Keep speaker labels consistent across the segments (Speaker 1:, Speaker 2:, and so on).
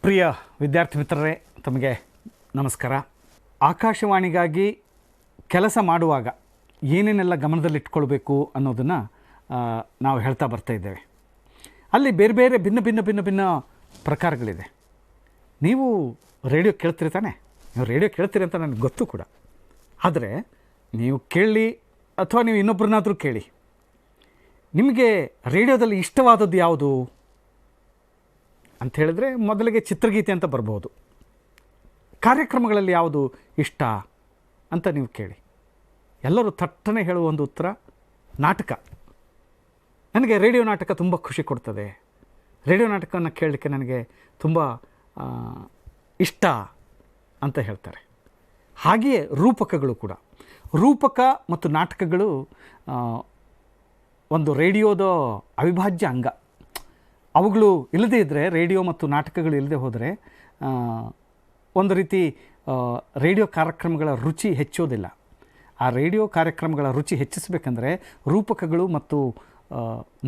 Speaker 1: ಪ್ರಿಯ ವಿದ್ಯಾರ್ಥಿ ಮಿತ್ರರೇ, ತಮಗೆ ನಮಸ್ಕಾರ. ಆಕಾಶವಾಣಿಗಾಗಿ ಕೆಲಸ ಮಾಡುವಾಗ ಏನೇನೆಲ್ಲ ಗಮನದಲ್ಲಿಟ್ಕೊಳ್ಬೇಕು ಅನ್ನೋದನ್ನು ನಾವು ಹೇಳ್ತಾ ಬರ್ತಾ ಇದ್ದೇವೆ. ಅಲ್ಲಿ ಬೇರೆ ಬೇರೆ ಭಿನ್ನ ಪ್ರಕಾರಗಳಿದೆ. ನೀವು ರೇಡಿಯೋ ಕೇಳ್ತೀರಿ ತಾನೆ? ನೀವು ರೇಡಿಯೋ ಕೇಳ್ತೀರಿ ಅಂತ ನನಗೆ ಗೊತ್ತು ಕೂಡ. ಆದರೆ ನೀವು ಕೇಳಿ ಅಥವಾ ನೀವು ಇನ್ನೊಬ್ಬರನ್ನಾದರೂ ಕೇಳಿ, ನಿಮಗೆ ರೇಡಿಯೋದಲ್ಲಿ ಇಷ್ಟವಾದದ್ದು ಯಾವುದು ಅಂತ ಹೇಳಿದ್ರೆ ಮೊದಲಿಗೆ ಚಿತ್ರಗೀತೆ ಅಂತ ಬರ್ಬೋದು. ಕಾರ್ಯಕ್ರಮಗಳಲ್ಲಿ ಯಾವುದು ಇಷ್ಟ ಅಂತ ನೀವು ಕೇಳಿ, ಎಲ್ಲರೂ ಥಟ್ಟನೆ ಹೇಳುವ ಒಂದು ಉತ್ತರ ನಾಟಕ. ನನಗೆ ರೇಡಿಯೋ ನಾಟಕ ತುಂಬ ಖುಷಿ ಕೊಡ್ತದೆ, ರೇಡಿಯೋ ನಾಟಕವನ್ನು ಕೇಳಲಿಕ್ಕೆ ನನಗೆ ತುಂಬ ಇಷ್ಟ ಅಂತ ಹೇಳ್ತಾರೆ. ಹಾಗೆಯೇ ರೂಪಕಗಳು ಕೂಡ. ರೂಪಕ ಮತ್ತು ನಾಟಕಗಳು ಒಂದು ರೇಡಿಯೋದ ಅವಿಭಾಜ್ಯ ಅಂಗ. ಅವುಗಳು ಇಲ್ಲದೇ ಇದ್ದರೆ, ರೇಡಿಯೋ ಮತ್ತು ನಾಟಕಗಳು ಇಲ್ಲದೆ ಹೋದರೆ ಒಂದು ರೀತಿ ರೇಡಿಯೋ ಕಾರ್ಯಕ್ರಮಗಳ ರುಚಿ ಹೆಚ್ಚೋದಿಲ್ಲ. ಆ ರೇಡಿಯೋ ಕಾರ್ಯಕ್ರಮಗಳ ರುಚಿ ಹೆಚ್ಚಿಸಬೇಕಂದ್ರೆ ರೂಪಕಗಳು ಮತ್ತು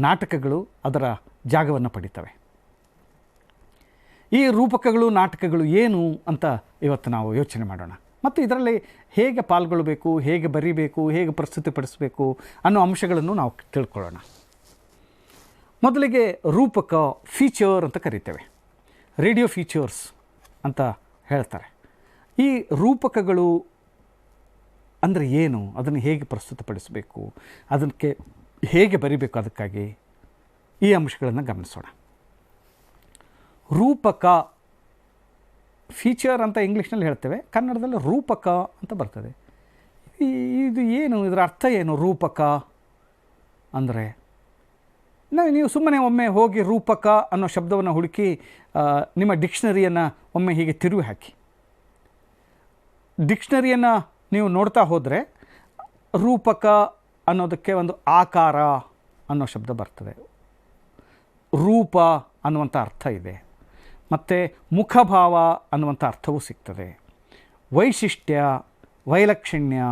Speaker 1: ನಾಟಕಗಳು ಅದರ ಜಾಗವನ್ನು ಪಡಿತವೆ. ಈ ರೂಪಕಗಳು ನಾಟಕಗಳು ಏನು ಅಂತ ಇವತ್ತು ನಾವು ಯೋಚನೆ ಮಾಡೋಣ. ಮತ್ತು ಇದರಲ್ಲಿ ಹೇಗೆ ಪಾಲ್ಗೊಳ್ಳಬೇಕು, ಹೇಗೆ ಬರೀಬೇಕು, ಹೇಗೆ ಪ್ರಸ್ತುತಿಪಡಿಸಬೇಕು ಅನ್ನೋ ಅಂಶಗಳನ್ನು ನಾವು ತಿಳ್ಕೊಳ್ಳೋಣ. ಮೊದಲಿಗೆ ರೂಪಕ, ಫೀಚರ್ ಅಂತ ಕರಿತೇವೆ. ರೇಡಿಯೋ ಫೀಚರ್ಸ್ ಅಂತ ಹೇಳ್ತಾರೆ. ಈ ರೂಪಕಗಳು ಅಂದರೆ ಏನು, ಅದನ್ನು ಹೇಗೆ ಪ್ರಸ್ತುತಪಡಿಸಬೇಕು, ಅದಕ್ಕೆ ಹೇಗೆ ಬರಿಬೇಕು, ಅದಕ್ಕಾಗಿ ಈ ಅಂಶಗಳನ್ನು ಗಮನಿಸೋಣ. ರೂಪಕ, ಫೀಚರ್ ಅಂತ ಇಂಗ್ಲೀಷ್ನಲ್ಲಿ ಹೇಳ್ತೇವೆ, ಕನ್ನಡದಲ್ಲಿ ರೂಪಕ ಅಂತ ಬರ್ತದೆ. ಇದು ಏನು, ಇದರ ಅರ್ಥ ಏನು? ರೂಪಕ ಅಂದರೆ ನೀವು ಸುಮ್ಮನೆ ಒಮ್ಮೆ ಹೋಗಿ ರೂಪಕ ಅನ್ನೋ ಶಬ್ದವನ್ನು ಹುಡುಕಿ ನಿಮ್ಮ ಡಿಕ್ಷನರಿಯನ್ನು ಒಮ್ಮೆ ಹೀಗೆ ತಿರುವಿ ಹಾಕಿ. ಡಿಕ್ಷನರಿಯನ್ನು ನೀವು ನೋಡ್ತಾ ಹೋದರೆ ರೂಪಕ ಅನ್ನೋದಕ್ಕೆ ಒಂದು ಆಕಾರ ಅನ್ನೋ ಶಬ್ದ ಬರ್ತದೆ, ರೂಪ ಅನ್ನುವಂಥ ಅರ್ಥ ಇದೆ, ಮತ್ತು ಮುಖಭಾವ ಅನ್ನುವಂಥ ಅರ್ಥವೂ ಸಿಗ್ತದೆ, ವೈಶಿಷ್ಟ್ಯ, ವೈಲಕ್ಷಣ್ಯ,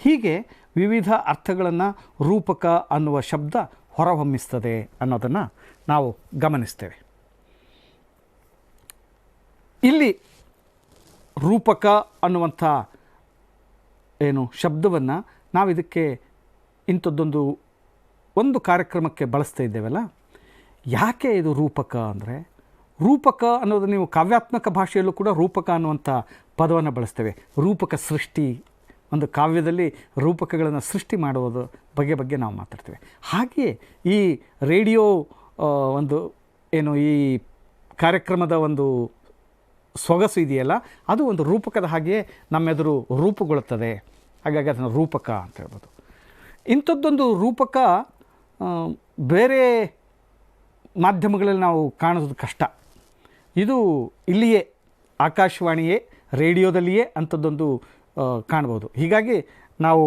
Speaker 1: ಹೀಗೆ ವಿವಿಧ ಅರ್ಥಗಳನ್ನು ರೂಪಕ ಅನ್ನುವ ಶಬ್ದ ಹೊರಹೊಮ್ಮಿಸ್ತದೆ ಅನ್ನೋದನ್ನು ನಾವು ಗಮನಿಸ್ತೇವೆ. ಇಲ್ಲಿ ರೂಪಕ ಅನ್ನುವಂಥ ಏನು ಶಬ್ದವನ್ನು ನಾವು ಇದಕ್ಕೆ ಒಂದು ಕಾರ್ಯಕ್ರಮಕ್ಕೆ ಬಳಸ್ತಾ ಇದ್ದೇವಲ್ಲ, ಯಾಕೆ ಇದು ರೂಪಕ ಅಂದರೆ, ರೂಪಕ ಅನ್ನೋದು ನೀವು ಕಾವ್ಯಾತ್ಮಕ ಭಾಷೆಯಲ್ಲೂ ಕೂಡ ರೂಪಕ ಅನ್ನುವಂಥ ಪದವನ್ನು ಬಳಸ್ತೇವೆ. ರೂಪಕ ಸೃಷ್ಟಿ, ಒಂದು ಕಾವ್ಯದಲ್ಲಿ ರೂಪಕಗಳನ್ನು ಸೃಷ್ಟಿ ಮಾಡುವುದು ಬಗ್ಗೆ ನಾವು ಮಾತಾಡ್ತೇವೆ. ಹಾಗೆಯೇ ಈ ರೇಡಿಯೋ ಒಂದು ಏನು ಈ ಕಾರ್ಯಕ್ರಮದ ಒಂದು ಸೊಗಸು ಇದೆಯಲ್ಲ, ಅದು ಒಂದು ರೂಪಕದ ಹಾಗೆಯೇ ನಮ್ಮೆದುರು ರೂಪುಗೊಳ್ಳುತ್ತದೆ. ಹಾಗಾಗಿ ಅದನ್ನು ರೂಪಕ ಅಂತ ಹೇಳ್ಬೋದು. ಇಂಥದ್ದೊಂದು ರೂಪಕ ಬೇರೆ ಮಾಧ್ಯಮಗಳಲ್ಲಿ ನಾವು ಕಾಣೋದು ಕಷ್ಟ. ಇದು ಇಲ್ಲಿಯೇ ಆಕಾಶವಾಣಿಯೇ, ರೇಡಿಯೋದಲ್ಲಿಯೇ ಅಂಥದ್ದೊಂದು ಕಾಣ್ಬೋದು. ಹೀಗಾಗಿ ನಾವು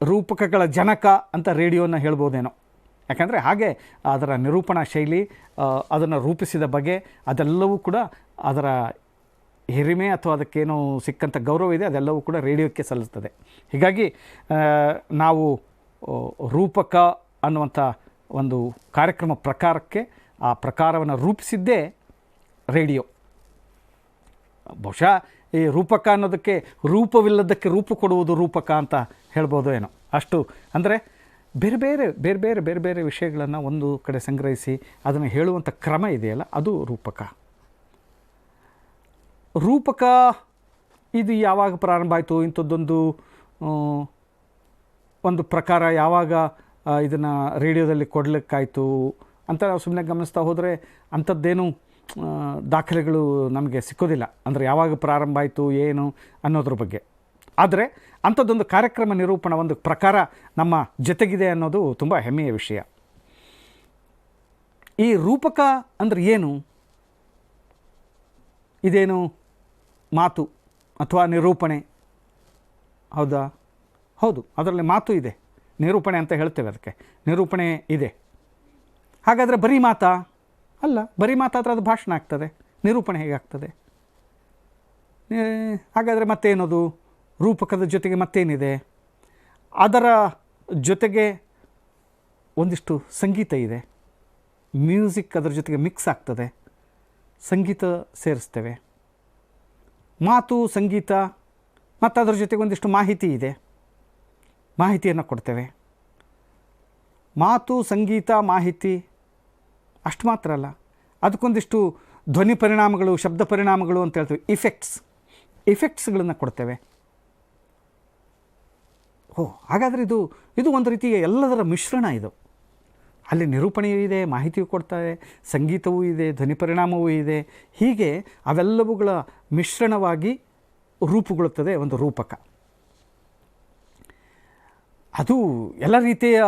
Speaker 1: ರೂಪಕಗಳ ಜನಕ ಅಂತ ರೇಡಿಯೋನ ಹೇಳ್ಬೋದೇನೋ. ಯಾಕಂದರೆ ಹಾಗೆ ಅದರ ನಿರೂಪಣಾ ಶೈಲಿ, ಅದನ್ನು ರೂಪಿಸಿದ ಬಗೆ, ಅದೆಲ್ಲವೂ ಕೂಡ ಅದರ ಹಿರಿಮೆ ಅಥವಾ ಅದಕ್ಕೇನೋ ಸಿಕ್ಕಂಥ ಗೌರವ ಇದೆ, ಅದೆಲ್ಲವೂ ಕೂಡ ರೇಡಿಯೋಕ್ಕೆ ಸಲ್ಲಿಸ್ತದೆ. ಹೀಗಾಗಿ ನಾವು ರೂಪಕ ಅನ್ನುವಂಥ ಒಂದು ಕಾರ್ಯಕ್ರಮ ಪ್ರಕಾರಕ್ಕೆ ಆ ಪ್ರಕಾರವನ್ನು ರೂಪಿಸಿದ್ದೇ ರೇಡಿಯೋ. ಬಹುಶಃ ಈ ರೂಪಕ ಅನ್ನೋದಕ್ಕೆ ರೂಪವಿಲ್ಲದಕ್ಕೆ ರೂಪ ಕೊಡುವುದು ರೂಪಕ ಅಂತ ಹೇಳ್ಬೋದು ಏನೋ. ಅಷ್ಟು ಅಂದರೆ ಬೇರೆ ಬೇರೆ ವಿಷಯಗಳನ್ನು ಒಂದು ಕಡೆ ಸಂಗ್ರಹಿಸಿ ಅದನ್ನು ಹೇಳುವಂಥ ಕ್ರಮ ಇದೆಯಲ್ಲ, ಅದು ರೂಪಕ. ರೂಪಕ ಇದು ಯಾವಾಗ ಪ್ರಾರಂಭ ಆಯಿತು, ಇಂಥದ್ದೊಂದು ಒಂದು ಪ್ರಕಾರ ಯಾವಾಗ ಇದನ್ನು ರೇಡಿಯೋದಲ್ಲಿ ಕೊಡಲಿಕ್ಕಾಯಿತು ಅಂತ ನಾವು ಸುಮ್ಮನೆ ಗಮನಿಸ್ತಾ ಹೋದರೆ ಅಂಥದ್ದೇನು ದಾಖಲೆಗಳು ನಮಗೆ ಸಿಕ್ಕೋದಿಲ್ಲ. ಅಂದರೆ ಯಾವಾಗ ಪ್ರಾರಂಭ ಆಯಿತು ಏನು ಅನ್ನೋದ್ರ ಬಗ್ಗೆ. ಆದರೆ ಅಂಥದ್ದೊಂದು ಕಾರ್ಯಕ್ರಮ ನಿರೂಪಣ, ಒಂದು ಪ್ರಕಾರ ನಮ್ಮ ಜೊತೆಗಿದೆ ಅನ್ನೋದು ತುಂಬ ಹೆಮ್ಮೆಯ ವಿಷಯ. ಈ ರೂಪಕ ಅಂದರೆ ಏನು? ಇದೇನು ಮಾತು ಅಥವಾ ನಿರೂಪಣೆ? ಹೌದಾ? ಹೌದು, ಅದರಲ್ಲಿ ಮಾತು ಇದೆ, ನಿರೂಪಣೆ ಅಂತ ಹೇಳ್ತೇವೆ. ಅದಕ್ಕೆ ನಿರೂಪಣೆ ಇದೆ. ಹಾಗಾದರೆ ಬರೀ ಮಾತಾ? ಅಲ್ಲ, ಬರೀ ಮಾತಾದರೆ ಅದು ಭಾಷಣ ಆಗ್ತದೆ, ನಿರೂಪಣೆ ಹೇಗಾಗ್ತದೆ? ಹಾಗಾದರೆ ಮತ್ತೇನದು? ರೂಪಕದ ಜೊತೆಗೆ ಮತ್ತೇನಿದೆ? ಅದರ ಜೊತೆಗೆ ಒಂದಿಷ್ಟು ಸಂಗೀತ ಇದೆ, ಮ್ಯೂಸಿಕ್ ಅದರ ಜೊತೆಗೆ ಮಿಕ್ಸ್ ಆಗ್ತದೆ, ಸಂಗೀತ ಸೇರಿಸ್ತೇವೆ, ಮಾತು ಸಂಗೀತ ಮತ್ತು ಅದರ ಜೊತೆಗೆ ಒಂದಿಷ್ಟು ಮಾಹಿತಿ ಇದೆ, ಮಾಹಿತಿಯನ್ನು ಕೊಡ್ತೇವೆ. ಮಾತು ಸಂಗೀತ ಮಾಹಿತಿ ಅಷ್ಟು ಮಾತ್ರ ಅಲ್ಲ, ಅದಕ್ಕೊಂದಿಷ್ಟು ಧ್ವನಿ ಪರಿಣಾಮಗಳು, ಶಬ್ದ ಪರಿಣಾಮಗಳು ಅಂತ ಹೇಳ್ತೀವಿ, ಇಫೆಕ್ಟ್ಸ್ಗಳನ್ನು ಕೊಡ್ತೇವೆ. ಹಾಗಾದರೆ ಇದು ಒಂದು ರೀತಿಯ ಎಲ್ಲದರ ಮಿಶ್ರಣ. ಇದು ಅಲ್ಲಿ ನಿರೂಪಣೆಯೂ ಇದೆ, ಮಾಹಿತಿಯೂ ಕೊಡ್ತಾರೆ, ಸಂಗೀತವೂ ಇದೆ, ಧ್ವನಿ ಪರಿಣಾಮವೂ ಇದೆ. ಹೀಗೆ ಅವೆಲ್ಲವುಗಳ ಮಿಶ್ರಣವಾಗಿ ರೂಪುಗೊಳ್ಳುತ್ತದೆ ಒಂದು ರೂಪಕ. ಅದು ಎಲ್ಲ ರೀತಿಯ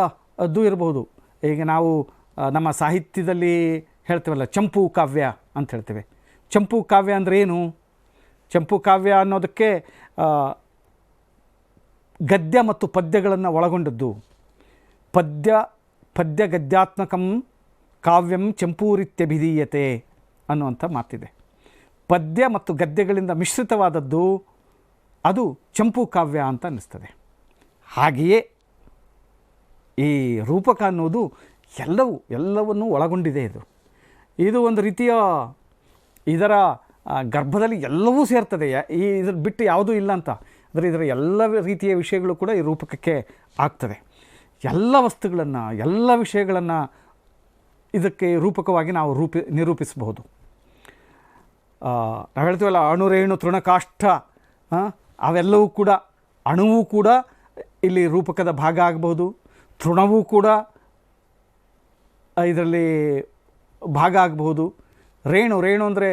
Speaker 1: ಅದು ಇರಬಹುದು. ಈಗ ನಾವು ನಮ್ಮ ಸಾಹಿತ್ಯದಲ್ಲಿ ಹೇಳ್ತೇವಲ್ಲ, ಚಂಪು ಕಾವ್ಯ ಅಂತ ಹೇಳ್ತೇವೆ. ಚಂಪು ಕಾವ್ಯ ಅಂದರೆ ಏನು? ಚಂಪು ಕಾವ್ಯ ಅನ್ನೋದಕ್ಕೆ ಗದ್ಯ ಮತ್ತು ಪದ್ಯಗಳನ್ನು ಒಳಗೊಂಡದ್ದು. ಪದ್ಯ ಗದ್ಯಾತ್ಮಕಂ ಕಾವ್ಯಂ ಚಂಪೂರಿತ್ಯಭಿಧೀಯತೆ ಅನ್ನುವಂಥ ಮಾತಿದೆ. ಪದ್ಯ ಮತ್ತು ಗದ್ಯಗಳಿಂದ ಮಿಶ್ರಿತವಾದದ್ದು ಅದು ಚಂಪು ಕಾವ್ಯ ಅಂತ ಅನ್ನಿಸ್ತದೆ. ಹಾಗೆಯೇ ಈ ರೂಪಕ ಅನ್ನೋದು ಎಲ್ಲವನ್ನೂ ಒಳಗೊಂಡಿದೆ. ಇದು ಒಂದು ರೀತಿಯ ಇದರ ಗರ್ಭದಲ್ಲಿ ಎಲ್ಲವೂ ಸೇರ್ತದೆ. ಇದ್ರ ಬಿಟ್ಟು ಯಾವುದೂ ಇಲ್ಲ ಅಂತ. ಇದರ ಎಲ್ಲ ರೀತಿಯ ವಿಷಯಗಳು ಕೂಡ ಈ ರೂಪಕಕ್ಕೆ ಆಗ್ತದೆ. ಎಲ್ಲ ವಸ್ತುಗಳನ್ನು, ಎಲ್ಲ ವಿಷಯಗಳನ್ನು ಇದಕ್ಕೆ ರೂಪಕವಾಗಿ ನಾವು ನಿರೂಪಿಸಬಹುದು. ನಾವು ಹೇಳ್ತೀವಲ್ಲ, ಅಣುರೇಣು ತೃಣಕಾಷ್ಠ, ಅವೆಲ್ಲವೂ ಕೂಡ, ಅಣುವೂ ಕೂಡ ಇಲ್ಲಿ ರೂಪಕದ ಭಾಗ ಆಗಬಹುದು, ತೃಣವೂ ಕೂಡ ಇದರಲ್ಲಿ ಭಾಗ ಆಗಬಹುದು. ರೇಣು ಅಂದರೆ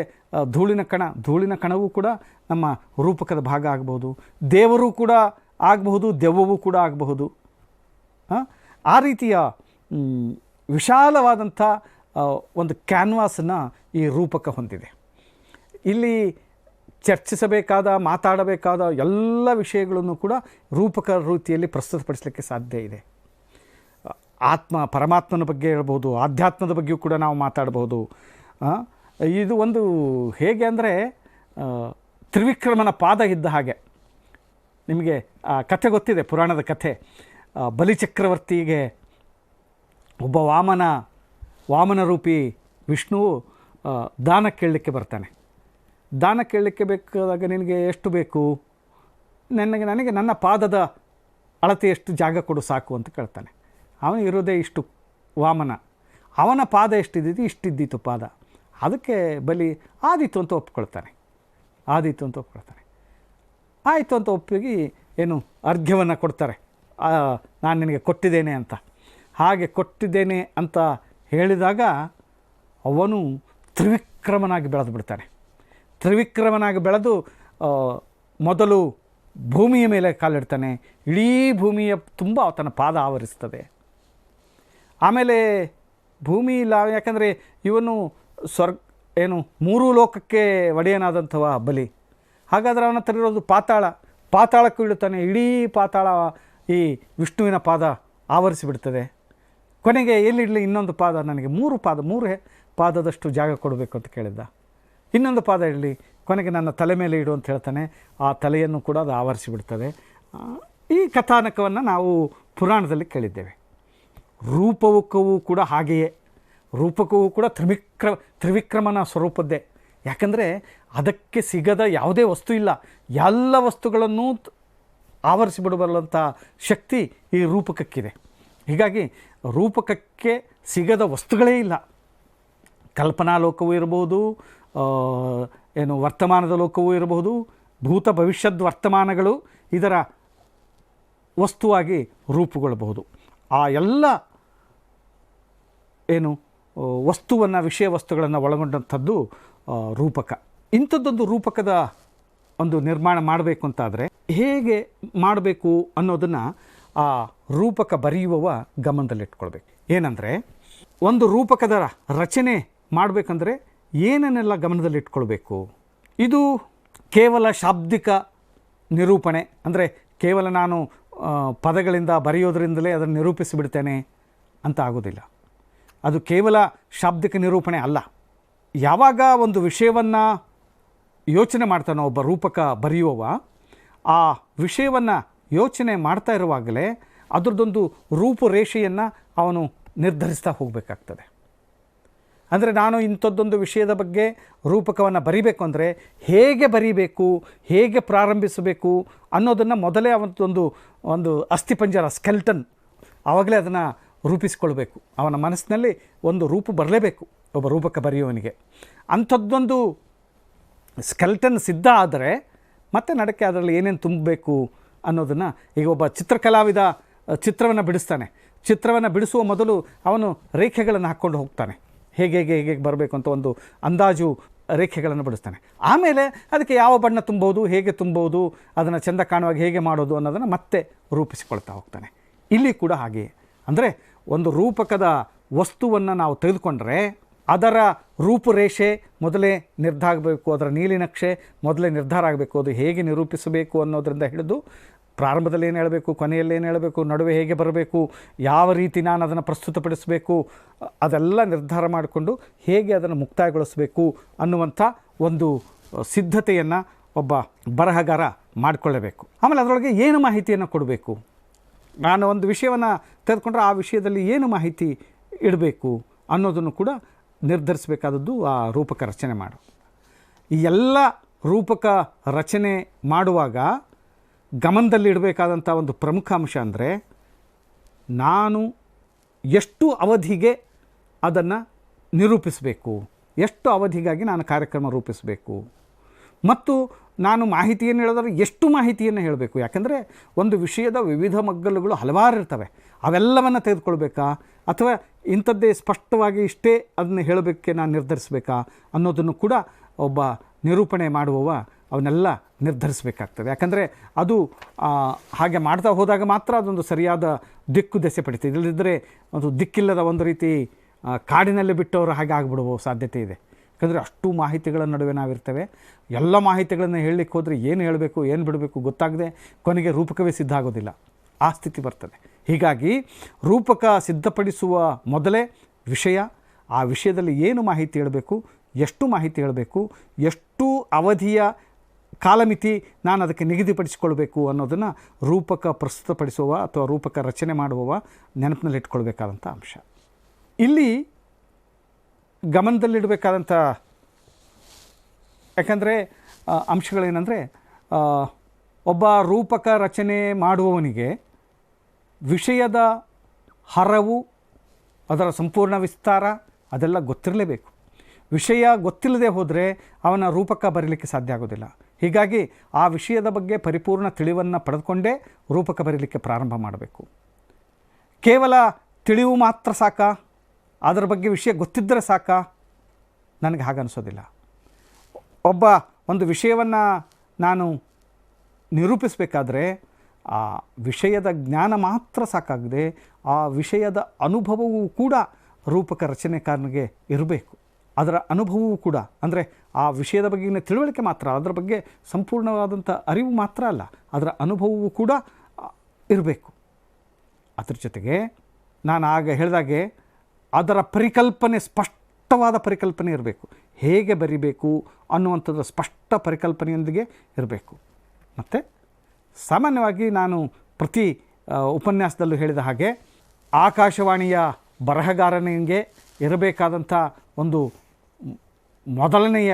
Speaker 1: ಧೂಳಿನ ಕಣವೂ ಕೂಡ ನಮ್ಮ ರೂಪಕದ ಭಾಗ ಆಗಬಹುದು. ದೇವರು ಕೂಡ ಆಗಬಹುದು, ದೆವ್ವವೂ ಕೂಡ ಆಗಬಹುದು. ಆ ರೀತಿಯ ವಿಶಾಲವಾದಂಥ ಒಂದು ಕ್ಯಾನ್ವಾಸನ್ನು ಈ ರೂಪಕ ಹೊಂದಿದೆ. ಇಲ್ಲಿ ಚರ್ಚಿಸಬೇಕಾದ, ಮಾತಾಡಬೇಕಾದ ಎಲ್ಲ ವಿಷಯಗಳನ್ನು ಕೂಡ ರೂಪಕ ರೀತಿಯಲ್ಲಿ ಪ್ರಸ್ತುತಪಡಿಸಲಿಕ್ಕೆ ಸಾಧ್ಯ ಇದೆ. ಪರಮಾತ್ಮನ ಬಗ್ಗೆ ಹೇಳ್ಬೋದು, ಆಧ್ಯಾತ್ಮದ ಬಗ್ಗೆಯೂ ಕೂಡ ನಾವು ಮಾತಾಡ್ಬೋದು. ಇದು ಒಂದು ಹೇಗೆ ಅಂದರೆ ತ್ರಿವಿಕ್ರಮನ ಪಾದ ಇದ್ದ ಹಾಗೆ. ನಿಮಗೆ ಆ ಕಥೆ ಗೊತ್ತಿದೆ, ಪುರಾಣದ ಕಥೆ. ಬಲಿಚಕ್ರವರ್ತಿಗೆ ಒಬ್ಬ ವಾಮನ ರೂಪಿ ವಿಷ್ಣುವು ದಾನ ಕೇಳಲಿಕ್ಕೆ ಬರ್ತಾನೆ. ದಾನ ಕೇಳಲಿಕ್ಕೆ ಬೇಕಾದಾಗ ನಿನಗೆ ಎಷ್ಟು ಬೇಕು, ನನಗೆ ನನ್ನ ಪಾದದ ಅಳತೆ ಎಷ್ಟು ಜಾಗ ಕೊಡು ಸಾಕು ಅಂತ ಕೇಳ್ತಾನೆ. ಅವನು ಇರೋದೇ ಇಷ್ಟು ವಾಮನ, ಅವನ ಪಾದ ಎಷ್ಟಿದ್ದಿತ್ತು, ಇಷ್ಟಿದ್ದಿತ್ತು ಪಾದ. ಅದಕ್ಕೆ ಬಲಿ ಆದೀತು ಅಂತ ಒಪ್ಕೊಳ್ತಾನೆ. ಆಯಿತು ಅಂತ ಒಪ್ಪಿಗೆ ಏನು ಅರ್ಘ್ಯವನ್ನು ಕೊಡ್ತಾರೆ, ನಾನು ನಿನಗೆ ಕೊಟ್ಟಿದ್ದೇನೆ ಅಂತ. ಹಾಗೆ ಕೊಟ್ಟಿದ್ದೇನೆ ಅಂತ ಹೇಳಿದಾಗ ಅವನು ತ್ರಿವಿಕ್ರಮನಾಗಿ ಬೆಳೆದು ಬಿಡ್ತಾನೆ. ತ್ರಿವಿಕ್ರಮನಾಗಿ ಬೆಳೆದು ಮೊದಲು ಭೂಮಿಯ ಮೇಲೆ ಕಾಲಿಡ್ತಾನೆ. ಇಡೀ ಭೂಮಿಯ ತುಂಬ ತನ್ನ ಪಾದ ಆವರಿಸ್ತದೆ. ಆಮೇಲೆ ಭೂಮಿ ಇಲ್ಲ, ಯಾಕಂದರೆ ಇವನು ಮೂರೂ ಲೋಕಕ್ಕೆ ಒಡೆಯನಾದಂಥವ ಬಲಿ. ಹಾಗಾದರೆ ಅವನ ಹತ್ರ ಇರೋದು ಪಾತಾಳಕ್ಕೂ ಇಳುತ್ತಾನೆ. ಇಡೀ ಪಾತಾಳ ಈ ವಿಷ್ಣುವಿನ ಪಾದ ಆವರಿಸಿಬಿಡ್ತದೆ. ಕೊನೆಗೆ ಎಲ್ಲಿಡಲಿ, ಇನ್ನೊಂದು ಪಾದ, ನನಗೆ ಮೂರು ಪಾದದಷ್ಟು ಜಾಗ ಕೊಡಬೇಕು ಅಂತ ಕೇಳಿದ್ದ. ಇನ್ನೊಂದು ಪಾದ ಇಡಲಿ, ಕೊನೆಗೆ ನನ್ನ ತಲೆ ಮೇಲೆ ಇಡು ಅಂತ ಹೇಳ್ತಾನೆ. ಆ ತಲೆಯನ್ನು ಕೂಡ ಅದು ಆವರಿಸಿಬಿಡ್ತದೆ. ಈ ಕಥಾನಕವನ್ನು ನಾವು ಪುರಾಣದಲ್ಲಿ ಕೇಳಿದ್ದೇವೆ. ರೂಪಕವೂ ಕೂಡ ಹಾಗೆಯೇ. ರೂಪಕವೂ ಕೂಡ ತ್ರಿವಿಕ್ರಮನ ಸ್ವರೂಪದ್ದೇ. ಯಾಕಂದರೆ ಅದಕ್ಕೆ ಸಿಗದ ಯಾವುದೇ ವಸ್ತು ಇಲ್ಲ. ಎಲ್ಲ ವಸ್ತುಗಳನ್ನು ಆವರಿಸಿಬಿಡಬಲ್ಲಂಥ ಶಕ್ತಿ ಈ ರೂಪಕಕ್ಕಿದೆ. ಹೀಗಾಗಿ ರೂಪಕಕ್ಕೆ ಸಿಗದ ವಸ್ತುಗಳೇ ಇಲ್ಲ. ಕಲ್ಪನಾ ಲೋಕವೂ ಇರಬಹುದು, ವರ್ತಮಾನದ ಲೋಕವೂ ಇರಬಹುದು, ಭೂತ ಭವಿಷ್ಯದ ವರ್ತಮಾನಗಳು ಇದರ ವಸ್ತುವಾಗಿ ರೂಪುಗೊಳ್ಳಬಹುದು. ಆ ಎಲ್ಲ ವಿಷಯ ವಸ್ತುಗಳನ್ನು ಒಳಗೊಂಡಂಥದ್ದು ರೂಪಕ. ಇಂಥದ್ದೊಂದು ರೂಪಕದ ಒಂದು ನಿರ್ಮಾಣ ಮಾಡಬೇಕು ಅಂತಾದರೆ ಹೇಗೆ ಮಾಡಬೇಕು ಅನ್ನೋದನ್ನು ಆ ರೂಪಕ ಬರೆಯುವವ ಗಮನದಲ್ಲಿಟ್ಕೊಳ್ಬೇಕು. ಏನಂದರೆ, ಒಂದು ರೂಪಕದ ರಚನೆ ಮಾಡಬೇಕಂದ್ರೆ ಏನನ್ನೆಲ್ಲ ಗಮನದಲ್ಲಿಟ್ಕೊಳ್ಬೇಕು. ಇದು ಕೇವಲ ಶಾಬ್ದಿಕ ನಿರೂಪಣೆ, ಅಂದರೆ ಕೇವಲ ನಾನು ಪದಗಳಿಂದ ಬರೆಯೋದ್ರಿಂದಲೇ ಅದನ್ನು ನಿರೂಪಿಸಿಬಿಡ್ತೇನೆ ಅಂತ ಆಗೋದಿಲ್ಲ. ಅದು ಕೇವಲ ಶಾಬ್ದಿಕ ನಿರೂಪಣೆ ಅಲ್ಲ. ಯಾವಾಗ ಒಂದು ವಿಷಯವನ್ನು ಯೋಚನೆ ಮಾಡ್ತಾನೋ ಒಬ್ಬ ರೂಪಕ ಬರೆಯುವವ, ಆ ವಿಷಯವನ್ನು ಯೋಚನೆ ಮಾಡ್ತಾ ಇರುವಾಗಲೇ ಅದರದ್ದೊಂದು ರೂಪುರೇಷೆಯನ್ನು ಅವನು ನಿರ್ಧರಿಸ್ತಾ ಹೋಗಬೇಕಾಗ್ತದೆ. ಅಂದರೆ ನಾನು ಇಂಥದ್ದೊಂದು ವಿಷಯದ ಬಗ್ಗೆ ರೂಪಕವನ್ನು ಬರೀಬೇಕು ಅಂದರೆ ಹೇಗೆ ಬರೀಬೇಕು, ಹೇಗೆ ಪ್ರಾರಂಭಿಸಬೇಕು ಅನ್ನೋದನ್ನು ಮೊದಲೇ ಒಂದು ಅಸ್ಥಿಪಂಜರ ಸ್ಕೆಲ್ಟನ್ ಆವಾಗಲೇ ಅದನ್ನು ರೂಪಿಸಿಕೊಳ್ಬೇಕು. ಅವನ ಮನಸ್ಸಿನಲ್ಲಿ ಒಂದು ರೂಪ ಬರಲೇಬೇಕು ಒಬ್ಬ ರೂಪಕ ಬರೆಯುವವನಿಗೆ. ಅಂಥದ್ದೊಂದು ಸ್ಕೆಲ್ಟನ್ ಸಿದ್ಧ ಆದರೆ ಮತ್ತೆ ನಡಕ್ಕೆ ಅದರಲ್ಲಿ ಏನೇನು ತುಂಬಬೇಕು ಅನ್ನೋದನ್ನು, ಈಗ ಒಬ್ಬ ಚಿತ್ರಕಲಾವಿದ ಚಿತ್ರವನ್ನು ಬಿಡಿಸ್ತಾನೆ. ಚಿತ್ರವನ್ನು ಬಿಡಿಸುವ ಮೊದಲು ಅವನು ರೇಖೆಗಳನ್ನು ಹಾಕ್ಕೊಂಡು ಹೋಗ್ತಾನೆ, ಹೇಗೆ ಹೇಗೆ ಹೇಗೆ ಬರಬೇಕು ಅಂತ ಒಂದು ಅಂದಾಜು ರೇಖೆಗಳನ್ನು ಬಿಡಿಸ್ತಾನೆ. ಆಮೇಲೆ ಅದಕ್ಕೆ ಯಾವ ಬಣ್ಣ ತುಂಬೋದು, ಹೇಗೆ ತುಂಬೋದು, ಅದನ್ನು ಚೆಂದ ಕಾಣುವಾಗ ಹೇಗೆ ಮಾಡೋದು ಅನ್ನೋದನ್ನು ಮತ್ತೆ ರೂಪಿಸಿಕೊಳ್ತಾ ಹೋಗ್ತಾನೆ. ಇಲ್ಲಿ ಕೂಡ ಹಾಗೆಯೇ. ಅಂದರೆ ಒಂದು ರೂಪಕದ ವಸ್ತುವನ್ನು ನಾವು ತೆಗೆದುಕೊಂಡ್ರೆ ಅದರ ರೂಪುರೇಷೆ ಮೊದಲೇ ನಿರ್ಧಾರ ಆಗಬೇಕು, ಅದರ ನೀಲಿನಕ್ಷೆ ಮೊದಲೇ ನಿರ್ಧಾರ ಆಗಬೇಕು. ಅದು ಹೇಗೆ ನಿರೂಪಿಸಬೇಕು ಅನ್ನೋದರಿಂದ ಹಿಡಿದು ಪ್ರಾರಂಭದಲ್ಲಿ ಏನು ಹೇಳಬೇಕು, ಕೊನೆಯಲ್ಲಿ ಏನು ಹೇಳಬೇಕು, ನಡುವೆ ಹೇಗೆ ಬರಬೇಕು, ಯಾವ ರೀತಿ ನಾನು ಅದನ್ನು ಪ್ರಸ್ತುತಪಡಿಸಬೇಕು, ಅದೆಲ್ಲ ನಿರ್ಧಾರ ಮಾಡಿಕೊಂಡು ಹೇಗೆ ಅದನ್ನು ಮುಕ್ತಾಯಗೊಳಿಸಬೇಕು ಅನ್ನುವಂಥ ಒಂದು ಸಿದ್ಧತೆಯನ್ನು ಒಬ್ಬ ಬರಹಗಾರ ಮಾಡಿಕೊಳ್ಳಬೇಕು. ಆಮೇಲೆ ಅದರೊಳಗೆ ಏನು ಮಾಹಿತಿಯನ್ನು ಕೊಡಬೇಕು, ನಾನು ಒಂದು ವಿಷಯವನ್ನು ತೆಗೆದುಕೊಂಡ್ರೆ ಆ ವಿಷಯದಲ್ಲಿ ಏನು ಮಾಹಿತಿ ಇಡಬೇಕು ಅನ್ನೋದನ್ನು ಕೂಡ ನಿರ್ಧರಿಸಬೇಕಾದದ್ದು ಆ ರೂಪಕ ರಚನೆ ಮಾಡು. ಈ ಎಲ್ಲ ರೂಪಕ ರಚನೆ ಮಾಡುವಾಗ ಗಮನದಲ್ಲಿಡಬೇಕಾದಂಥ ಒಂದು ಪ್ರಮುಖ ಅಂಶ ಅಂದರೆ ನಾನು ಎಷ್ಟು ಅವಧಿಗೆ ಅದನ್ನು ನಿರೂಪಿಸಬೇಕು, ಎಷ್ಟು ಅವಧಿಗಾಗಿ ನಾನು ಕಾರ್ಯಕ್ರಮ ರೂಪಿಸಬೇಕು, ಮತ್ತು ನಾನು ಮಾಹಿತಿಯನ್ನು ಹೇಳೋದ್ರೆ ಎಷ್ಟು ಮಾಹಿತಿಯನ್ನು ಹೇಳಬೇಕು. ಯಾಕಂದರೆ ಒಂದು ವಿಷಯದ ವಿವಿಧ ಮಗ್ಗಲುಗಳು ಹಲವಾರು ಇರ್ತವೆ, ಅವೆಲ್ಲವನ್ನು ತೆಗೆದುಕೊಳ್ಬೇಕಾ ಅಥವಾ ಇಂಥದ್ದೇ ಸ್ಪಷ್ಟವಾಗಿ ಇಷ್ಟೇ ಅದನ್ನು ಹೇಳೋದಕ್ಕೆ ನಾನು ನಿರ್ಧರಿಸಬೇಕಾ ಅನ್ನೋದನ್ನು ಕೂಡ ಒಬ್ಬ ನಿರೂಪಣೆ ಮಾಡುವವ ಅವನ್ನೆಲ್ಲ ನಿರ್ಧರಿಸಬೇಕಾಗ್ತದೆ. ಯಾಕಂದರೆ ಅದು ಹಾಗೆ ಮಾಡ್ತಾ ಹೋದಾಗ ಮಾತ್ರ ಅದೊಂದು ಸರಿಯಾದ ದಿಕ್ಕು ದೆಸೆ ಪಡಿತದೆ. ಇಲ್ಲದಿದ್ದರೆ ಒಂದು ದಿಕ್ಕಿಲ್ಲದ ಒಂದು ರೀತಿ ಕಾಡಿನಲ್ಲಿ ಬಿಟ್ಟವರು ಹಾಗೆ ಆಗಿಬಿಡುವ ಸಾಧ್ಯತೆ ಇದೆ. ಯಾಕಂದರೆ ಅಷ್ಟು ಮಾಹಿತಿಗಳ ನಡುವೆ ನಾವಿರ್ತೇವೆ. ಎಲ್ಲ ಮಾಹಿತಿಗಳನ್ನು ಹೇಳಲಿಕ್ಕೆ ಹೋದರೆ ಏನು ಹೇಳಬೇಕು ಏನು ಬಿಡಬೇಕು ಗೊತ್ತಾಗದೆ ಕೊನೆಗೆ ರೂಪಕವೇ ಸಿದ್ಧ ಆಗೋದಿಲ್ಲ, ಆ ಸ್ಥಿತಿ ಬರ್ತದೆ. ಹೀಗಾಗಿ ರೂಪಕ ಸಿದ್ಧಪಡಿಸುವ ಮೊದಲೇ ವಿಷಯ, ಆ ವಿಷಯದಲ್ಲಿ ಏನು ಮಾಹಿತಿ ಹೇಳಬೇಕು, ಎಷ್ಟು ಮಾಹಿತಿ ಹೇಳಬೇಕು, ಎಷ್ಟು ಅವಧಿಯ ಕಾಲಮಿತಿ ನಾನು ಅದಕ್ಕೆ ನಿಗದಿಪಡಿಸಿಕೊಳ್ಬೇಕು ಅನ್ನೋದನ್ನು ರೂಪಕ ಪ್ರಸ್ತುತಪಡಿಸುವ ಅಥವಾ ರೂಪಕ ರಚನೆ ಮಾಡುವವ ನೆನಪಿನಲ್ಲಿ ಇಟ್ಕೊಳ್ಬೇಕಾದಂಥ ಅಂಶ. ಇಲ್ಲಿ ಗಮನದಲ್ಲಿಡಬೇಕಾದಂಥ ಯಾಕಂದರೆ ಅಂಶಗಳೇನೆಂದರೆ, ಒಬ್ಬ ರೂಪಕ ರಚನೆ ಮಾಡುವವನಿಗೆ ವಿಷಯದ ಹರವು, ಅದರ ಸಂಪೂರ್ಣ ವಿಸ್ತಾರ ಅದೆಲ್ಲ ಗೊತ್ತಿರಲೇಬೇಕು. ವಿಷಯ ಗೊತ್ತಿಲ್ಲದೆ ಹೋದರೆ ಅವನ ರೂಪಕ ಬರೀಲಿಕ್ಕೆ ಸಾಧ್ಯ ಆಗೋದಿಲ್ಲ. ಹೀಗಾಗಿ ಆ ವಿಷಯದ ಬಗ್ಗೆ ಪರಿಪೂರ್ಣ ತಿಳಿವನ್ನು ಪಡೆದುಕೊಂಡೇ ರೂಪಕ ಬರೀಲಿಕ್ಕೆ ಪ್ರಾರಂಭ ಮಾಡಬೇಕು. ಕೇವಲ ತಿಳಿವು ಮಾತ್ರ ಸಾಕಾ, ಅದರ ಬಗ್ಗೆ ವಿಷಯ ಗೊತ್ತಿದ್ದರೆ ಸಾಕಾ? ನನಗೆ ಹಾಗನ್ನಿಸೋದಿಲ್ಲ. ಒಂದು ವಿಷಯವನ್ನು ನಾನು ನಿರೂಪಿಸಬೇಕಾದ್ರೆ ಆ ವಿಷಯದ ಜ್ಞಾನ ಮಾತ್ರ ಸಾಕಾಗದೆ ಆ ವಿಷಯದ ಅನುಭವವೂ ಕೂಡ ರೂಪಕ ರಚನೆಕಾರನಿಗೆ ಇರಬೇಕು. ಅದರ ಅನುಭವವೂ ಕೂಡ, ಅಂದರೆ ಆ ವಿಷಯದ ಬಗ್ಗೆಗಿನ ತಿಳುವಳಿಕೆ ಮಾತ್ರ, ಅದರ ಬಗ್ಗೆ ಸಂಪೂರ್ಣವಾದಂಥ ಅರಿವು ಮಾತ್ರ ಅಲ್ಲ, ಅದರ ಅನುಭವವೂ ಕೂಡ ಇರಬೇಕು. ಅದರ ಜೊತೆಗೆ ನಾನು ಆಗ ಹೇಳಿದಾಗೆ ಅದರ ಪರಿಕಲ್ಪನೆ, ಸ್ಪಷ್ಟವಾದ ಪರಿಕಲ್ಪನೆ ಇರಬೇಕು. ಹೇಗೆ ಬರಿಬೇಕು ಅನ್ನುವಂಥದ್ದು ಸ್ಪಷ್ಟ ಪರಿಕಲ್ಪನೆಯೊಂದಿಗೆ ಇರಬೇಕು. ಮತ್ತು ಸಾಮಾನ್ಯವಾಗಿ ನಾನು ಪ್ರತಿ ಉಪನ್ಯಾಸದಲ್ಲೂ ಹೇಳಿದ ಹಾಗೆ ಆಕಾಶವಾಣಿಯ ಬರಹಗಾರನಿಗೆ ಇರಬೇಕಾದಂಥ ಒಂದು ಮೊದಲನೆಯ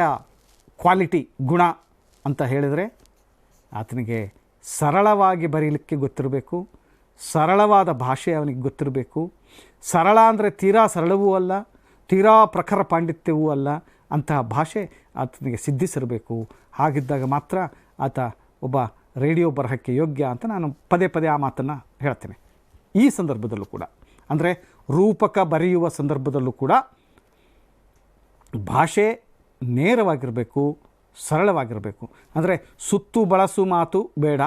Speaker 1: ಕ್ವಾಲಿಟಿ, ಗುಣ ಅಂತ ಹೇಳಿದರೆ ಆತನಿಗೆ ಸರಳವಾಗಿ ಬರೀಲಿಕ್ಕೆ ಗೊತ್ತಿರಬೇಕು, ಸರಳವಾದ ಭಾಷೆ ಅವನಿಗೆ ಗೊತ್ತಿರಬೇಕು. ಸರಳ ಅಂದರೆ ತೀರಾ ಸರಳವೂ ಅಲ್ಲ, ತೀರಾ ಪ್ರಖರ ಪಾಂಡಿತ್ಯವೂ ಅಲ್ಲ, ಅಂತಹ ಭಾಷೆ ಆತನಿಗೆ ಸಿದ್ಧಿಸಿರಬೇಕು. ಹಾಗಿದ್ದಾಗ ಮಾತ್ರ ಆತ ಒಬ್ಬ ರೇಡಿಯೋ ಬರಹಕ್ಕೆ ಯೋಗ್ಯ ಅಂತ ನಾನು ಪದೇ ಪದೇ ಆ ಮಾತನ್ನು ಹೇಳ್ತೇನೆ. ಈ ಸಂದರ್ಭದಲ್ಲೂ ಕೂಡ, ಅಂದರೆ ರೂಪಕ ಬರೆಯುವ ಸಂದರ್ಭದಲ್ಲೂ ಕೂಡ ಭಾಷೆ ನೇರವಾಗಿರಬೇಕು, ಸರಳವಾಗಿರಬೇಕು. ಅಂದರೆ ಸುತ್ತು ಬಳಸು ಮಾತು ಬೇಡ,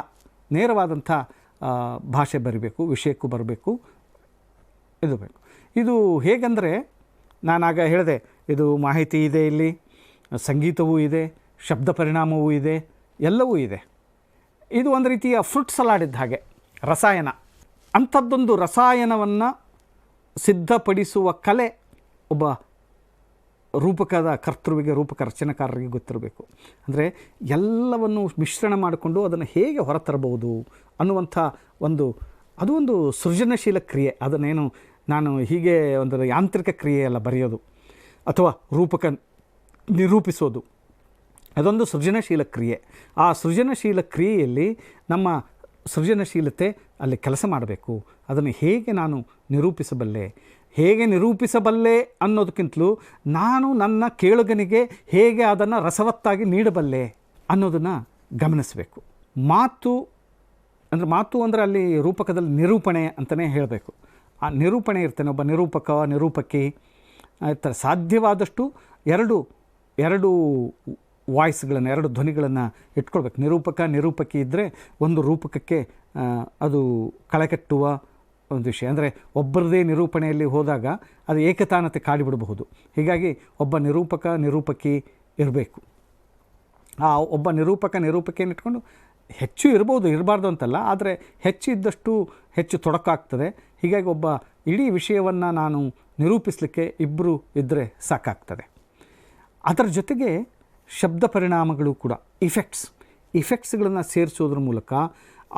Speaker 1: ನೇರವಾದಂಥ ಭಾಷೆ ಬರಿಬೇಕು, ವಿಷಯಕ್ಕೂ ಬರಬೇಕು, ಇದು ಬೇಕು. ಇದು ಹೇಗೆಂದರೆ, ನಾನಾಗ ಹೇಳಿದೆ, ಇದು ಮಾಹಿತಿ ಇದೆ, ಇಲ್ಲಿ ಸಂಗೀತವೂ ಇದೆ, ಶಬ್ದ ಪರಿಣಾಮವೂ ಇದೆ, ಎಲ್ಲವೂ ಇದೆ. ಇದು ಒಂದು ರೀತಿಯ ಫ್ರೂಟ್ ಸಲಾಡ್ ಇದ್ದ ಹಾಗೆ, ರಸಾಯನ. ಅಂಥದ್ದೊಂದು ರಸಾಯನವನ್ನು ಸಿದ್ಧಪಡಿಸುವ ಕಲೆ ಒಬ್ಬ ರೂಪಕದ ಕರ್ತೃವಿಗೆ, ರೂಪಕ ರಚನೆಕಾರರಿಗೆ ಗೊತ್ತಿರಬೇಕು. ಅಂದರೆ ಎಲ್ಲವನ್ನು ಮಿಶ್ರಣ ಮಾಡಿಕೊಂಡು ಅದನ್ನು ಹೇಗೆ ಹೊರತರಬಹುದು ಅನ್ನುವಂಥ ಅದು ಒಂದು ಸೃಜನಶೀಲ ಕ್ರಿಯೆ. ಅದನ್ನೇನು ನಾನು ಹೀಗೆ ಒಂದು ಯಾಂತ್ರಿಕ ಕ್ರಿಯೆ ಅಲ್ಲ ಬರೆಯೋದು. ಅಥವಾ ರೂಪಕ ನಿರೂಪಿಸೋದು ಅದೊಂದು ಸೃಜನಶೀಲ ಕ್ರಿಯೆ. ಆ ಸೃಜನಶೀಲ ಕ್ರಿಯೆಯಲ್ಲಿ ನಮ್ಮ ಸೃಜನಶೀಲತೆ ಅಲ್ಲಿ ಕೆಲಸ ಮಾಡಬೇಕು. ಅದನ್ನು ಹೇಗೆ ನಾನು ನಿರೂಪಿಸಬಲ್ಲೆ ಅನ್ನೋದಕ್ಕಿಂತಲೂ ನಾನು ನನ್ನ ಕೇಳುಗನಿಗೆ ಹೇಗೆ ಅದನ್ನು ರಸವತ್ತಾಗಿ ನೀಡಬಲ್ಲೆ ಅನ್ನೋದನ್ನು ಗಮನಿಸಬೇಕು. ಮಾತು ಅಂದರೆ ಅಲ್ಲಿ ರೂಪಕದಲ್ಲಿ ನಿರೂಪಣೆ ಅಂತಲೇ ಹೇಳಬೇಕು. ಆ ನಿರೂಪಣೆ ಇರ್ತಾನೆ, ಒಬ್ಬ ನಿರೂಪಕಿ ಇರ್ತಾರೆ. ಸಾಧ್ಯವಾದಷ್ಟು ಎರಡು ವಾಯ್ಸ್ಗಳನ್ನು, ಎರಡು ಧ್ವನಿಗಳನ್ನು ಇಟ್ಕೊಳ್ಬೇಕು. ನಿರೂಪಕಿ ಇದ್ದರೆ ಒಂದು ರೂಪಕಕ್ಕೆ ಅದು ಕಳೆಕಟ್ಟುವ ಒಂದು ವಿಷಯ. ಅಂದರೆ ಒಬ್ಬರದೇ ನಿರೂಪಣೆಯಲ್ಲಿ ಹೋದಾಗ ಅದು ಏಕತಾನತೆ ಕಾಡಿಬಿಡಬಹುದು. ಹೀಗಾಗಿ ಒಬ್ಬ ನಿರೂಪಕಿ ಇರಬೇಕು. ಆ ಒಬ್ಬ ನಿರೂಪಕಿಯನ್ನು ಇಟ್ಕೊಂಡು ಹೆಚ್ಚು ಇರಬಾರ್ದು ಅಂತಲ್ಲ, ಆದರೆ ಹೆಚ್ಚು ಇದ್ದಷ್ಟು ಹೆಚ್ಚು ತೊಡಕಾಗ್ತದೆ. ಹೀಗಾಗಿ ಒಬ್ಬ ಇಡೀ ವಿಷಯವನ್ನು ನಾನು ನಿರೂಪಿಸಲಿಕ್ಕೆ ಇಬ್ಬರು ಇದ್ದರೆ ಸಾಕಾಗ್ತದೆ. ಅದರ ಜೊತೆಗೆ ಶಬ್ದ ಪರಿಣಾಮಗಳು ಕೂಡ, ಇಫೆಕ್ಟ್ಸ್ಗಳನ್ನು ಸೇರಿಸೋದ್ರ ಮೂಲಕ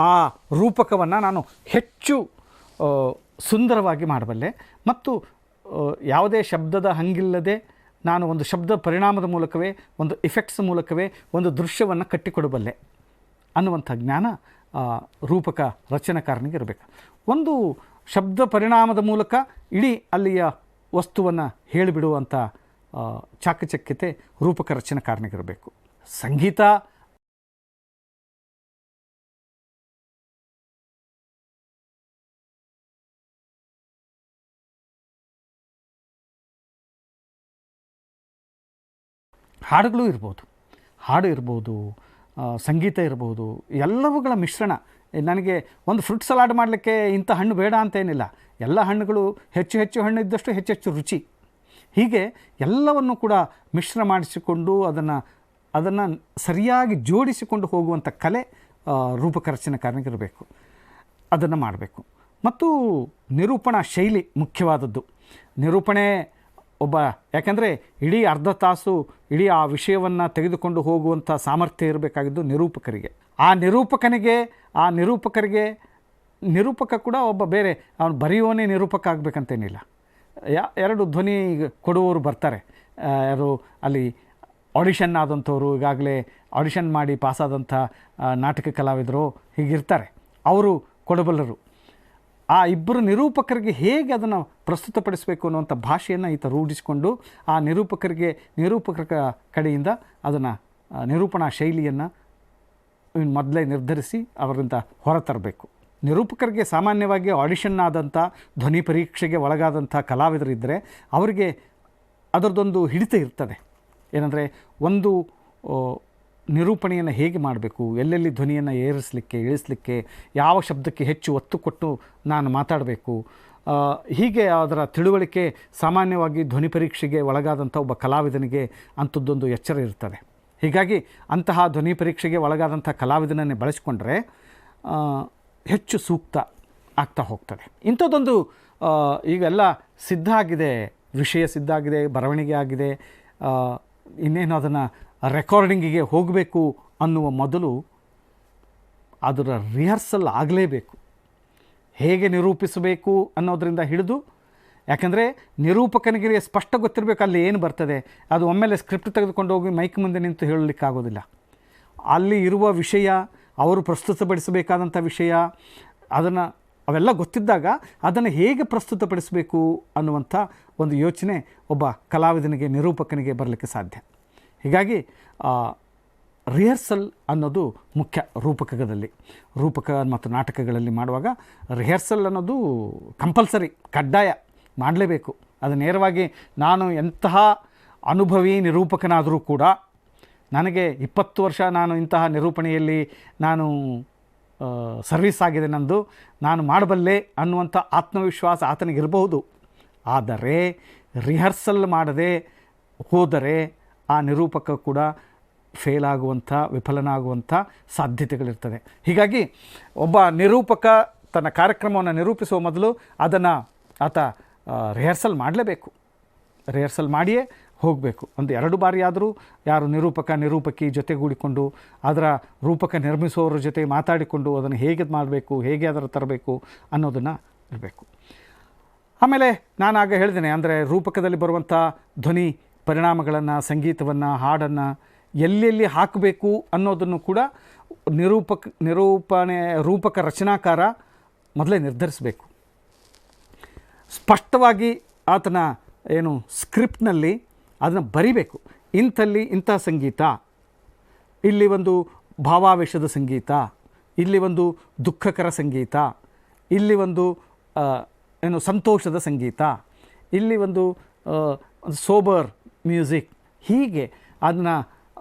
Speaker 1: ಆ ರೂಪಕವನ್ನು ನಾನು ಹೆಚ್ಚು ಸುಂದರವಾಗಿ ಮಾಡಬಲ್ಲೆ. ಮತ್ತು ಯಾವುದೇ ಶಬ್ದದ ಹಂಗಿಲ್ಲದೆ ನಾನು ಒಂದು ಶಬ್ದ ಪರಿಣಾಮದ ಮೂಲಕವೇ, ಒಂದು ಇಫೆಕ್ಟ್ಸ್ ಮೂಲಕವೇ ಒಂದು ದೃಶ್ಯವನ್ನು ಕಟ್ಟಿಕೊಡಬಲ್ಲೆ ಅನ್ನುವಂಥ ಜ್ಞಾನ ರೂಪಕ ರಚನಾಕಾರನಿಗೆ ಇರಬೇಕು. ಒಂದು ಶಬ್ದ ಪರಿಣಾಮದ ಮೂಲಕ ಇಡೀ ಅಲ್ಲಿಯ ವಸ್ತುವನ್ನು ಹೇಳಿಬಿಡುವಂಥ ಚಾಕಚಕ್ಯತೆ ರೂಪಕ ರಚನಾಕಾರನಿಗಿರಬೇಕು. ಸಂಗೀತ ಹಾಡು ಇರ್ಬೋದು, ಸಂಗೀತ ಇರ್ಬೋದು, ಎಲ್ಲವುಗಳ ಮಿಶ್ರಣ. ನನಗೆ ಒಂದು ಫ್ರೂಟ್ ಸಲಾಡ್ ಮಾಡಲಿಕ್ಕೆ ಇಂಥ ಹಣ್ಣು ಬೇಡ ಅಂತೇನಿಲ್ಲ. ಎಲ್ಲ ಹಣ್ಣುಗಳು ಹೆಚ್ಚು ಹಣ್ಣು ಇದ್ದಷ್ಟು ಹೆಚ್ಚು ರುಚಿ. ಹೀಗೆ ಎಲ್ಲವನ್ನು ಕೂಡ ಮಿಶ್ರ ಮಾಡಿಸಿಕೊಂಡು ಅದನ್ನು ಸರಿಯಾಗಿ ಜೋಡಿಸಿಕೊಂಡು ಹೋಗುವಂಥ ಕಲೆ ರೂಪಕ ರಚನಾಕಾರನಿಗಿರಬೇಕು. ಅದನ್ನು ಮಾಡಬೇಕು. ಮತ್ತು ನಿರೂಪಣಾ ಶೈಲಿ ಮುಖ್ಯವಾದದ್ದು. ನಿರೂಪಣೆ ಯಾಕೆಂದರೆ ಇಡೀ ಅರ್ಧ ತಾಸು ಇಡೀ ಆ ವಿಷಯವನ್ನು ತೆಗೆದುಕೊಂಡು ಹೋಗುವಂಥ ಸಾಮರ್ಥ್ಯ ಇರಬೇಕಾಗಿದ್ದು ನಿರೂಪಕರಿಗೆ. ಆ ನಿರೂಪಕರಿಗೆ ನಿರೂಪಕ ಕೂಡ ಒಬ್ಬ ಬೇರೆ, ಅವನು ಬರೆಯೋನೇ ನಿರೂಪಕ ಆಗಬೇಕಂತೇನಿಲ್ಲ. ಎರಡು ಧ್ವನಿ ಕೊಡುವವರು ಬರ್ತಾರೆ. ಯಾರು ಅಲ್ಲಿ ಆಡಿಷನ್ ಆದಂಥವ್ರು, ಈಗಾಗಲೇ ಆಡಿಷನ್ ಮಾಡಿ ಪಾಸಾದಂಥ ನಾಟಕ ಕಲಾವಿದರು ಹೀಗಿರ್ತಾರೆ, ಅವರು ಕೊಡಬಲ್ಲರು. ಆ ಇಬ್ಬರು ನಿರೂಪಕರಿಗೆ ಹೇಗೆ ಅದನ್ನು ಪ್ರಸ್ತುತಪಡಿಸಬೇಕು ಅನ್ನುವಂಥ ಭಾಷೆಯನ್ನು ಈತ ರೂಢಿಸಿಕೊಂಡು ಆ ನಿರೂಪಕರ ಕಡೆಯಿಂದ ಅದನ್ನು ನಿರೂಪಣಾ ಶೈಲಿಯನ್ನು ಮೊದಲೇ ನಿರ್ಧರಿಸಿ ಅವರಿಂದ ಹೊರತರಬೇಕು. ನಿರೂಪಕರಿಗೆ ಸಾಮಾನ್ಯವಾಗಿ ಆಡಿಷನ್ ಆದಂಥ ಧ್ವನಿ ಪರೀಕ್ಷೆಗೆ ಒಳಗಾದಂಥ ಕಲಾವಿದರಿದ್ದರೆ ಅವರಿಗೆ ಅದರದ್ದೊಂದು ಹಿಡಿತ ಇರ್ತದೆ. ಏನಂದರೆ ಒಂದು ನಿರೂಪಣೆಯನ್ನು ಹೇಗೆ ಮಾಡಬೇಕು, ಎಲ್ಲೆಲ್ಲಿ ಧ್ವನಿಯನ್ನು ಏರಿಸಲಿಕ್ಕೆ ಇಳಿಸಲಿಕ್ಕೆ, ಯಾವ ಶಬ್ದಕ್ಕೆ ಹೆಚ್ಚು ಒತ್ತು ಕೊಟ್ಟು ನಾನು ಮಾತಾಡಬೇಕು, ಹೀಗೆ ಅದರ ತಿಳುವಳಿಕೆ ಸಾಮಾನ್ಯವಾಗಿ ಧ್ವನಿ ಪರೀಕ್ಷೆಗೆ ಒಳಗಾದಂಥ ಒಬ್ಬ ಕಲಾವಿದನಿಗೆ ಅಂಥದ್ದೊಂದು ಎಚ್ಚರ ಇರ್ತದೆ. ಹೀಗಾಗಿ ಅಂತಹ ಧ್ವನಿ ಪರೀಕ್ಷೆಗೆ ಒಳಗಾದಂಥ ಕಲಾವಿದನನ್ನೇ ಬಳಸಿಕೊಂಡ್ರೆ ಹೆಚ್ಚು ಸೂಕ್ತ ಆಗ್ತಾ ಹೋಗ್ತದೆ. ಇಂಥದ್ದೊಂದು ಈಗೆಲ್ಲ ಸಿದ್ಧ ಆಗಿದೆ, ವಿಷಯ ಸಿದ್ಧ ಆಗಿದೆ, ಬರವಣಿಗೆ ಆಗಿದೆ. ಇನ್ನೇನು ಅದನ್ನು ರೆಕಾರ್ಡಿಂಗಿಗೆ ಹೋಗಬೇಕು ಅನ್ನುವ ಮೊದಲು ಅದರ ರಿಹರ್ಸಲ್ ಆಗಲೇಬೇಕು. ಹೇಗೆ ನಿರೂಪಿಸಬೇಕು ಅನ್ನೋದರಿಂದ ಹಿಡಿದು, ಯಾಕಂದರೆ ನಿರೂಪಕನಿಗೆ ಸ್ಪಷ್ಟ ಗೊತ್ತಿರಬೇಕು ಅಲ್ಲಿ ಏನು ಬರ್ತದೆ. ಅದು ಒಮ್ಮೆಲೆ ಸ್ಕ್ರಿಪ್ಟ್ ತೆಗೆದುಕೊಂಡು ಹೋಗಿ ಮೈಕ್ ಮುಂದೆ ನಿಂತು ಹೇಳಲಿಕ್ಕಾಗೋದಿಲ್ಲ. ಅಲ್ಲಿ ಇರುವ ವಿಷಯ, ಅವರು ಪ್ರಸ್ತುತಪಡಿಸಬೇಕಾದಂಥ ವಿಷಯ, ಅವೆಲ್ಲ ಗೊತ್ತಿದ್ದಾಗ ಅದನ್ನು ಹೇಗೆ ಪ್ರಸ್ತುತಪಡಿಸಬೇಕು ಅನ್ನುವಂಥ ಒಂದು ಯೋಚನೆ ಒಬ್ಬ ಕಲಾವಿದನಿಗೆ, ನಿರೂಪಕನಿಗೆ ಬರಲಿಕ್ಕೆ ಸಾಧ್ಯ. ಹೀಗಾಗಿ ರಿಹರ್ಸಲ್ ಅನ್ನೋದು ಮುಖ್ಯ ರೂಪಕದಲ್ಲಿ. ರೂಪಕ ಮತ್ತು ನಾಟಕಗಳಲ್ಲಿ ಮಾಡುವಾಗ ರಿಹರ್ಸಲ್ ಅನ್ನೋದು ಕಂಪಲ್ಸರಿ, ಕಡ್ಡಾಯ ಮಾಡಲೇಬೇಕು. ಅದು ನೇರವಾಗಿ ನಾನು ಎಂತಹ ಅನುಭವಿ ನಿರೂಪಕನಾದರೂ ಕೂಡ, ನನಗೆ 20 ವರ್ಷ ನಾನು ಇಂತಹ ನಿರೂಪಣೆಯಲ್ಲಿ ನಾನು ಸರ್ವಿಸ್ ಆಗಿದೆ ನಂದು, ನಾನು ಮಾಡಬಲ್ಲೆ ಅನ್ನುವಂಥ ಆತ್ಮವಿಶ್ವಾಸ ಆತನಿಗಿರಬಹುದು. ಆದರೆ ರಿಹರ್ಸಲ್ ಮಾಡದೆ ಹೋದರೆ ಆ ನಿರೂಪಕ ಕೂಡ ಫೇಲ್ ಆಗುವಂಥ, ವಿಫಲನಾಗುವಂಥ ಸಾಧ್ಯತೆಗಳಿರ್ತದೆ. ಹೀಗಾಗಿ ಒಬ್ಬ ನಿರೂಪಕ ತನ್ನ ಕಾರ್ಯಕ್ರಮವನ್ನು ನಿರೂಪಿಸುವ ಮೊದಲು ಆತ ರಿಹರ್ಸಲ್ ಮಾಡಲೇಬೇಕು. ರಿಹರ್ಸಲ್ ಮಾಡಿಯೇ ಹೋಗಬೇಕು. ಒಂದು 2 ಬಾರಿ ಆದರೂ ಯಾರು ನಿರೂಪಕಿ ಜೊತೆಗೂಡಿಕೊಂಡು ಅದರ ರೂಪಕ ನಿರ್ಮಿಸುವವರ ಜೊತೆ ಮಾತಾಡಿಕೊಂಡು ಅದನ್ನು ಹೇಗೆ ಮಾಡಬೇಕು, ಹೇಗೆ ಅದರ ತರಬೇಕು ಅನ್ನೋದನ್ನು ಇರಬೇಕು. ಆಮೇಲೆ ನಾನು ಆಗ ಹೇಳಿದ್ದೇನೆ, ಅಂದರೆ ರೂಪಕದಲ್ಲಿ ಬರುವಂಥ ಧ್ವನಿ ಪರಿಣಾಮಗಳನ್ನು, ಸಂಗೀತವನ್ನು, ಹಾಡನ್ನು ಎಲ್ಲೆಲ್ಲಿ ಹಾಕಬೇಕು ಅನ್ನೋದನ್ನು ಕೂಡ ರೂಪಕ ರಚನಾಕಾರ ಮೊದಲೇ ನಿರ್ಧರಿಸಬೇಕು. ಸ್ಪಷ್ಟವಾಗಿ ಆತನ ಏನು ಸ್ಕ್ರಿಪ್ಟ್ನಲ್ಲಿ ಅದನ್ನು ಬರಿಬೇಕು. ಇಂಥಲ್ಲಿ ಇಂಥ ಸಂಗೀತ, ಇಲ್ಲಿ ಒಂದು ಭಾವಾವೇಶದ ಸಂಗೀತ, ಇಲ್ಲಿ ಒಂದು ದುಃಖಕರ ಸಂಗೀತ, ಇಲ್ಲಿ ಒಂದು ಏನು ಸಂತೋಷದ ಸಂಗೀತ, ಇಲ್ಲಿ ಒಂದು ಸೋಬರ್ ಮ್ಯೂಸಿಕ್, ಹೀಗೆ ಅದನ್ನು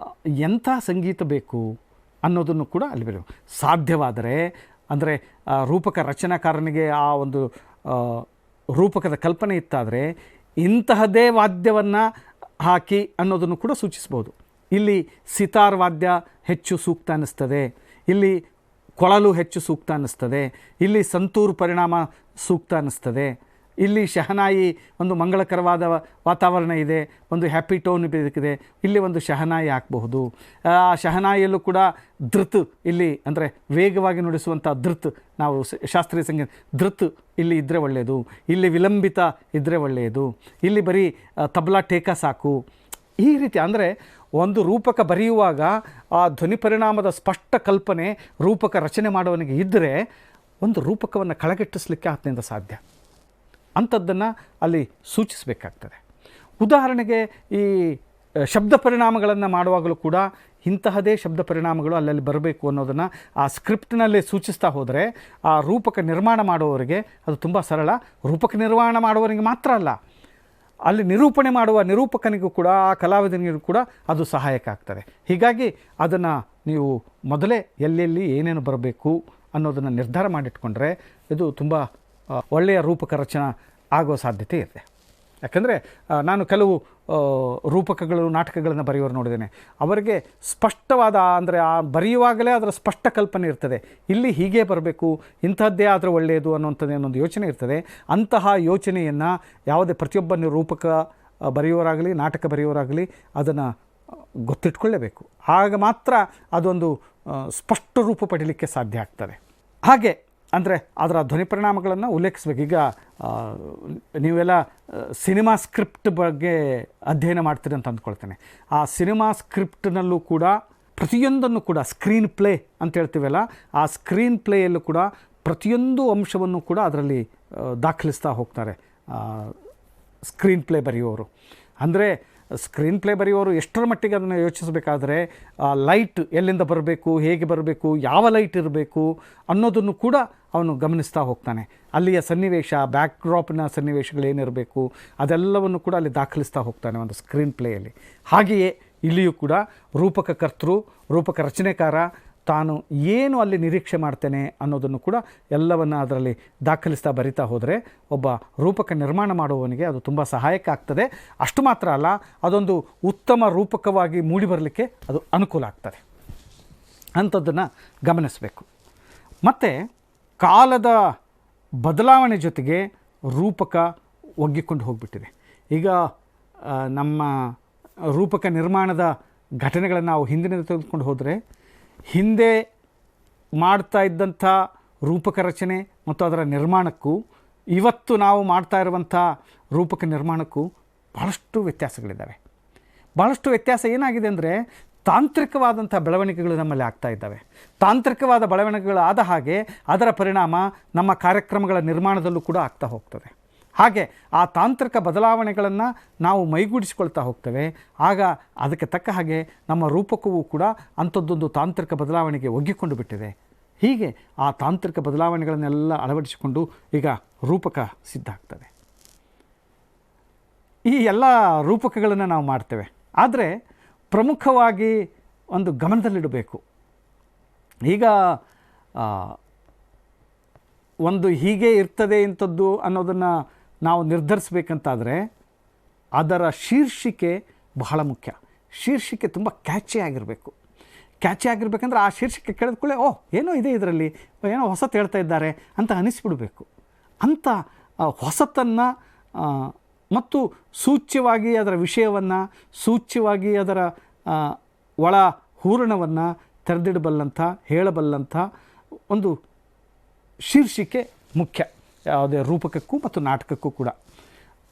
Speaker 1: ಎಂಥ ಸಂಗೀತ ಬೇಕು ಅನ್ನೋದನ್ನು ಕೂಡ ಅಲ್ಲಿ ಬರಬೇಕು. ಸಾಧ್ಯವಾದರೆ ಅಂದರೆ ರೂಪಕ ರಚನಾಕಾರನಿಗೆ ಆ ಒಂದು ರೂಪಕದ ಕಲ್ಪನೆ ಇತ್ತಾದರೆ ಇಂತಹದ್ದೇ ವಾದ್ಯವನ್ನು ಹಾಕಿ ಅನ್ನೋದನ್ನು ಕೂಡ ಸೂಚಿಸ್ಬೋದು. ಇಲ್ಲಿ ಸಿತಾರ್ ವಾದ್ಯ ಹೆಚ್ಚು ಸೂಕ್ತ ಅನ್ನಿಸ್ತದೆ, ಇಲ್ಲಿ ಕೊಳಲು ಹೆಚ್ಚು ಸೂಕ್ತ ಅನ್ನಿಸ್ತದೆ, ಇಲ್ಲಿ ಸಂತೂರ್ ಪರಿಣಾಮ ಸೂಕ್ತ ಅನ್ನಿಸ್ತದೆ, ಇಲ್ಲಿ ಶಹನಾಯಿ ಒಂದು ಮಂಗಳಕರವಾದ ವಾತಾವರಣ ಇದೆ, ಒಂದು ಹ್ಯಾಪಿ ಟೋನ್ ಇದೆ, ಇಲ್ಲಿ ಒಂದು ಶಹನಾಯಿ ಹಾಕಬಹುದು. ಆ ಶಹನಾಯಿಯಲ್ಲೂ ಕೂಡ ಧೃತ್, ಇಲ್ಲಿ ಅಂದರೆ ವೇಗವಾಗಿ ನುಡಿಸುವಂಥ ಧೃತ್, ನಾವು ಶಾಸ್ತ್ರೀಯ ಸಂಗೀತ ಧೃತ್ ಇಲ್ಲಿ ಇದ್ದರೆ ಒಳ್ಳೆಯದು, ಇಲ್ಲಿ ವಿಲಂಬಿತ ಇದ್ದರೆ ಒಳ್ಳೆಯದು, ಇಲ್ಲಿ ಬರೀ ತಬಲಾ ಟೇಕ ಸಾಕು. ಈ ರೀತಿ ಅಂದರೆ ಒಂದು ರೂಪಕ ಬರೆಯುವಾಗ ಆ ಧ್ವನಿ ಪರಿಣಾಮದ ಸ್ಪಷ್ಟ ಕಲ್ಪನೆ ರೂಪಕ ರಚನೆ ಮಾಡುವವನಿಗೆ ಇದ್ದರೆ ಒಂದು ರೂಪಕವನ್ನು ಕಳಗೆಟ್ಟಿಸಲಿಕ್ಕೆ ಆತನಿಂದ ಸಾಧ್ಯ. ಅಂಥದ್ದನ್ನು ಅಲ್ಲಿ ಸೂಚಿಸಬೇಕಾಗ್ತದೆ. ಉದಾಹರಣೆಗೆ ಈ ಶಬ್ದ ಪರಿಣಾಮಗಳನ್ನು ಮಾಡುವಾಗಲೂ ಕೂಡ ಇಂತಹದೇ ಶಬ್ದ ಪರಿಣಾಮಗಳು ಅಲ್ಲಲ್ಲಿ ಬರಬೇಕು ಅನ್ನೋದನ್ನು ಆ ಸ್ಕ್ರಿಪ್ಟ್ನಲ್ಲೇ ಸೂಚಿಸ್ತಾ ಹೋದರೆ ಆ ರೂಪಕ ನಿರ್ಮಾಣ ಮಾಡುವವರಿಗೆ ಅದು ತುಂಬ ಸರಳ. ರೂಪಕ ನಿರ್ಮಾಣ ಮಾಡುವವರಿಗೆ ಮಾತ್ರ ಅಲ್ಲ, ಅಲ್ಲಿ ನಿರೂಪಣೆ ಮಾಡುವ ನಿರೂಪಕನಿಗೂ ಕೂಡ, ಆ ಕಲಾವಿದನಿಗೂ ಕೂಡ ಅದು ಸಹಾಯಕ ಆಗ್ತದೆ. ಹೀಗಾಗಿ ಅದನ್ನು ನೀವು ಮೊದಲೇ ಎಲ್ಲೆಲ್ಲಿ ಏನೇನು ಬರಬೇಕು ಅನ್ನೋದನ್ನು ನಿರ್ಧಾರ ಮಾಡಿಟ್ಕೊಂಡ್ರೆ ಇದು ತುಂಬ ಒಳ್ಳೆಯ ರೂಪಕ ರಚನೆ ಆಗೋ ಸಾಧ್ಯತೆ ಇದೆ. ಯಾಕಂದರೆ ನಾನು ಕೆಲವು ರೂಪಕಗಳು, ನಾಟಕಗಳನ್ನು ಬರೆಯೋರು ನೋಡಿದ್ದೇನೆ. ಅವರಿಗೆ ಸ್ಪಷ್ಟವಾದ, ಅಂದರೆ ಆ ಬರೆಯುವಾಗಲೇ ಅದರ ಸ್ಪಷ್ಟ ಕಲ್ಪನೆ ಇರ್ತದೆ, ಇಲ್ಲಿ ಹೀಗೆ ಬರಬೇಕು, ಇಂಥದ್ದೇ ಆದರೆ ಒಳ್ಳೆಯದು ಅನ್ನೋಂಥದ್ದು ಅನ್ನೊಂದು ಯೋಚನೆ ಇರ್ತದೆ. ಅಂತಹ ಯೋಚನೆಯನ್ನು ಯಾವುದೇ ಪ್ರತಿಯೊಬ್ಬ ರೂಪಕ ಬರೆಯೋರಾಗಲಿ, ನಾಟಕ ಬರೆಯೋರಾಗಲಿ ಅದನ್ನು ಗೊತ್ತಿಟ್ಕೊಳ್ಳೇಬೇಕು. ಆಗ ಮಾತ್ರ ಅದೊಂದು ಸ್ಪಷ್ಟ ರೂಪ ಪಡೀಲಿಕ್ಕೆ ಸಾಧ್ಯ ಆಗ್ತದೆ. ಹಾಗೆ ಅಂದರೆ ಅದರ ಧ್ವನಿ ಪರಿಣಾಮಗಳನ್ನು ಉಲ್ಲೇಖಿಸಬೇಕು. ಈಗ ನೀವೆಲ್ಲ ಸಿನಿಮಾ ಸ್ಕ್ರಿಪ್ಟ್ ಬಗ್ಗೆ ಅಧ್ಯಯನ ಮಾಡ್ತೀರಿ ಅಂತ ಅಂದ್ಕೊಳ್ತೇನೆ. ಆ ಸಿನಿಮಾ ಸ್ಕ್ರಿಪ್ಟ್ನಲ್ಲೂ ಕೂಡ ಪ್ರತಿಯೊಂದನ್ನು ಕೂಡ ಸ್ಕ್ರೀನ್ ಪ್ಲೇ ಅಂತ ಹೇಳ್ತೀವಲ್ಲ, ಆ ಸ್ಕ್ರೀನ್ ಪ್ಲೇಯಲ್ಲೂ ಕೂಡ ಪ್ರತಿಯೊಂದು ಅಂಶವನ್ನು ಕೂಡ ಅದರಲ್ಲಿ ದಾಖಲಿಸ್ತಾ ಹೋಗ್ತಾರೆ ಸ್ಕ್ರೀನ್ ಪ್ಲೇ ಬರೆಯುವವರು. ಅಂದರೆ ಸ್ಕ್ರೀನ್ ಪ್ಲೇ ಬರೆಯುವವರು ಎಷ್ಟರ ಮಟ್ಟಿಗೆ ಅದನ್ನು ಯೋಚಿಸಬೇಕಾದ್ರೆ ಲೈಟ್ ಎಲ್ಲಿಂದ ಬರಬೇಕು, ಹೇಗೆ ಬರಬೇಕು, ಯಾವ ಲೈಟ್ ಇರಬೇಕು ಅನ್ನೋದನ್ನು ಕೂಡ ಅವನು ಗಮನಿಸ್ತಾ ಹೋಗ್ತಾನೆ. ಅಲ್ಲಿಯ ಸನ್ನಿವೇಶ, ಬ್ಯಾಕ್ಡ್ರಾಪಿನ ಸನ್ನಿವೇಶಗಳೇನಿರಬೇಕು ಅದೆಲ್ಲವನ್ನು ಕೂಡ ಅಲ್ಲಿ ದಾಖಲಿಸ್ತಾ ಹೋಗ್ತಾನೆ ಒಂದು ಸ್ಕ್ರೀನ್ ಪ್ಲೇಯಲ್ಲಿ. ಹಾಗೆಯೇ ಇಲ್ಲಿಯೂ ಕೂಡ ರೂಪಕಕರ್ತೃ, ರೂಪಕ ರಚನೆಕಾರ ತಾನು ಏನು ಅಲ್ಲಿ ನಿರೀಕ್ಷೆ ಮಾಡ್ತೇನೆ ಅನ್ನೋದನ್ನು ಕೂಡ ಎಲ್ಲವನ್ನು ಅದರಲ್ಲಿ ದಾಖಲಿಸ್ತಾ ಬರಿತಾ ಹೋದರೆ ಒಬ್ಬ ರೂಪಕ ನಿರ್ಮಾಣ ಮಾಡುವವನಿಗೆ ಅದು ತುಂಬ ಸಹಾಯಕ ಆಗ್ತದೆ. ಅಷ್ಟು ಮಾತ್ರ ಅಲ್ಲ, ಅದೊಂದು ಉತ್ತಮ ರೂಪಕವಾಗಿ ಮೂಡಿಬರಲಿಕ್ಕೆ ಅದು ಅನುಕೂಲ ಆಗ್ತದೆ. ಅಂಥದ್ದನ್ನು ಗಮನಿಸಬೇಕು. ಮತ್ತು ಕಾಲದ ಬದಲಾವಣೆ ಜೊತೆಗೆ ರೂಪಕ ಒಗ್ಗಿಕೊಂಡು ಹೋಗಿಬಿಟ್ಟಿದೆ. ಈಗ ನಮ್ಮ ರೂಪಕ ನಿರ್ಮಾಣದ ಘಟನೆಗಳನ್ನು ನಾವು ಹಿಂದಿನ ತೆಗೆದುಕೊಂಡು ಹೋದರೆ, ಹಿಂದೆ ಮಾಡ್ತಾ ಇದ್ದಂಥ ರೂಪಕ ರಚನೆ ಮತ್ತು ಅದರ ನಿರ್ಮಾಣಕ್ಕೂ ಇವತ್ತು ನಾವು ಮಾಡ್ತಾ ಇರುವಂಥ ರೂಪಕ ನಿರ್ಮಾಣಕ್ಕೂ ಭಾಳಷ್ಟು ವ್ಯತ್ಯಾಸಗಳಿದ್ದಾವೆ. ಭಾಳಷ್ಟು ವ್ಯತ್ಯಾಸ ಏನಾಗಿದೆ ಅಂದರೆ, ತಾಂತ್ರಿಕವಾದಂಥ ಬೆಳವಣಿಗೆಗಳು ನಮ್ಮಲ್ಲಿ ಆಗ್ತಾ ಇದ್ದಾವೆ. ತಾಂತ್ರಿಕವಾದ ಬೆಳವಣಿಗೆಗಳಾದ ಹಾಗೆ ಅದರ ಪರಿಣಾಮ ನಮ್ಮ ಕಾರ್ಯಕ್ರಮಗಳ ನಿರ್ಮಾಣದಲ್ಲೂ ಕೂಡ ಆಗ್ತಾ ಹೋಗ್ತದೆ. ಹಾಗೆ ಆ ತಾಂತ್ರಿಕ ಬದಲಾವಣೆಗಳನ್ನು ನಾವು ಮೈಗೂಡಿಸಿಕೊಳ್ತಾ ಹೋಗ್ತೇವೆ. ಆಗ ಅದಕ್ಕೆ ತಕ್ಕ ಹಾಗೆ ನಮ್ಮ ರೂಪಕವೂ ಕೂಡ ಅಂಥದ್ದೊಂದು ತಾಂತ್ರಿಕ ಬದಲಾವಣೆಗೆ ಒಗ್ಗಿಕೊಂಡು ಬಿಟ್ಟಿದೆ. ಹೀಗೆ ಆ ತಾಂತ್ರಿಕ ಬದಲಾವಣೆಗಳನ್ನೆಲ್ಲ ಅಳವಡಿಸಿಕೊಂಡು ಈಗ ರೂಪಕ ಸಿದ್ಧ ಆಗ್ತದೆ. ಈ ಎಲ್ಲ ರೂಪಕಗಳನ್ನು ನಾವು ಮಾಡ್ತೇವೆ. ಆದರೆ ಪ್ರಮುಖವಾಗಿ ಒಂದು ಗಮನದಲ್ಲಿಡಬೇಕು. ಈಗ ಒಂದು ಹೀಗೆ ಇರ್ತದೆ ಇಂಥದ್ದು ಅನ್ನೋದನ್ನು ನಾವು ನಿರ್ಧರಿಸಬೇಕಂತಾದರೆ ಅದರ ಶೀರ್ಷಿಕೆ ಬಹಳ ಮುಖ್ಯ. ಶೀರ್ಷಿಕೆ ತುಂಬ ಕ್ಯಾಚಿ ಆಗಿರಬೇಕು. ಕ್ಯಾಚಿ ಆಗಿರ್ಬೇಕಂದ್ರೆ ಆ ಶೀರ್ಷಿಕೆ ಕೇಳಿದ ಕೂಡಲೇ ಓಹ್ ಏನೋ ಇದೆ ಇದರಲ್ಲಿ, ಏನೋ ಹೊಸತು ಹೇಳ್ತಾ ಇದ್ದಾರೆ ಅಂತ ಅನಿಸ್ಬಿಡಬೇಕು. ಅಂಥ ಹೊಸತನ್ನು ಮತ್ತು ಸೂಚ್ಯವಾಗಿ ಅದರ ವಿಷಯವನ್ನು, ಸೂಚ್ಯವಾಗಿ ಅದರ ಒಳ ಹೂರಣವನ್ನು ತೆರೆದಿಡಬಲ್ಲಂಥ, ಹೇಳಬಲ್ಲಂಥ ಒಂದು ಶೀರ್ಷಿಕೆ ಮುಖ್ಯ. ಯಾವುದೇ ರೂಪಕಕ್ಕೂ ಮತ್ತು ನಾಟಕಕ್ಕೂ ಕೂಡ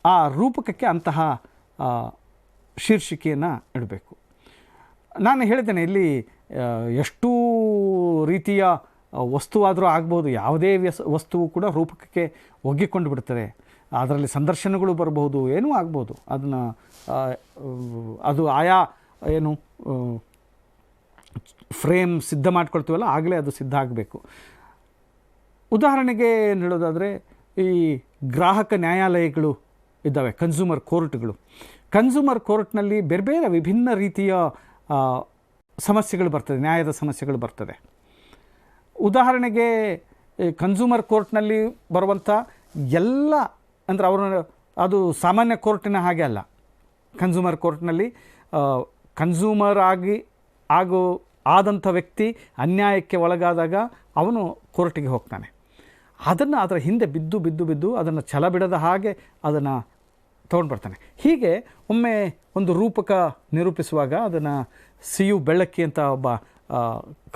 Speaker 1: ಆ ರೂಪಕಕ್ಕೆ ಅಂತಹ ಶೀರ್ಷಿಕೆಯನ್ನು ಇಡಬೇಕು. ನಾನು ಹೇಳಿದ್ದೇನೆ ಇಲ್ಲಿ ಎಷ್ಟು ರೀತಿಯ ವಸ್ತುವಾದರೂ ಆಗ್ಬೋದು, ಯಾವುದೇ ವಸ್ತುವು ಕೂಡ ರೂಪಕಕ್ಕೆ ಒಗ್ಗಿಕೊಂಡು ಬಿಡ್ತದೆ. ಅದರಲ್ಲಿ ಸಂದರ್ಶನಗಳು ಬರಬಹುದು, ಏನೂ ಆಗ್ಬೋದು. ಅದನ್ನು ಅದು ಆಯಾ ಏನು ಫ್ರೇಮ್ ಸಿದ್ಧ ಮಾಡ್ಕೊಳ್ತೀವಲ್ಲ ಆಗಲೇ ಅದು ಸಿದ್ಧ ಆಗಬೇಕು. ಉದಾಹರಣೆಗೆ ಏನು ಹೇಳೋದಾದರೆ, ಈ ಗ್ರಾಹಕ ನ್ಯಾಯಾಲಯಗಳು ಇದ್ದಾವೆ, ಕನ್ಸ್ಯೂಮರ್ ಕೋರ್ಟ್ಗಳು. ಕನ್ಸ್ಯೂಮರ್ ಕೋರ್ಟ್ನಲ್ಲಿ ಬೇರೆ ಬೇರೆ ವಿಭಿನ್ನ ರೀತಿಯ ಸಮಸ್ಯೆಗಳು ಬರ್ತದೆ, ನ್ಯಾಯದ ಸಮಸ್ಯೆಗಳು ಬರ್ತದೆ. ಉದಾಹರಣೆಗೆ ಕನ್ಸ್ಯೂಮರ್ ಕೋರ್ಟ್ನಲ್ಲಿ ಬರುವಂಥ ಎಲ್ಲ ಅಂದರೆ ಅದು ಸಾಮಾನ್ಯ ಕೋರ್ಟಿನ ಹಾಗೆ ಅಲ್ಲ. ಕನ್ಸ್ಯೂಮರ್ ಕೋರ್ಟ್ನಲ್ಲಿ ಕನ್ಸ್ಯೂಮರ್ ಆದಂಥ ವ್ಯಕ್ತಿ ಅನ್ಯಾಯಕ್ಕೆ ಒಳಗಾದಾಗ ಅವನು ಕೋರ್ಟಿಗೆ ಹೋಗ್ತಾನೆ. ಅದರ ಹಿಂದೆ ಬಿದ್ದು ಅದನ್ನು ಛಲ ಬಿಡದ ಹಾಗೆ ಅದನ್ನು ತೊಗೊಂಡು ಬರ್ತಾನೆ. ಹೀಗೆ ಒಮ್ಮೆ ಒಂದು ರೂಪಕ ನಿರೂಪಿಸುವಾಗ ಅದನ್ನು CU ಬೆಳ್ಳಕ್ಕಿ ಅಂತ ಒಬ್ಬ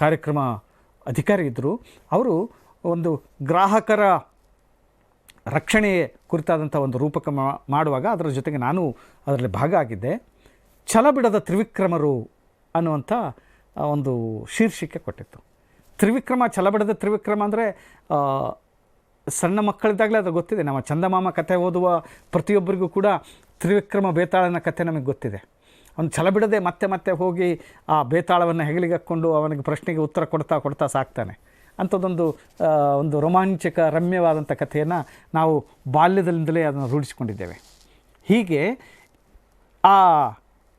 Speaker 1: ಕಾರ್ಯಕ್ರಮ ಅಧಿಕಾರಿ ಇದ್ದರು. ಅವರು ಒಂದು ಗ್ರಾಹಕರ ರಕ್ಷಣೆ ಕುರಿತಾದಂಥ ಒಂದು ರೂಪಕ ಮಾಡುವಾಗ ಅದರ ಜೊತೆಗೆ ನಾನು ಅದರಲ್ಲಿ ಭಾಗ ಆಗಿದ್ದೆ. ಛಲ ಬಿಡದ ತ್ರಿವಿಕ್ರಮರು ಅನ್ನುವಂಥ ಒಂದು ಶೀರ್ಷಿಕೆ ಕೊಟ್ಟಿತ್ತು. ತ್ರಿವಿಕ್ರಮ, ಛಲ ಬಿಡದ ತ್ರಿವಿಕ್ರಮ ಅಂದರೆ ಸಣ್ಣ ಮಕ್ಕಳಿದ್ದಾಗಲೇ ಅದು ಗೊತ್ತಿದೆ. ನಮ್ಮ ಚಂದಮಾಮ ಕಥೆ ಓದುವ ಪ್ರತಿಯೊಬ್ಬರಿಗೂ ಕೂಡ ತ್ರಿವಿಕ್ರಮ ಬೇತಾಳನ ಕಥೆ ನಮಗೆ ಗೊತ್ತಿದೆ. ಅವನು ಛಲ ಬಿಡದೆ ಮತ್ತೆ ಹೋಗಿ ಆ ಬೇತಾಳವನ್ನು ಹೆಗಲಿಗೆ ಹಾಕ್ಕೊಂಡು ಅವನಿಗೆ ಪ್ರಶ್ನೆಗೆ ಉತ್ತರ ಕೊಡ್ತಾ ಸಾಕ್ತಾನೆ. ಒಂದು ರೋಮಾಂಚಕ ರಮ್ಯವಾದಂಥ ಕಥೆಯನ್ನು ನಾವು ಬಾಲ್ಯದಲ್ಲಿಂದಲೇ ಅದನ್ನು ರೂಢಿಸಿಕೊಂಡಿದ್ದೇವೆ. ಹೀಗೆ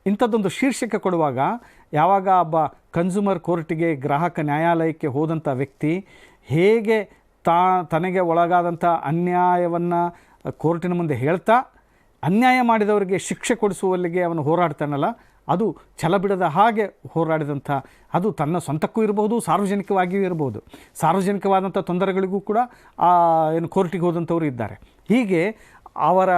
Speaker 1: ಇಂಥದ್ದೊಂದು ಶೀರ್ಷಿಕೆ ಕೊಡುವಾಗ ಯಾವಾಗ ಒಬ್ಬ ಕನ್ಸ್ಯೂಮರ್ ಕೋರ್ಟಿಗೆ, ಗ್ರಾಹಕ ನ್ಯಾಯಾಲಯಕ್ಕೆ ಹೋದಂಥ ವ್ಯಕ್ತಿ ಹೇಗೆ ತನಗೆ ಒಳಗಾದಂಥ ಅನ್ಯಾಯವನ್ನು ಕೋರ್ಟಿನ ಮುಂದೆ ಹೇಳ್ತಾ ಅನ್ಯಾಯ ಮಾಡಿದವರಿಗೆ ಶಿಕ್ಷೆ ಕೊಡಿಸುವಲ್ಲಿಗೆ ಅವನು ಹೋರಾಡ್ತಾನಲ್ಲ, ಅದು ಛಲ ಬಿಡದ ಹಾಗೆ ಹೋರಾಡಿದಂಥ, ಅದು ತನ್ನ ಸ್ವಂತಕ್ಕೂ ಇರಬಹುದು, ಸಾರ್ವಜನಿಕವಾಗಿಯೂ ಇರಬಹುದು. ಸಾರ್ವಜನಿಕವಾದಂಥ ತೊಂದರೆಗಳಿಗೂ ಕೂಡ ಏನು ಕೋರ್ಟಿಗೆ ಹೋದಂಥವರು ಇದ್ದಾರೆ. ಹೀಗೆ ಅವರ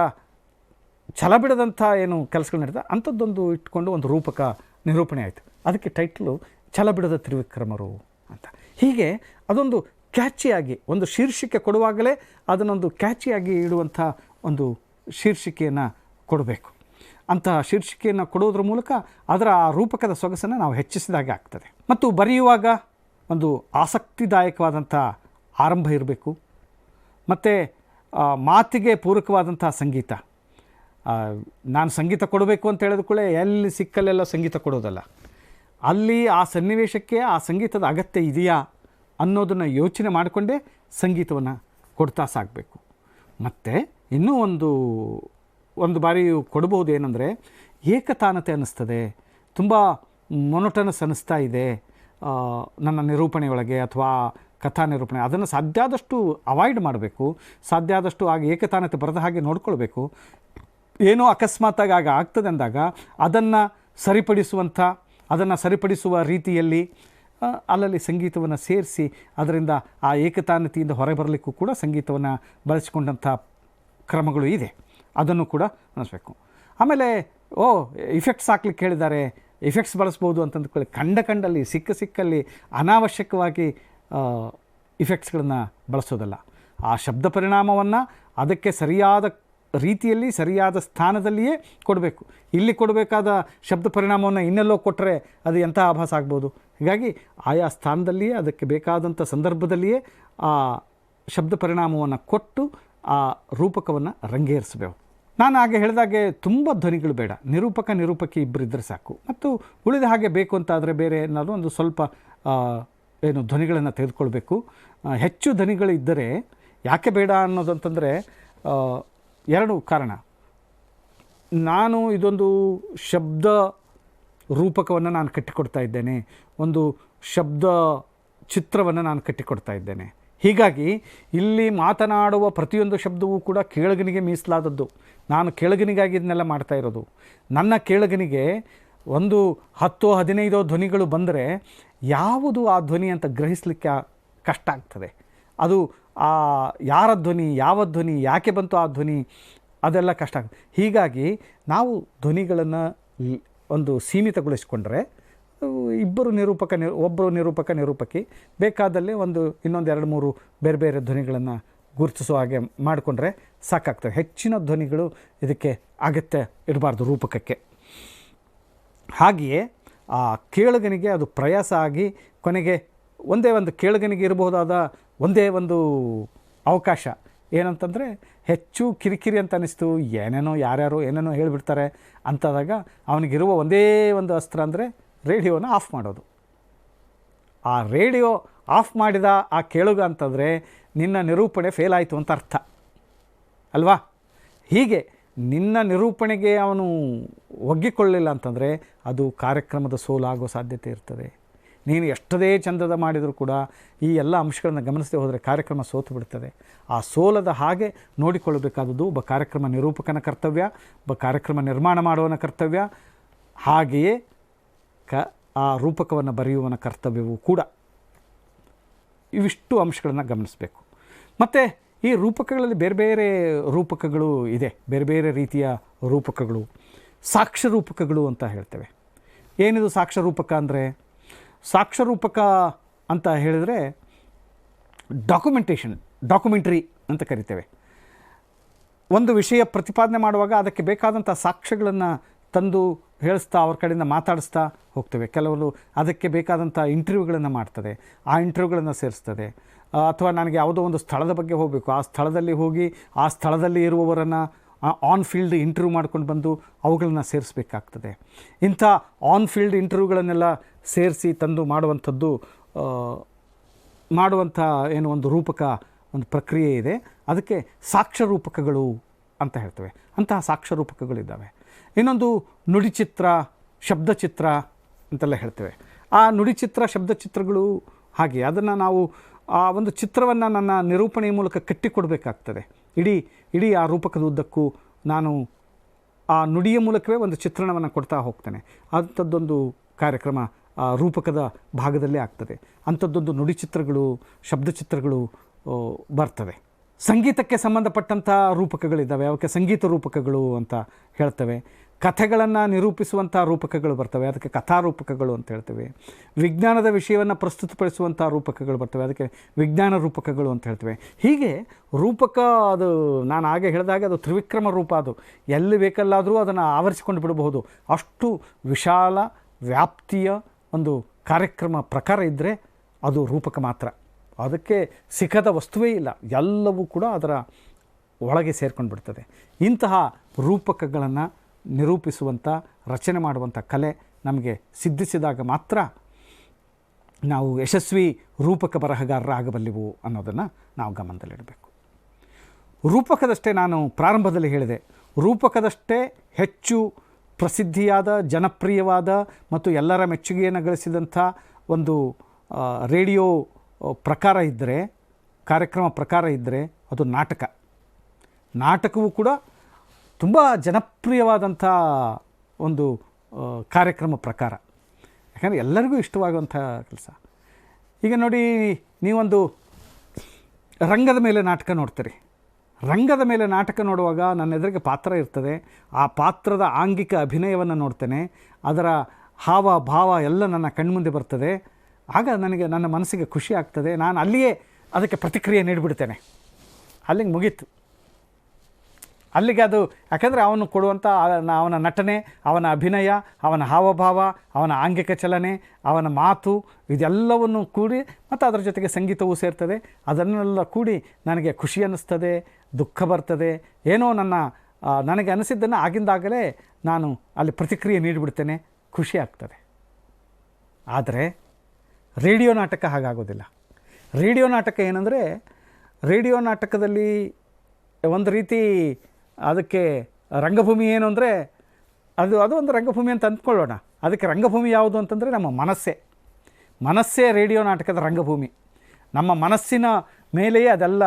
Speaker 1: ಛಲ ಬಿಡದಂಥ ಏನು ಕೆಲಸಗಳು ನಡೀತಾ ಅಂಥದ್ದೊಂದು ಇಟ್ಕೊಂಡು ಒಂದು ರೂಪಕ ನಿರೂಪಣೆ ಆಯಿತು. ಅದಕ್ಕೆ ಟೈಟ್ಲು ಛಲ ಬಿಡದ ತ್ರಿವಿಕ್ರಮರು ಅಂತ. ಹೀಗೆ ಅದೊಂದು ಕ್ಯಾಚಿಯಾಗಿ ಒಂದು ಶೀರ್ಷಿಕೆ ಕೊಡುವಾಗಲೇ ಅದನ್ನೊಂದು ಕ್ಯಾಚಿಯಾಗಿ ಇಡುವಂಥ ಒಂದು ಶೀರ್ಷಿಕೆಯನ್ನು ಕೊಡಬೇಕು. ಅಂತಹ ಶೀರ್ಷಿಕೆಯನ್ನು ಕೊಡೋದ್ರ ಮೂಲಕ ಅದರ ಆ ರೂಪಕದ ಸೊಗಸನ್ನು ನಾವು ಹೆಚ್ಚಿಸಿದಾಗೆ ಆಗ್ತದೆ. ಮತ್ತು ಬರೆಯುವಾಗ ಒಂದು ಆಸಕ್ತಿದಾಯಕವಾದಂಥ ಆರಂಭ ಇರಬೇಕು. ಮತ್ತು ಮಾತಿಗೆ ಪೂರಕವಾದಂಥ ಸಂಗೀತ. ನಾನು ಸಂಗೀತ ಕೊಡಬೇಕು ಅಂತ ಹೇಳಿದ ಕೂಡಲೇ ಎಲ್ಲಿ ಸಿಕ್ಕಲ್ಲೆಲ್ಲ ಸಂಗೀತ ಕೊಡೋದಲ್ಲ. ಅಲ್ಲಿ ಆ ಸನ್ನಿವೇಶಕ್ಕೆ ಆ ಸಂಗೀತದ ಅಗತ್ಯ ಇದೆಯಾ ಅನ್ನೋದನ್ನು ಯೋಚನೆ ಮಾಡಿಕೊಂಡೇ ಸಂಗೀತವನ್ನು ಕೊಡ್ತಾ ಸಾಗಬೇಕು. ಮತ್ತು ಇನ್ನೂ ಒಂದು ಬಾರಿ ಕೊಡಬಹುದು ಏನಂದರೆ, ಏಕತಾನತೆ ಅನ್ನಿಸ್ತದೆ, ತುಂಬ ಮೊನೊಟನಸ್ ಅನ್ನಿಸ್ತಾ ಇದೆ ನನ್ನ ನಿರೂಪಣೆಯೊಳಗೆ ಅಥವಾ ಕಥಾ ನಿರೂಪಣೆ, ಅದನ್ನು ಸಾಧ್ಯ ಆದಷ್ಟು ಅವಾಯ್ಡ್ ಮಾಡಬೇಕು. ಸಾಧ್ಯ ಆದಷ್ಟು ಆಗ ಏಕತಾನತೆ ಬರದ ಹಾಗೆ ನೋಡ್ಕೊಳ್ಬೇಕು. ಏನೋ ಅಕಸ್ಮಾತಾಗಿ ಆಗ್ತದೆ ಅಂದಾಗ ಅದನ್ನು ಸರಿಪಡಿಸುವ ರೀತಿಯಲ್ಲಿ ಅಲ್ಲಲ್ಲಿ ಸಂಗೀತವನ್ನು ಸೇರಿಸಿ ಅದರಿಂದ ಆ ಏಕತಾನತೆಯಿಂದ ಹೊರಬರಲಿಕ್ಕೂ ಕೂಡ ಸಂಗೀತವನ್ನು ಬಳಸಿಕೊಂಡಂಥ ಕ್ರಮಗಳು ಇದೆ. ಅದನ್ನು ಕೂಡ ಅನ್ನಿಸ್ಬೇಕು. ಆಮೇಲೆ ಇಫೆಕ್ಟ್ಸ್ ಹಾಕ್ಲಿಕ್ಕೆ ಹೇಳಿದ್ದಾರೆ, ಇಫೆಕ್ಟ್ಸ್ ಬಳಸ್ಬೋದು ಅಂತಂದ್ಕೊಳ್ಳಿ. ಕಂಡಲ್ಲಿ ಸಿಕ್ಕಲ್ಲಿ ಅನಾವಶ್ಯಕವಾಗಿ ಇಫೆಕ್ಟ್ಸ್ಗಳನ್ನು ಬಳಸೋದಲ್ಲ. ಆ ಶಬ್ದ ಪರಿಣಾಮವನ್ನು ಅದಕ್ಕೆ ಸರಿಯಾದ ರೀತಿಯಲ್ಲಿ ಸರಿಯಾದ ಸ್ಥಾನದಲ್ಲಿಯೇ ಕೊಡಬೇಕು. ಇಲ್ಲಿ ಕೊಡಬೇಕಾದ ಶಬ್ದ ಪರಿಣಾಮವನ್ನು ಇನ್ನೆಲ್ಲೋ ಕೊಟ್ಟರೆ ಅದು ಎಂಥ ಆಭಾಸ ಆಗ್ಬೋದು. ಹೀಗಾಗಿ ಆಯಾ ಸ್ಥಾನದಲ್ಲಿಯೇ ಅದಕ್ಕೆ ಬೇಕಾದಂಥ ಸಂದರ್ಭದಲ್ಲಿಯೇ ಆ ಶಬ್ದ ಪರಿಣಾಮವನ್ನು ಕೊಟ್ಟು ಆ ರೂಪಕವನ್ನು ರಂಗೇರಿಸಬೇಕು. ನಾನು ಹಾಗೆ ಹೇಳಿದಾಗೆ ತುಂಬ ಧ್ವನಿಗಳು ಬೇಡ, ನಿರೂಪಕಿ ಇಬ್ಬರಿದ್ದರೆ ಸಾಕು. ಮತ್ತು ಉಳಿದ ಹಾಗೆ ಬೇಕು ಅಂತಾದರೆ ಬೇರೆ ಏನಾದರೂ ಒಂದು ಸ್ವಲ್ಪ ಧ್ವನಿಗಳನ್ನು ತೆಗೆದುಕೊಳ್ಬೇಕು. ಹೆಚ್ಚು ಧ್ವನಿಗಳಿದ್ದರೆ ಯಾಕೆ ಬೇಡ ಅನ್ನೋದಂತಂದರೆ ಎರಡು ಕಾರಣ. ನಾನು ಇದೊಂದು ಶಬ್ದ ರೂಪಕವನ್ನು ನಾನು ಕಟ್ಟಿಕೊಡ್ತಾ ಇದ್ದೇನೆ, ಒಂದು ಶಬ್ದ ಚಿತ್ರವನ್ನು ನಾನು ಕಟ್ಟಿಕೊಡ್ತಾ ಇದ್ದೇನೆ. ಹೀಗಾಗಿ ಇಲ್ಲಿ ಮಾತನಾಡುವ ಪ್ರತಿಯೊಂದು ಶಬ್ದವೂ ಕೂಡ ಕೇಳಗನಿಗೆ ಮೀಸಲಾದದ್ದು. ನಾನು ಕೇಳಗನಿಗಾಗಿ ಇದನ್ನೆಲ್ಲ ಮಾಡ್ತಾ ಇರೋದು. ನನ್ನ ಕೇಳಗನಿಗೆ ಒಂದು 10-15 ಧ್ವನಿಗಳು ಬಂದರೆ ಯಾವುದು ಆ ಧ್ವನಿ ಅಂತ ಗ್ರಹಿಸಲಿಕ್ಕೆ ಕಷ್ಟ ಆಗ್ತದೆ. ಅದು ಯಾರ ಧ್ವನಿ, ಯಾವ ಧ್ವನಿ, ಯಾಕೆ ಬಂತು ಆ ಧ್ವನಿ, ಅದೆಲ್ಲ ಕಷ್ಟ ಆಗ್ತದೆ. ಹೀಗಾಗಿ ನಾವು ಧ್ವನಿಗಳನ್ನು ಒಂದು ಸೀಮಿತಗೊಳಿಸಿಕೊಂಡ್ರೆ ಒಬ್ಬರು ನಿರೂಪಕಿ ಬೇಕಾದಲ್ಲಿ ಇನ್ನೊಂದು 2-3 ಬೇರೆ ಬೇರೆ ಧ್ವನಿಗಳನ್ನು ಗುರುತಿಸೋ ಹಾಗೆ ಮಾಡಿಕೊಂಡ್ರೆ ಸಾಕಾಗ್ತದೆ. ಹೆಚ್ಚಿನ ಧ್ವನಿಗಳು ಇದಕ್ಕೆ ಅಗತ್ಯ ಇರಬಾರ್ದು ರೂಪಕಕ್ಕೆ. ಹಾಗೆಯೇ ಆ ಕೇಳುಗನಿಗೆ ಅದು ಪ್ರಯಾಸ ಆಗಿ ಕೊನೆಗೆ ಒಂದೇ ಒಂದು ಕೇಳುಗನಿಗೆ ಇರಬಹುದಾದ ಒಂದೇ ಒಂದು ಅವಕಾಶ ಏನಂತಂದರೆ, ಹೆಚ್ಚು ಕಿರಿಕಿರಿ ಅಂತ ಅನ್ನಿಸ್ತು, ಏನೇನೋ ಯಾರ್ಯಾರೋ ಏನೇನೋ ಹೇಳಿಬಿಡ್ತಾರೆ ಅಂತಾದಾಗ ಅವನಿಗಿರುವ ಒಂದೇ ಒಂದು ಅಸ್ತ್ರ ಅಂದರೆ ರೇಡಿಯೋನ ಆಫ್ ಮಾಡೋದು. ಆ ರೇಡಿಯೋ ಆಫ್ ಮಾಡಿದ ಆ ಕೇಳುಗ ಅಂತಂದರೆ ನಿನ್ನ ನಿರೂಪಣೆ ಫೇಲ್ ಆಯಿತು ಅಂತ ಅರ್ಥ ಅಲ್ವಾ? ಹೀಗೆ ನಿನ್ನ ನಿರೂಪಣೆಗೆ ಅವನು ಒಗ್ಗಿಕೊಳ್ಳಲಿಲ್ಲ ಅಂತಂದರೆ ಅದು ಕಾರ್ಯಕ್ರಮದ ಸೋಲಾಗೋ ಸಾಧ್ಯತೆ ಇರ್ತದೆ. ನೀನು ಎಷ್ಟದೇ ಚಂದದ ಮಾಡಿದರೂ ಕೂಡ ಈ ಎಲ್ಲ ಅಂಶಗಳನ್ನು ಗಮನಿಸದೆ ಹೋದರೆ ಕಾರ್ಯಕ್ರಮ ಸೋತು ಬಿಡ್ತದೆ. ಆ ಸೋಲದ ಹಾಗೆ ನೋಡಿಕೊಳ್ಳಬೇಕಾದದ್ದು ಒಬ್ಬ ಕಾರ್ಯಕ್ರಮ ನಿರೂಪಕನ ಕರ್ತವ್ಯ, ಒಬ್ಬ ಕಾರ್ಯಕ್ರಮ ನಿರ್ಮಾಣ ಮಾಡುವವನ ಕರ್ತವ್ಯ, ಹಾಗೆಯೇ ಆ ರೂಪಕವನ್ನು ಬರೆಯುವವನ ಕರ್ತವ್ಯವೂ ಕೂಡ. ಇವಿಷ್ಟು ಅಂಶಗಳನ್ನು ಗಮನಿಸಬೇಕು. ಮತ್ತು ಈ ರೂಪಕಗಳಲ್ಲಿ ಬೇರೆ ಬೇರೆ ರೂಪಕಗಳು ಇದೆ, ಬೇರೆ ಬೇರೆ ರೀತಿಯ ರೂಪಕಗಳು. ಸಾಕ್ಷ್ಯ ರೂಪಕಗಳು ಅಂತ ಹೇಳ್ತೇವೆ. ಏನಿದು ಸಾಕ್ಷ್ಯ ರೂಪಕ ಅಂದರೆ? ಸಾಕ್ಷ್ಯ ರೂಪಕ ಅಂತ ಹೇಳಿದರೆ ಡಾಕ್ಯುಮೆಂಟ್ರಿ ಅಂತ ಕರಿತೇವೆ. ಒಂದು ವಿಷಯ ಪ್ರತಿಪಾದನೆ ಮಾಡುವಾಗ ಅದಕ್ಕೆ ಬೇಕಾದಂಥ ಸಾಕ್ಷ್ಯಗಳನ್ನು ತಂದು ಹೇಳಿಸ್ತಾ ಅವ್ರ ಕಡೆಯಿಂದ ಮಾತಾಡಿಸ್ತಾ ಹೋಗ್ತೇವೆ. ಕೆಲವರು ಅದಕ್ಕೆ ಬೇಕಾದಂಥ ಇಂಟರ್ವ್ಯೂಗಳನ್ನು ಮಾಡ್ತದೆ, ಆ ಇಂಟರ್ವ್ಯೂಗಳನ್ನು ಸೇರಿಸ್ತದೆ. ಅಥವಾ ನನಗೆ ಯಾವುದೋ ಒಂದು ಸ್ಥಳದ ಬಗ್ಗೆ ಹೋಗಬೇಕು, ಆ ಸ್ಥಳದಲ್ಲಿ ಹೋಗಿ ಆ ಸ್ಥಳದಲ್ಲಿ ಇರುವವರನ್ನು ಆನ್ ಫೀಲ್ಡ್ ಇಂಟರ್ವ್ಯೂ ಮಾಡ್ಕೊಂಡು ಬಂದು ಅವುಗಳನ್ನು ಸೇರಿಸಬೇಕಾಗ್ತದೆ. ಇಂಥ ಆನ್ ಫೀಲ್ಡ್ ಇಂಟರ್ವ್ಯೂಗಳನ್ನೆಲ್ಲ ಸೇರಿಸಿ ತಂದು ಮಾಡುವಂಥ ಏನು ಒಂದು ರೂಪಕ, ಒಂದು ಪ್ರಕ್ರಿಯೆ ಇದೆ, ಅದಕ್ಕೆ ಸಾಕ್ಷ್ಯ ರೂಪಕಗಳು ಅಂತ ಹೇಳ್ತೇವೆ. ಅಂತಹ ಸಾಕ್ಷ್ಯ ರೂಪಕಗಳಿದ್ದಾವೆ. ಇನ್ನೊಂದು ನುಡಿಚಿತ್ರ, ಶಬ್ದಚಿತ್ರ ಅಂತೆಲ್ಲ ಹೇಳ್ತೇವೆ. ಆ ನುಡಿಚಿತ್ರ, ಶಬ್ದಚಿತ್ರಗಳು ಹಾಗೆ ಅದನ್ನು ನಾವು ಆ ಒಂದು ಚಿತ್ರವನ್ನು ನನ್ನ ನಿರೂಪಣೆಯ ಮೂಲಕ ಕಟ್ಟಿಕೊಡಬೇಕಾಗ್ತದೆ. ಇಡೀ ಆ ರೂಪಕದ ಉದ್ದಕ್ಕೂ ನಾನು ಆ ನುಡಿಯ ಮೂಲಕವೇ ಒಂದು ಚಿತ್ರಣವನ್ನು ಕೊಡ್ತಾ ಹೋಗ್ತೇನೆ. ಅಂಥದ್ದೊಂದು ಕಾರ್ಯಕ್ರಮ ಆ ರೂಪಕದ ಭಾಗದಲ್ಲೇ ಆಗ್ತದೆ. ಅಂಥದ್ದೊಂದು ನುಡಿಚಿತ್ರಗಳು, ಶಬ್ದಚಿತ್ರಗಳು ಬರ್ತವೆ. ಸಂಗೀತಕ್ಕೆ ಸಂಬಂಧಪಟ್ಟಂಥ ರೂಪಕಗಳಿದ್ದಾವೆ, ಅವಕ್ಕೆ ಸಂಗೀತ ರೂಪಕಗಳು ಅಂತ ಹೇಳ್ತೇವೆ. ಕಥೆಗಳನ್ನು ನಿರೂಪಿಸುವಂಥ ರೂಪಕಗಳು ಬರ್ತವೆ, ಅದಕ್ಕೆ ಕಥಾರೂಪಕಗಳು ಅಂತ ಹೇಳ್ತೇವೆ. ವಿಜ್ಞಾನದ ವಿಷಯವನ್ನು ಪ್ರಸ್ತುತಪಡಿಸುವಂಥ ರೂಪಕಗಳು ಬರ್ತವೆ, ಅದಕ್ಕೆ ವಿಜ್ಞಾನ ರೂಪಕಗಳು ಅಂತ ಹೇಳ್ತೇವೆ. ಹೀಗೆ ರೂಪಕ ಅದು ನಾನು ಹಾಗೆ ಹೇಳಿದಾಗ ಅದು ತ್ರಿವಿಕ್ರಮ ರೂಪ. ಅದು ಎಲ್ಲಿ ಬೇಕಲ್ಲಾದರೂ ಅದನ್ನು ಆವರಿಸಿಕೊಂಡು ಬಿಡಬಹುದು. ಅಷ್ಟು ವಿಶಾಲ ವ್ಯಾಪ್ತಿಯ ಒಂದು ಕಾರ್ಯಕ್ರಮ ಪ್ರಕಾರ ಇದ್ದರೆ ಅದು ರೂಪಕ ಮಾತ್ರ. ಅದಕ್ಕೆ ಸಿಕ್ಕದ ವಸ್ತುವೇ ಇಲ್ಲ, ಎಲ್ಲವೂ ಕೂಡ ಅದರ ಒಳಗೆ ಸೇರ್ಕೊಂಡು ಬಿಡ್ತದೆ. ಇಂತಹ ರೂಪಕಗಳನ್ನು ನಿರೂಪಿಸುವಂಥ, ರಚನೆ ಮಾಡುವಂಥ ಕಲೆ ನಮಗೆ ಸಿದ್ಧಿಸಿದಾಗ ಮಾತ್ರ ನಾವು ಯಶಸ್ವಿ ರೂಪಕ ಬರಹಗಾರರಾಗಬಲ್ಲೆವು ಅನ್ನೋದನ್ನು ನಾವು ಗಮನದಲ್ಲಿಡಬೇಕು. ರೂಪಕದಷ್ಟೇ ನಾನು ಪ್ರಾರಂಭದಲ್ಲಿ ಹೇಳಿದೆ, ರೂಪಕದಷ್ಟೇ ಹೆಚ್ಚು ಪ್ರಸಿದ್ಧಿಯಾದ, ಜನಪ್ರಿಯವಾದ ಮತ್ತು ಎಲ್ಲರ ಮೆಚ್ಚುಗೆಯನ್ನು ಗಳಿಸಿದಂಥ ಒಂದು ರೇಡಿಯೋ ಪ್ರಕಾರ ಇದ್ದರೆ, ಕಾರ್ಯಕ್ರಮ ಪ್ರಕಾರ ಇದ್ದರೆ ಅದು ನಾಟಕ. ನಾಟಕವೂ ಕೂಡ ತುಂಬ ಜನಪ್ರಿಯವಾದಂಥ ಒಂದು ಕಾರ್ಯಕ್ರಮ ಪ್ರಕಾರ. ಯಾಕಂದರೆ ಎಲ್ಲರಿಗೂ ಇಷ್ಟವಾಗುವಂಥ ಕೆಲಸ. ಈಗ ನೋಡಿ, ನೀವೊಂದು ರಂಗದ ಮೇಲೆ ನಾಟಕ ನೋಡ್ತೀರಿ. ರಂಗದ ಮೇಲೆ ನಾಟಕ ನೋಡುವಾಗ ನನ್ನ ಎದುರಿಗೆ ಪಾತ್ರ ಇರ್ತದೆ, ಆ ಪಾತ್ರದ ಆಂಗಿಕ ಅಭಿನಯವನ್ನು ನೋಡ್ತೇನೆ, ಅದರ ಹಾವ ಭಾವ ಎಲ್ಲ ನನ್ನ ಕಣ್ಮುಂದೆ ಬರ್ತದೆ. ಆಗ ನನಗೆ ನನ್ನ ಮನಸ್ಸಿಗೆ ಖುಷಿ ಆಗ್ತದೆ. ನಾನು ಅಲ್ಲಿಯೇ ಅದಕ್ಕೆ ಪ್ರತಿಕ್ರಿಯೆ ನೀಡಿಬಿಡ್ತೇನೆ. ಅಲ್ಲಿಗೆ ಮುಗೀತು. ಅಲ್ಲಿಗೆ ಅದು, ಯಾಕಂದರೆ ಅವನು ಕೊಡುವಂಥ ಅವನ ನಟನೆ, ಅವನ ಅಭಿನಯ, ಅವನ ಹಾವಭಾವ, ಅವನ ಆಂಗಿಕ ಚಲನೆ, ಅವನ ಮಾತು, ಇದೆಲ್ಲವನ್ನು ಕೂಡಿ ಮತ್ತು ಅದರ ಜೊತೆಗೆ ಸಂಗೀತವೂ ಸೇರ್ತದೆ. ಅದನ್ನೆಲ್ಲ ಕೂಡಿ ನನಗೆ ಖುಷಿ ಅನ್ನಿಸ್ತದೆ, ದುಃಖ ಬರ್ತದೆ. ಏನೋ ನನಗೆ ಅನಿಸಿದ್ದನ್ನು ಆಗಿಂದಾಗಲೇ ನಾನು ಅಲ್ಲಿ ಪ್ರತಿಕ್ರಿಯೆ ನೀಡಿಬಿಡ್ತೇನೆ, ಖುಷಿ ಆಗ್ತದೆ. ಆದರೆ ರೇಡಿಯೋ ನಾಟಕ ಹಾಗಾಗೋದಿಲ್ಲ. ರೇಡಿಯೋ ನಾಟಕ ಏನಂದರೆ, ರೇಡಿಯೋ ನಾಟಕದಲ್ಲಿ ಒಂದು ರೀತಿ ಅದಕ್ಕೆ ರಂಗಭೂಮಿ ಏನು ಅಂದರೆ ಅದು ಒಂದು ರಂಗಭೂಮಿ ಅಂತ ಅಂದ್ಕೊಳ್ಳೋಣ. ಅದಕ್ಕೆ ರಂಗಭೂಮಿ ಯಾವುದು ಅಂತಂದರೆ ನಮ್ಮ ಮನಸ್ಸೇ ರೇಡಿಯೋ ನಾಟಕದ ರಂಗಭೂಮಿ. ನಮ್ಮ ಮನಸ್ಸಿನ ಮೇಲೆಯೇ ಅದೆಲ್ಲ,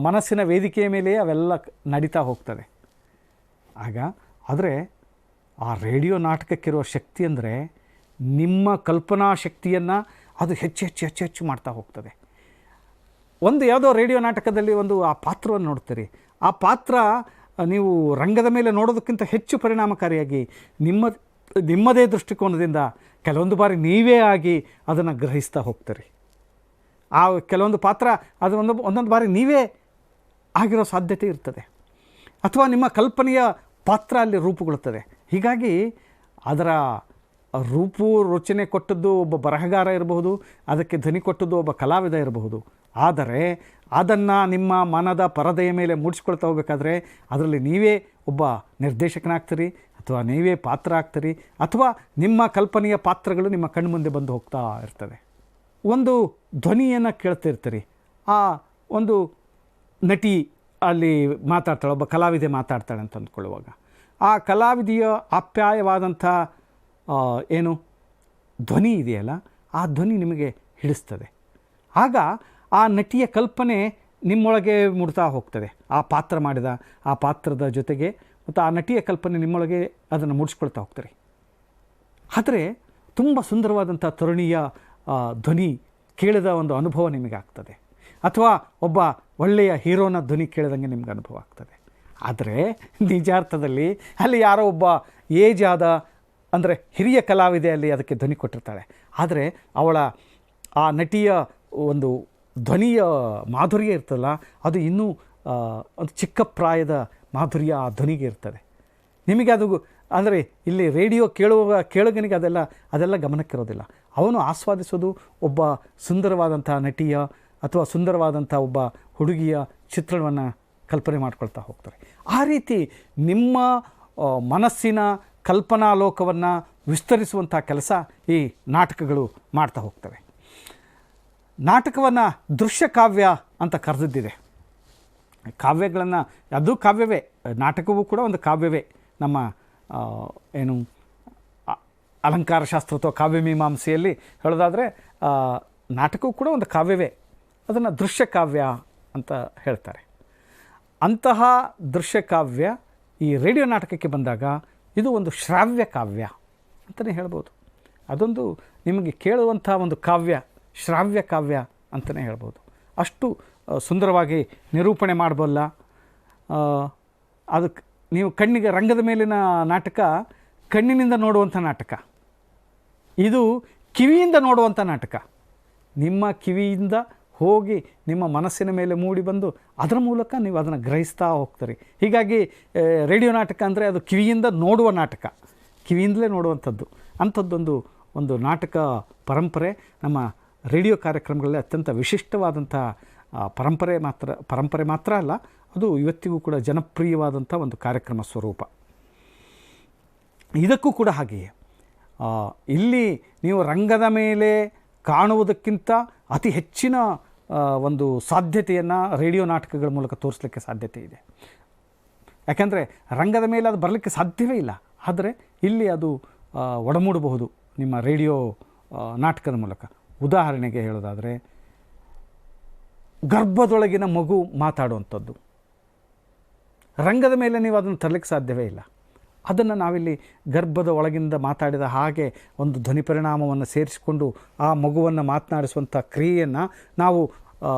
Speaker 1: ಮನಸ್ಸಿನ ವೇದಿಕೆಯ ಮೇಲೆಯೇ ಅವೆಲ್ಲ ನಡೀತಾ ಹೋಗ್ತದೆ. ಆದರೆ ಆ ರೇಡಿಯೋ ನಾಟಕಕ್ಕಿರುವ ಶಕ್ತಿ ಅಂದರೆ ನಿಮ್ಮ ಕಲ್ಪನಾ ಶಕ್ತಿಯನ್ನು ಅದು ಹೆಚ್ಚು ಮಾಡ್ತಾ ಹೋಗ್ತದೆ. ಒಂದು ಯಾವುದೋ ರೇಡಿಯೋ ನಾಟಕದಲ್ಲಿ ಒಂದು ಆ ಪಾತ್ರವನ್ನು ನೋಡ್ತೀರಿ. ಆ ಪಾತ್ರ ನೀವು ರಂಗದ ಮೇಲೆ ನೋಡೋದಕ್ಕಿಂತ ಹೆಚ್ಚು ಪರಿಣಾಮಕಾರಿಯಾಗಿ ನಿಮ್ಮದೇ ದೃಷ್ಟಿಕೋನದಿಂದ ಕೆಲವೊಂದು ಬಾರಿ ನೀವೇ ಆಗಿ ಅದನ್ನು ಗ್ರಹಿಸ್ತಾ ಹೋಗ್ತೀರಿ. ಆ ಕೆಲವೊಂದು ಪಾತ್ರ ಅದು ಒಂದೊಂದು ಬಾರಿ ನೀವೇ ಆಗಿರೋ ಸಾಧ್ಯತೆ ಇರ್ತದೆ, ಅಥವಾ ನಿಮ್ಮ ಕಲ್ಪನೆಯ ಪಾತ್ರ ಅಲ್ಲಿ ರೂಪುಗೊಳ್ಳುತ್ತದೆ. ಹೀಗಾಗಿ ಅದರ ರೂಪು ರಚನೆ ಕೊಟ್ಟದ್ದು ಒಬ್ಬ ಬರಹಗಾರ ಇರಬಹುದು, ಅದಕ್ಕೆ ಧ್ವನಿ ಕೊಟ್ಟದ್ದು ಒಬ್ಬ ಕಲಾವಿದ ಇರಬಹುದು. ಆದರೆ ಅದನ್ನು ನಿಮ್ಮ ಮನದ ಪರದೆಯ ಮೇಲೆ ಮೂಡಿಸ್ಕೊಳ್ತಾ ಹೋಗಬೇಕಾದ್ರೆ ಅದರಲ್ಲಿ ನೀವೇ ಒಬ್ಬ ನಿರ್ದೇಶಕನಾಗ್ತೀರಿ, ಅಥವಾ ನೀವೇ ಪಾತ್ರ ಆಗ್ತೀರಿ, ಅಥವಾ ನಿಮ್ಮ ಕಲ್ಪನೆಯ ಪಾತ್ರಗಳು ನಿಮ್ಮ ಕಣ್ಮುಂದೆ ಬಂದು ಹೋಗ್ತಾ ಇರ್ತದೆ. ಒಂದು ಧ್ವನಿಯನ್ನು ಕೇಳ್ತಿರ್ತೀರಿ, ಆ ಒಂದು ನಟಿ ಅಲ್ಲಿ ಮಾತಾಡ್ತಾಳೆ, ಒಬ್ಬ ಕಲಾವಿದೆ ಮಾತಾಡ್ತಾಳೆ ಅಂತ ಅಂದ್ಕೊಳ್ಳುವಾಗ ಆ ಕಲಾವಿದೆಯ ಆಪ್ಯಾಯವಾದಂಥ ಏನು ಧ್ವನಿ ಇದೆಯಲ್ಲ, ಆ ಧ್ವನಿ ನಿಮಗೆ ಹಿಡಿಸ್ತದೆ. ಆಗ ಆ ನಟಿಯ ಕಲ್ಪನೆ ನಿಮ್ಮೊಳಗೆ ಮೂಡ್ತಾ ಹೋಗ್ತದೆ, ಆ ಪಾತ್ರ ಮಾಡಿದ ಆ ಪಾತ್ರದ ಜೊತೆಗೆ, ಮತ್ತು ಆ ನಟಿಯ ಕಲ್ಪನೆ ನಿಮ್ಮೊಳಗೆ ಅದನ್ನು ಮೂಡಿಸ್ಕೊಳ್ತಾ ಹೋಗ್ತಾರೆ. ಆದರೆ ತುಂಬ ಸುಂದರವಾದಂಥ ತರುಣಿಯ ಧ್ವನಿ ಕೇಳಿದ ಒಂದು ಅನುಭವ ನಿಮಗೆ ಆಗ್ತದೆ, ಅಥವಾ ಒಬ್ಬ ಒಳ್ಳೆಯ ಹೀರೋನ ಧ್ವನಿ ಕೇಳಿದಂಗೆ ನಿಮ್ಗೆ ಅನುಭವ ಆಗ್ತದೆ. ಆದರೆ ನಿಜಾರ್ಥದಲ್ಲಿ ಅಲ್ಲಿ ಯಾರೋ ಒಬ್ಬ ಏಜ್ ಆದ, ಅಂದರೆ ಹಿರಿಯ ಕಲಾವಿದೆ ಅಲ್ಲಿ ಅದಕ್ಕೆ ಧ್ವನಿ ಕೊಟ್ಟಿರ್ತಾಳೆ. ಆದರೆ ಅವಳ ಆ ನಟಿಯ ಒಂದು ಧ್ವನಿಯ ಮಾಧುರ್ಯ ಇರ್ತಲ್ಲ, ಅದು ಇನ್ನೂ ಒಂದು ಚಿಕ್ಕ ಪ್ರಾಯದ ಮಾಧುರ್ಯ ಆ ಧ್ವನಿಗೆ ಇರ್ತದೆ. ನಿಮಗೆ ಅದು ಅಂದರೆ ಇಲ್ಲಿ ರೇಡಿಯೋ ಕೇಳುಗನಿಗೆ ಅದೆಲ್ಲ ಗಮನಕ್ಕಿರೋದಿಲ್ಲ. ಅವನು ಆಸ್ವಾದಿಸೋದು ಒಬ್ಬ ಸುಂದರವಾದಂಥ ನಟಿಯ ಅಥವಾ ಸುಂದರವಾದಂಥ ಒಬ್ಬ ಹುಡುಗಿಯ ಚಿತ್ರಣವನ್ನು ಕಲ್ಪನೆ ಮಾಡ್ಕೊಳ್ತಾ ಹೋಗ್ತಾರೆ. ಆ ರೀತಿ ನಿಮ್ಮ ಮನಸ್ಸಿನ ಕಲ್ಪನಾ ಲೋಕವನ್ನು ವಿಸ್ತರಿಸುವಂಥ ಕೆಲಸ ಈ ನಾಟಕಗಳು ಮಾಡ್ತಾ ಹೋಗ್ತವೆ. ನಾಟಕವನ್ನು ದೃಶ್ಯ ಕಾವ್ಯ ಅಂತ ಕರೆದಿದ್ದಿದೆ. ಕಾವ್ಯಗಳನ್ನು, ಅದು ಕಾವ್ಯವೇ, ನಾಟಕವೂ ಕೂಡ ಒಂದು ಕಾವ್ಯವೇ. ನಮ್ಮ ಏನು ಅಲಂಕಾರ ಶಾಸ್ತ್ರ ಅಥವಾ ಕಾವ್ಯಮೀಮಾಂಸೆಯಲ್ಲಿ ಹೇಳೋದಾದರೆ ನಾಟಕವೂ ಕೂಡ ಒಂದು ಕಾವ್ಯವೇ. ಅದನ್ನು ದೃಶ್ಯ ಕಾವ್ಯ ಅಂತ ಹೇಳ್ತಾರೆ. ಅಂತಹ ದೃಶ್ಯ ಕಾವ್ಯ ಈ ರೇಡಿಯೋ ನಾಟಕಕ್ಕೆ ಬಂದಾಗ ಇದು ಒಂದು ಶ್ರಾವ್ಯ ಕಾವ್ಯ ಅಂತಲೇ ಹೇಳ್ಬೋದು. ಅದೊಂದು ನಿಮಗೆ ಕೇಳುವಂಥ ಒಂದು ಕಾವ್ಯ, ಶ್ರಾವ್ಯ ಕಾವ್ಯ ಅಂತಲೇ ಹೇಳ್ಬೋದು. ಅಷ್ಟು ಸುಂದರವಾಗಿ ನಿರೂಪಣೆ ಮಾಡಬಲ್ಲ. ಅದಕ್ಕೆ ನೀವು ಕಣ್ಣಿಗೆ, ರಂಗದ ಮೇಲಿನ ನಾಟಕ ಕಣ್ಣಿನಿಂದ ನೋಡುವಂಥ ನಾಟಕ, ಇದು ಕಿವಿಯಿಂದ ನೋಡುವಂಥ ನಾಟಕ. ನಿಮ್ಮ ಕಿವಿಯಿಂದ ಹೋಗಿ ನಿಮ್ಮ ಮನಸ್ಸಿನ ಮೇಲೆ ಮೂಡಿ ಬಂದು ಅದರ ಮೂಲಕ ನೀವು ಅದನ್ನು ಗ್ರಹಿಸ್ತಾ ಹೋಗ್ತೀರಿ. ಹೀಗಾಗಿ ರೇಡಿಯೋ ನಾಟಕ ಅಂದರೆ ಅದು ಕಿವಿಯಿಂದ ನೋಡುವ ನಾಟಕ, ಕಿವಿಯಿಂದಲೇ ನೋಡುವಂಥದ್ದು. ಅಂಥದ್ದೊಂದು ನಾಟಕ ಪರಂಪರೆ ನಮ್ಮ ರೇಡಿಯೋ ಕಾರ್ಯಕ್ರಮಗಳಲ್ಲಿ ಅತ್ಯಂತ ವಿಶಿಷ್ಟವಾದಂಥ ಪರಂಪರೆ ಮಾತ್ರ ಅಲ್ಲ, ಅದು ಇವತ್ತಿಗೂ ಕೂಡ ಜನಪ್ರಿಯವಾದಂಥ ಒಂದು ಕಾರ್ಯಕ್ರಮ ಸ್ವರೂಪ. ಇದಕ್ಕೂ ಕೂಡ ಹಾಗೆಯೇ ಇಲ್ಲಿ ನೀವು ರಂಗದ ಮೇಲೆ ಕಾಣುವುದಕ್ಕಿಂತ ಅತಿ ಹೆಚ್ಚಿನ ಒಂದು ಸಾಧ್ಯತೆಯನ್ನು ರೇಡಿಯೋ ನಾಟಕಗಳ ಮೂಲಕ ತೋರಿಸಲಿಕ್ಕೆ ಸಾಧ್ಯತೆ ಇದೆ. ಯಾಕೆಂದರೆ ರಂಗದ ಮೇಲೆ ಅದು ಬರಲಿಕ್ಕೆ ಸಾಧ್ಯವೇ ಇಲ್ಲ, ಆದರೆ ಇಲ್ಲಿ ಅದು ಒಡಮೂಡಬಹುದು ನಿಮ್ಮ ರೇಡಿಯೋ ನಾಟಕದ ಮೂಲಕ. ಉದಾಹರಣೆಗೆ ಹೇಳೋದಾದರೆ, ಗರ್ಭದೊಳಗಿನ ಮಗು ಮಾತಾಡುವಂಥದ್ದು ರಂಗದ ಮೇಲೆ ನೀವು ಅದನ್ನು ತರಲಿಕ್ಕೆ ಸಾಧ್ಯವೇ ಇಲ್ಲ. ಅದನ್ನು ನಾವಿಲ್ಲಿ ಗರ್ಭದ ಒಳಗಿಂದ ಮಾತಾಡಿದ ಹಾಗೆ ಒಂದು ಧ್ವನಿ ಪರಿಣಾಮವನ್ನು ಸೇರಿಸಿಕೊಂಡು ಆ ಮಗುವನ್ನು ಮಾತನಾಡಿಸುವಂಥ ಕ್ರಿಯೆಯನ್ನು ನಾವು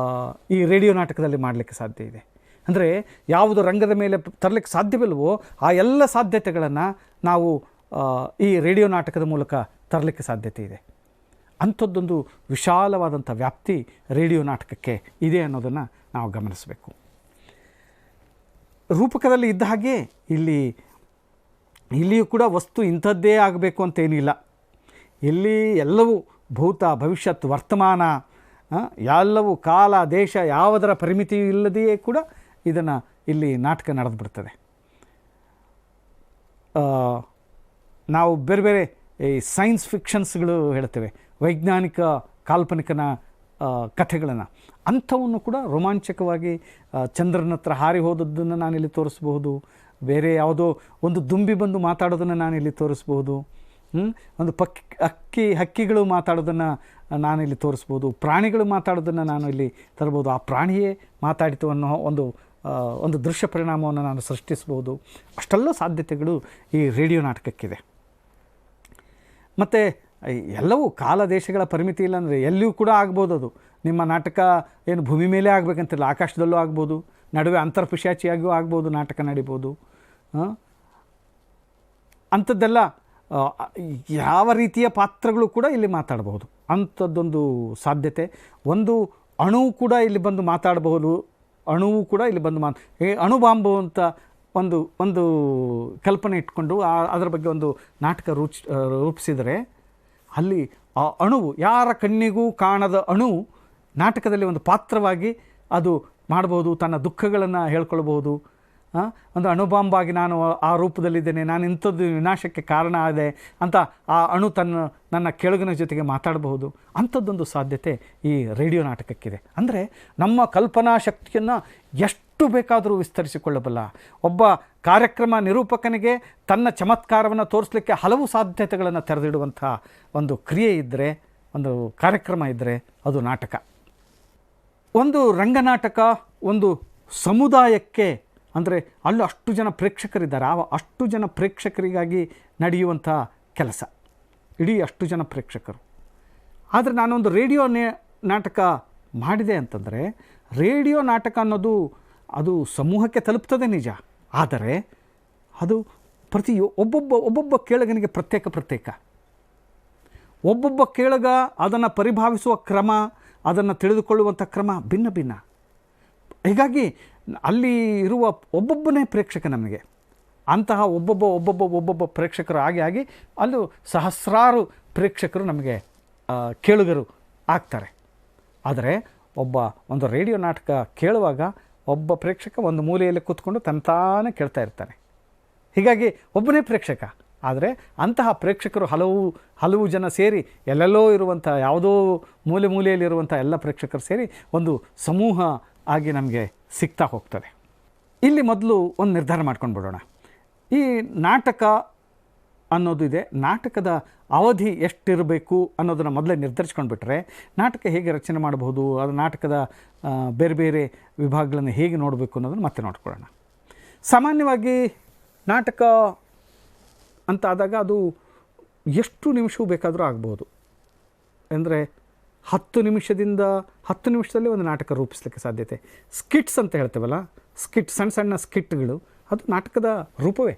Speaker 1: ಈ ರೇಡಿಯೋ ನಾಟಕದಲ್ಲಿ ಮಾಡಲಿಕ್ಕೆ ಸಾಧ್ಯ ಇದೆ. ಅಂದರೆ ಯಾವುದು ರಂಗದ ಮೇಲೆ ತರಲಿಕ್ಕೆ ಸಾಧ್ಯವಿಲ್ಲವೋ ಆ ಎಲ್ಲ ಸಾಧ್ಯತೆಗಳನ್ನು ನಾವು ಈ ರೇಡಿಯೋ ನಾಟಕದ ಮೂಲಕ ತರಲಿಕ್ಕೆ ಸಾಧ್ಯತೆ ಇದೆ. ಅಂಥದ್ದೊಂದು ವಿಶಾಲವಾದಂಥ ವ್ಯಾಪ್ತಿ ರೇಡಿಯೋ ನಾಟಕಕ್ಕೆ ಇದೆ ಅನ್ನೋದನ್ನು ನಾವು ಗಮನಿಸಬೇಕು. ರೂಪಕದಲ್ಲಿ ಇದ್ದ ಹಾಗೆ ಇಲ್ಲಿಯೂ ಕೂಡ ವಸ್ತು ಇಂಥದ್ದೇ ಆಗಬೇಕು ಅಂತೇನಿಲ್ಲ. ಇಲ್ಲಿ ಎಲ್ಲವೂ ಭೂತ, ಭವಿಷ್ಯತ್, ವರ್ತಮಾನ, ಎಲ್ಲವೂ ಕಾಲ, ದೇಶ ಯಾವುದರ ಪರಿಮಿತಿ ಇಲ್ಲದೆಯೇ ಕೂಡ ಇದನ್ನು ಇಲ್ಲಿ ನಾಟಕ ನಡೆದು ಬಿಡ್ತದೆ. ನಾವು ಬೇರೆ ಬೇರೆ ಈ ಸೈನ್ಸ್ ಫಿಕ್ಷನ್ಸ್ಗಳು ಹೇಳ್ತೇವೆ, ವೈಜ್ಞಾನಿಕ ಕಾಲ್ಪನಿಕನ ಕಥೆಗಳನ್ನು, ಅಂಥವನ್ನು ಕೂಡ ರೋಮಾಂಚಕವಾಗಿ ಚಂದ್ರನ ಹತ್ರ ಹಾರಿ ಹೋದದ್ದನ್ನು ನಾನಿಲ್ಲಿ ತೋರಿಸ್ಬಹುದು. ಬೇರೆ ಯಾವುದೋ ಒಂದು ದುಂಬಿ ಬಂದು ಮಾತಾಡೋದನ್ನು ನಾನಿಲ್ಲಿ ತೋರಿಸ್ಬೋದು. ಒಂದು ಹಕ್ಕಿಗಳು ಮಾತಾಡೋದನ್ನು ನಾನಿಲ್ಲಿ ತೋರಿಸ್ಬೋದು. ಪ್ರಾಣಿಗಳು ಮಾತಾಡೋದನ್ನು ನಾನು ಇಲ್ಲಿ ತರ್ಬೋದು. ಆ ಪ್ರಾಣಿಯೇ ಮಾತಾಡಿತು ಅನ್ನೋ ಒಂದು ದೃಶ್ಯ ಪರಿಣಾಮವನ್ನು ನಾನು ಸೃಷ್ಟಿಸ್ಬೋದು. ಅಷ್ಟೆಲ್ಲ ಸಾಧ್ಯತೆಗಳು ಈ ರೇಡಿಯೋ ನಾಟಕಕ್ಕಿದೆ. ಮತ್ತು ಎಲ್ಲವೂ ಕಾಲ ದೇಶಗಳ ಪರಿಮಿತಿ ಇಲ್ಲ ಅಂದರೆ ಎಲ್ಲಿಯೂ ಕೂಡ ಆಗ್ಬೋದು. ಅದು ನಿಮ್ಮ ನಾಟಕ ಏನು ಭೂಮಿ ಮೇಲೆ ಆಗಬೇಕಂತಿಲ್ಲ, ಆಕಾಶದಲ್ಲೂ ಆಗ್ಬೋದು, ನಡುವೆ ಅಂತರ್ಪಿಶಾಚಿಯಾಗಿಯೂ ಆಗ್ಬೋದು, ನಾಟಕ ನಡಿಬೋದು. ಅಂಥದ್ದೆಲ್ಲ ಯಾವ ರೀತಿಯ ಪಾತ್ರಗಳು ಕೂಡ ಇಲ್ಲಿ ಮಾತಾಡಬಹುದು, ಅಂಥದ್ದೊಂದು ಸಾಧ್ಯತೆ. ಒಂದು ಅಣು ಕೂಡ ಇಲ್ಲಿ ಬಂದು ಮಾತಾಡಬಹುದು ಅಣುವು ಕೂಡ ಇಲ್ಲಿ ಬಂದು ಅಣುಬಾಂಬು ಅಂತ ಒಂದು ಒಂದು ಕಲ್ಪನೆ ಇಟ್ಕೊಂಡು ಅದರ ಬಗ್ಗೆ ಒಂದು ನಾಟಕ ರೂಪಿಸಿದರೆ ಅಲ್ಲಿ ಆ ಅಣುವು, ಯಾರ ಕಣ್ಣಿಗೂ ಕಾಣದ ಅಣು ನಾಟಕದಲ್ಲಿ ಒಂದು ಪಾತ್ರವಾಗಿ ಅದು ಮಾಡ್ಬೋದು, ತನ್ನ ದುಃಖಗಳನ್ನು ಹೇಳ್ಕೊಳ್ಬೋದು. ಒಂದು ಅಣುಬಾಂಬಾಗಿ ನಾನು ಆ ರೂಪದಲ್ಲಿದ್ದೇನೆ, ನಾನು ಇಂಥದ್ದು ವಿನಾಶಕ್ಕೆ ಕಾರಣ ಆದೆ ಅಂತ ಆ ಅಣು ನನ್ನ ಕೆಳಗಿನ ಜೊತೆಗೆ ಮಾತಾಡಬಹುದು. ಅಂಥದ್ದೊಂದು ಸಾಧ್ಯತೆ ಈ ರೇಡಿಯೋ ನಾಟಕಕ್ಕಿದೆ. ಅಂದರೆ ನಮ್ಮ ಕಲ್ಪನಾ ಶಕ್ತಿಯನ್ನು ಎಷ್ಟು ಬೇಕಾದರೂ ವಿಸ್ತರಿಸಿಕೊಳ್ಳಬಲ್ಲ. ಒಬ್ಬ ಕಾರ್ಯಕ್ರಮ ನಿರೂಪಕನಿಗೆ ತನ್ನ ಚಮತ್ಕಾರವನ್ನು ತೋರಿಸಲಿಕ್ಕೆ ಹಲವು ಸಾಧ್ಯತೆಗಳನ್ನು ತೆರೆದಿಡುವಂಥ ಒಂದು ಕ್ರಿಯೆ ಇದ್ದರೆ, ಒಂದು ಕಾರ್ಯಕ್ರಮ ಇದ್ದರೆ ಅದು ನಾಟಕ. ಒಂದು ರಂಗನಾಟಕ ಒಂದು ಸಮುದಾಯಕ್ಕೆ, ಅಂದರೆ ಅಲ್ಲಿ ಅಷ್ಟು ಜನ ಪ್ರೇಕ್ಷಕರಿದ್ದಾರೆ, ಅಷ್ಟು ಜನ ಪ್ರೇಕ್ಷಕರಿಗಾಗಿ ನಡೆಯುವಂಥ ಕೆಲಸ, ಇಡೀ ಅಷ್ಟು ಜನ ಪ್ರೇಕ್ಷಕರು. ಆದರೆ ನಾನೊಂದು ರೇಡಿಯೋ ನಾಟಕ ಮಾಡಿದೆ ಅಂತಂದರೆ, ರೇಡಿಯೋ ನಾಟಕ ಅನ್ನೋದು ಅದು ಸಮೂಹಕ್ಕೆ ತಲುಪ್ತದೆ ನಿಜ, ಆದರೆ ಅದು ಒಬ್ಬೊಬ್ಬ ಕೇಳಗನಿಗೆ ಪ್ರತ್ಯೇಕ ಒಬ್ಬೊಬ್ಬ ಕೇಳಗ ಅದನ್ನು ಪರಿಭಾವಿಸುವ ಕ್ರಮ, ಅದನ್ನು ತಿಳಿದುಕೊಳ್ಳುವಂಥ ಕ್ರಮ ಭಿನ್ನ ಭಿನ್ನ. ಹೀಗಾಗಿ ಅಲ್ಲಿ ಇರುವ ಒಬ್ಬೊಬ್ಬನೇ ಪ್ರೇಕ್ಷಕ ನಮಗೆ. ಅಂತಹ ಒಬ್ಬೊಬ್ಬ ಪ್ರೇಕ್ಷಕರು ಆಗಿ ಅಲ್ಲೂ ಸಹಸ್ರಾರು ಪ್ರೇಕ್ಷಕರು ನಮಗೆ ಕೇಳುಗರು ಆಗ್ತಾರೆ. ಆದರೆ ಒಂದು ರೇಡಿಯೋ ನಾಟಕ ಕೇಳುವಾಗ ಒಬ್ಬ ಪ್ರೇಕ್ಷಕ ಒಂದು ಮೂಲೆಯಲ್ಲಿ ಕೂತ್ಕೊಂಡು ತಾನೇ ಕೇಳ್ತಾ ಇರ್ತಾನೆ. ಹೀಗಾಗಿ ಒಬ್ಬನೇ ಪ್ರೇಕ್ಷಕ. ಆದರೆ ಅಂತಹ ಪ್ರೇಕ್ಷಕರು ಹಲವು ಜನ ಸೇರಿ, ಎಲ್ಲೆಲ್ಲೋ ಇರುವಂಥ ಯಾವುದೋ ಮೂಲೆಯಲ್ಲಿರುವಂಥ ಎಲ್ಲ ಪ್ರೇಕ್ಷಕರು ಸೇರಿ ಒಂದು ಸಮೂಹ ಆಗಿ ನಮಗೆ ಸಿಗ್ತಾ ಹೋಗ್ತದೆ. ಇಲ್ಲಿ ಮೊದಲು ಒಂದು ನಿರ್ಧಾರ ಮಾಡ್ಕೊಂಡು ಬಿಡೋಣ. ಈ ನಾಟಕ ಅನ್ನೋದು ಇದೆ, ನಾಟಕದ ಅವಧಿ ಎಷ್ಟಿರಬೇಕು ಅನ್ನೋದನ್ನು ಮೊದಲೇ ನಿರ್ಧರಿಸ್ಕೊಂಡು ಬಿಟ್ಟರೆ ನಾಟಕ ಹೇಗೆ ರಚನೆ ಮಾಡಬಹುದು, ಅದು ನಾಟಕದ ಬೇರೆ ಬೇರೆ ವಿಭಾಗಗಳನ್ನು ಹೇಗೆ ನೋಡಬೇಕು ಅನ್ನೋದನ್ನು ಮತ್ತೆ ನೋಡ್ಕೊಳ್ಳೋಣ. ಸಾಮಾನ್ಯವಾಗಿ ನಾಟಕ ಅಂತ ಆದಾಗ ಅದು ಎಷ್ಟು ನಿಮಿಷವೂ ಬೇಕಾದರೂ ಆಗ್ಬೋದು. ಅಂದರೆ 10 ನಿಮಿಷದಲ್ಲಿ ಒಂದು ನಾಟಕ ರೂಪಿಸಲಿಕ್ಕೆ ಸಾಧ್ಯತೆ. ಸ್ಕಿಟ್ಸ್ ಅಂತ ಹೇಳ್ತೇವಲ್ಲ, ಸಣ್ಣ ಸ್ಕಿಟ್ಗಳು, ಅದು ನಾಟಕದ ರೂಪವೇ.